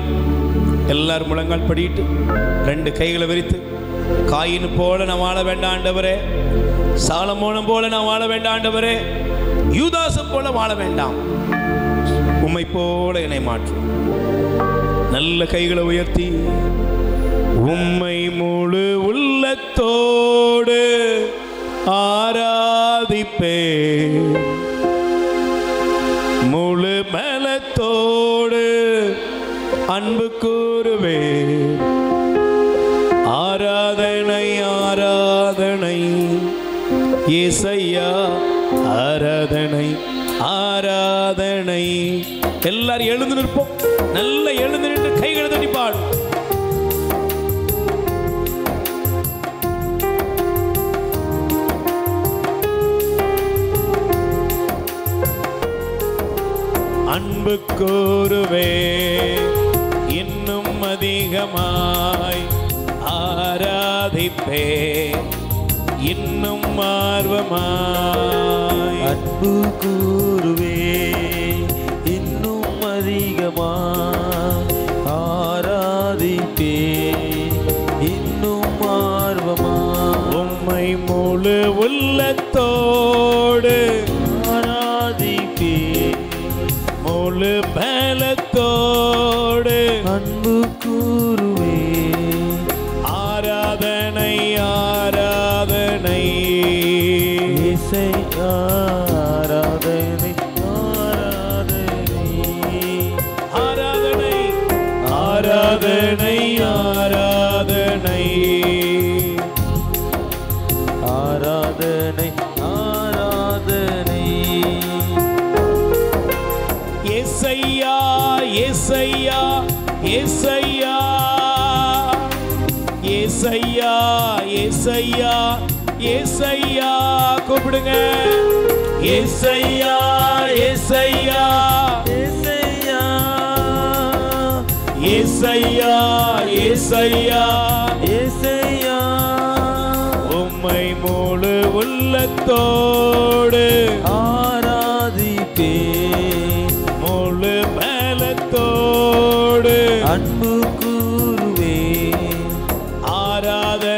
எல்லாரும் முழங்கால் படிட்டு 2 கைகளை விரித்து, காயின் போல நான் வாழ வேண்டாம் ஆண்டவரே, சாலமோனம் போல நான் வாழ வேண்டாம் ஆண்டவரே, யூதாசம் போல வாழ வேண்டாம், உம்மை போல என்னை மாற்றும். நல்ல கைகளை உயர்த்தி, உம்மை முழு உள்ளத்தோடு ஆராதிப்பே, முழு பலத்தோடு அன்பு கூறுவே, ஆராதனை ஆராதனை இயேசையா, ஆராதனை ஆராதனை. எல்லாரும் எழுந்து நிற்போம், நல்ல எழுந்து நின்று கைகளை தட்டி பாடும். அன்பு கூறுவே, இன்னும் அதிகமாய் ஆராதிப்பே, இன்னும் ஆர்வமாய் அன்பு கூறுவே, இன்னும் அதிகமாய் ஆராதிப்பே, இன்னும் ஆர்வமாய் உம்மை முழு உள்ளத்தோடு ஆராதிப்பே, முழு பலத்தோடு அன்பு கூறுவே, ஆராதனை ஆராதனை இயேசையா, ஆராதனை ஆராதனை ஆராதனை ஆராதனை ஆராதனை ஆராதனை. ஏசையா ஏசையா ஏசையா ஏசையா ஏசையா ஏசையா கூப்பிடுங்க. ஏசையா ஏசையா ஏசையா ஏசையா ஏசையா ஏசையா, உம்மை முழு உள்ளத்தோடு ஆராதிப்பே, முழு பலத்தோடு அன்பு கூறுவே, ஆராதனை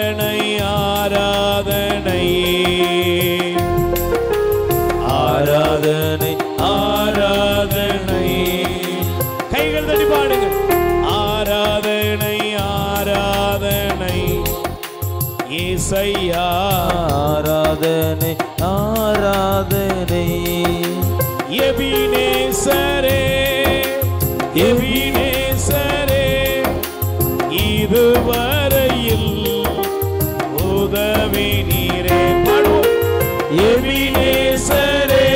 ஏசையா ஆராதனை ஆராதனை எபினேசரே எபினேசரே இதுவரையில் உதவி நீரே. பாடுவோம். எபினேசரே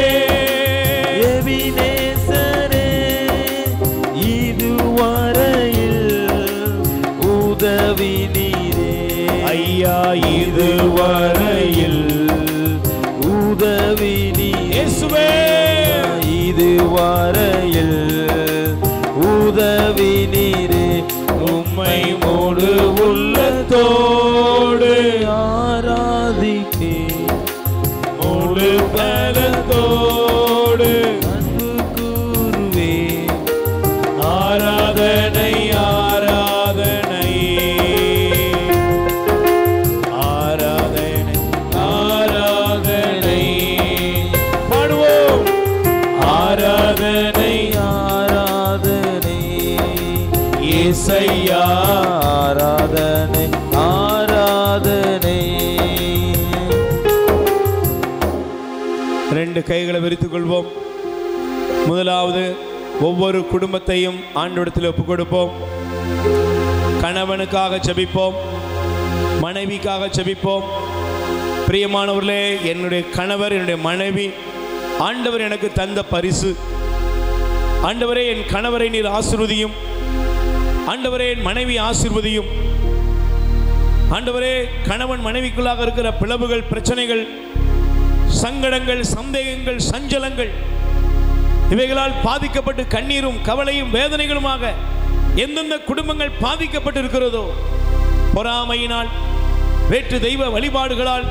எபினேசரே இதுவரையில் உதவி நீரே. ஐயா இதுவரையில் உதவி நீரே. இயேசுவே இதுவரையில் உதவி நீரே. உம்மை முழு உள்ளத்தோடு ஆராதிப்பேன் முழு பலத்தோடு அன்பு கூறுவேன். ஆராதனை ஆராதனை ஆராதனை ஆராதனை. பாடுவோம். ஆராதனை ஆராதனை ஏசையா ஆராதனை ஆராதனை. ரெண்டு கைகளை விரித்துக் கொள்வோம். முதலாவது ஒவ்வொரு குடும்பத்தையும் ஆண்டவரிடத்தில் ஒப்புக் கொடுப்போம். கணவனுக்காக ஜெபிப்போம், மனைவிக்காக ஜெபிப்போம். பிரியமானவர்களே, என்னுடைய கணவர் என்னுடைய மனைவி ஆண்டவர் எனக்கு தந்த பரிசு. ஆண்டவரே என் கணவரை நீர் ஆசீர்வதியும். ஆண்டவரே என் மனைவி ஆசீர்வதியும். ஆண்டவரே கணவன் மனைவிக்குள்ளாக இருக்கிற பிளவுகள், பிரச்சனைகள், சங்கடங்கள், சந்தேகங்கள், சஞ்சலங்கள் இவைகளால் பாதிக்கப்பட்டு கண்ணீரும் கவலையும் வேதனைகளுமாக எந்தெந்த குடும்பங்கள் பாதிக்கப்பட்டு இருக்கிறதோ, பொறாமையினால், வேற்று தெய்வ வழிபாடுகளால்,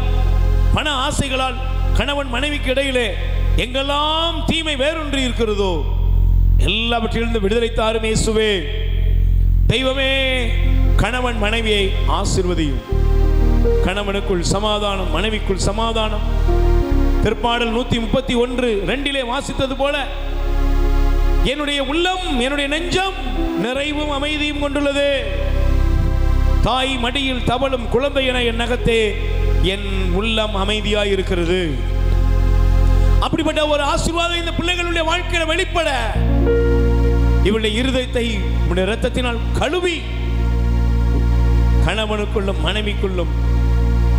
பண ஆசைகளால் கணவன் மனைவிக்கு இடையிலே எங்கெல்லாம் தீமை வேறொன்றி இருக்கிறதோ எல்லாவற்றிலிருந்து விடுதலை தாரும் இயேசுவே. தெய்வமே, கணவன் மனைவியை ஆசீர்வதியும். கணவனுக்குள் சமாதானம், மனைவிக்குள் சமாதானம். திருப்பாடல் 131:2 வாசித்தது போல என்னுடைய உள்ளம், என்னுடைய நெஞ்சம் நிறைவும் அமைதியும் கொண்டுள்ளது. தாய் மடியில் தவழும் குழந்தை என என் நகத்தே என் உள்ளம் அமைதியாய் இருக்கிறது. அப்படிப்பட்ட ஒரு ஆசீர்வாதம் இந்த பிள்ளைகளுடைய வாழ்க்கையில வெளிப்பட இவளுடைய இருதயத்தை உடைய இரத்தத்தினால் கழுவி கணவனுக்குள்ளும் மனைவிக்குள்ளும்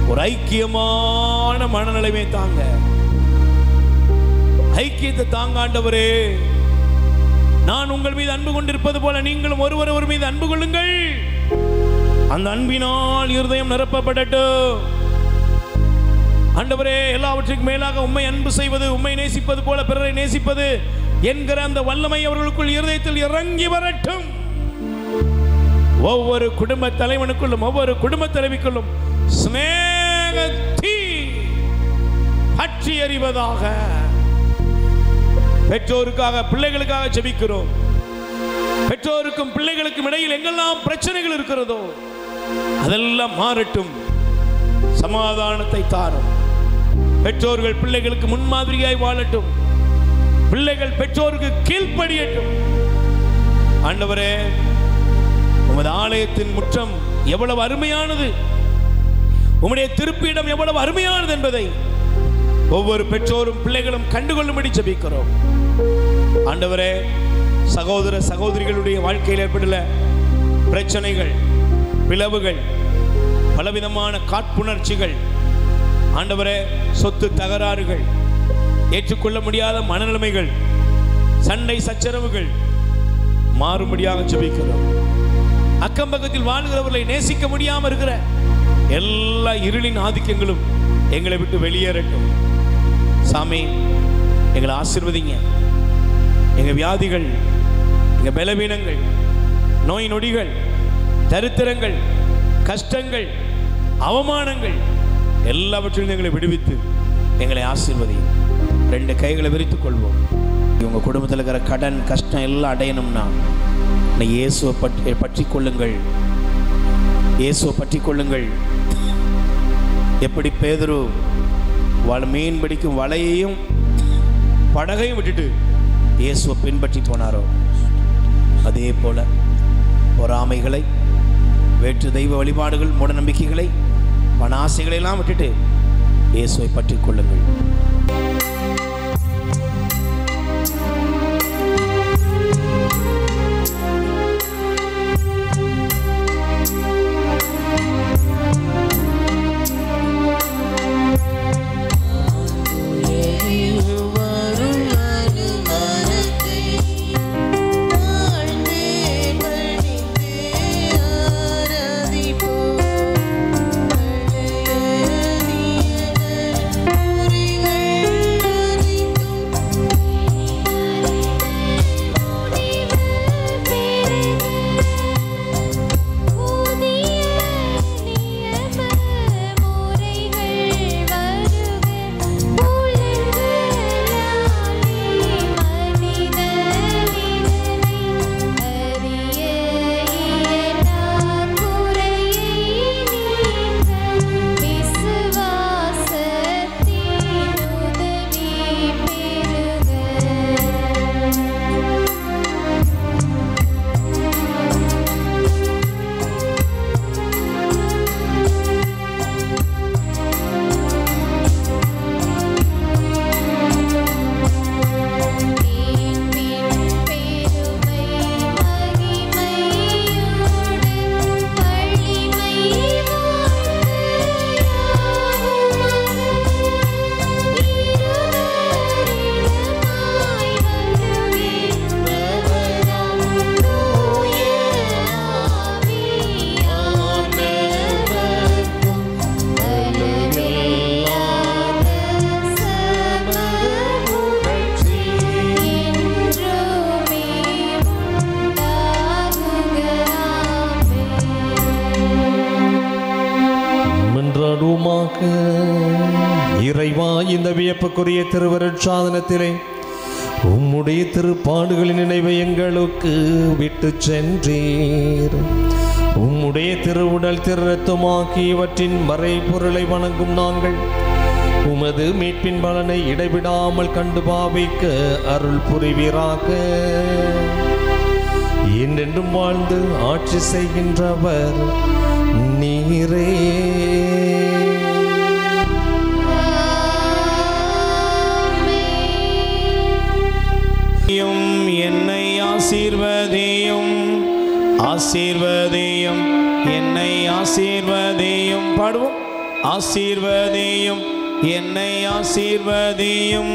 ஒரு ஐக்கியமான மனநிலைமை தாங்க. ஐக்கியத்தை தாங்க ஆண்டவரே. நான் உங்கள் மீது அன்பு கொண்டிருப்பது போல நீங்களும் ஒருவர் மீது அன்பு கொள்ளுங்கள். அந்த அன்பினால் இருதயம் நிரப்பப்படட்டும். ஆண்டவரே, எல்லாவற்றுக்கும் மேலாக உம்மை அன்பு செய்வது, உம்மை நேசிப்பது போல பிறரை நேசிப்பது என்கிற அந்த வல்லமை அவர்களுக்குள் இருதயத்தில் இறங்கி வரட்டும். ஒவ்வொரு குடும்ப தலைவனுக்குள்ளும் ஒவ்வொரு குடும்ப தலைவிக்குள்ளும் ஸ்நேகத்தீ பற்றி எறிவதாக. பெற்றோருக்காக பிள்ளைகளுக்காக ஜெபிக்கிறோம். பெற்றோருக்கும் பிள்ளைகளுக்கும் இடையில் எங்கெல்லாம் பிரச்சனைகள் இருக்கிறதோ அதெல்லாம் மாறட்டும். சமாதானத்தை தாரும். பெற்றோர்கள் பிள்ளைகளுக்கு முன்மாதிரியாய் வாழட்டும். பிள்ளைகள் பெற்றோருக்கு கீழ்ப்படியட்டும். ஆண்டவரே, உமது ஆலயத்தின் முற்றம் எவ்வளவு அருமையானது, உம்முடைய திருப்பிடம் எவ்வளவு அருமையானது என்பதை ஒவ்வொரு பெற்றோரும் பிள்ளைகளும் கண்டுகொள்ளும்படி ஜெபிக்கிறோம். ஆண்டவரே, சகோதர சகோதரிகளுடைய வாழ்க்கையில் ஏற்பட்டுள்ள பிரச்சனைகள், பிளவுகள், பலவிதமான காட்புணர்ச்சிகள், ஆண்டவரே, சொத்து தகராறுகள், ஏற்றுக்கொள்ள முடியாத மனநிலைமைகள், சண்டை சச்சரவுகள் மாறும்படியாக ஜெபிக்கிறோம். அக்கம் பக்கத்தில் வாழ்கிறவர்களை நேசிக்க முடியாமல் இருக்கிற எல்லா இருளின் ஆதிக்கங்களும் எங்களை விட்டு வெளியேறட்டும். சாமி, எங்களை ஆசீர்வதிங்க. எங்க வியாதிகள், எங்க பலவீனங்கள், நோய் நொடிகள், தரித்திரங்கள், கஷ்டங்கள், அவமானங்கள் எல்லாவற்றிலும் எங்களை விடுவித்து எங்களை ஆசீர்வதியும். ரெண்டு கைகளை விரித்துக் கொள்வோம். உங்க குடும்பத்தில் இருக்கிற கடன், கஷ்டம் எல்லாம் அடையணும்னா இயேசுவை பற்றி கொள்ளுங்கள். இயேசுவை பற்றி கொள்ளுங்கள். எப்படி பேதுரு மீன் பிடிக்கும் வலையையும் படகையும் விட்டுட்டு இயேசுவை பின்பற்றி போனாரோ, அதே போல பொறாமைகளை, வேற்று தெய்வ வழிபாடுகள், மூட நம்பிக்கைகளை பண ஆசைகளை எல்லாம் விட்டுட்டு இயேசுவை பற்றி கொள்ளுங்கள். இறைவா, இந்த வியப்புக்குரிய திருவருட்சாதனத்திலே உம்முடைய திருப்பாடுகளின் நினைவை எங்களுக்கு விட்டு சென்றீர். உம்முடைய திருவுடல் திருரத்தமாக்கி இவற்றின் மறைபொருளை வணங்கும் நாங்கள் உமது மீட்பின் பலனை இடைவிடாமல் கண்டு பாவிக்க அருள் புரிவீராக. என்றென்றும் வாழ்ந்து ஆட்சி செய்கின்றவர் நீரே. என்னை ஆசீர்வதியும், ஆசீர்வதியும், என்னை ஆசீர்வதியும். பாடுவோம். ஆசீர்வதியும், என்னை ஆசீர்வதியும்,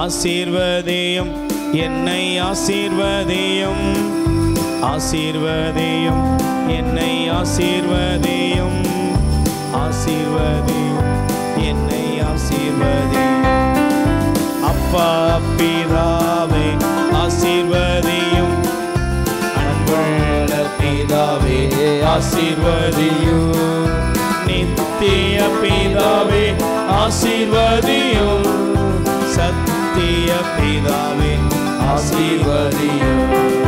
ஆசீர்வதியும், என்னை ஆசீர்வதியும், ஆசீர்வதியும், என்னை ஆசீர்வதியும், ஆசீர்வதியும், என்னை ஆசீர்வதியும். அப்பா பிதாவே ஆசீர்வதியும், அன்புள்ள பிதாவே ஆசீர்வதியும், நித்திய பிதாவே ஆசீர்வதியும், சத்திய பிதாவே ஆசீர்வதியும்.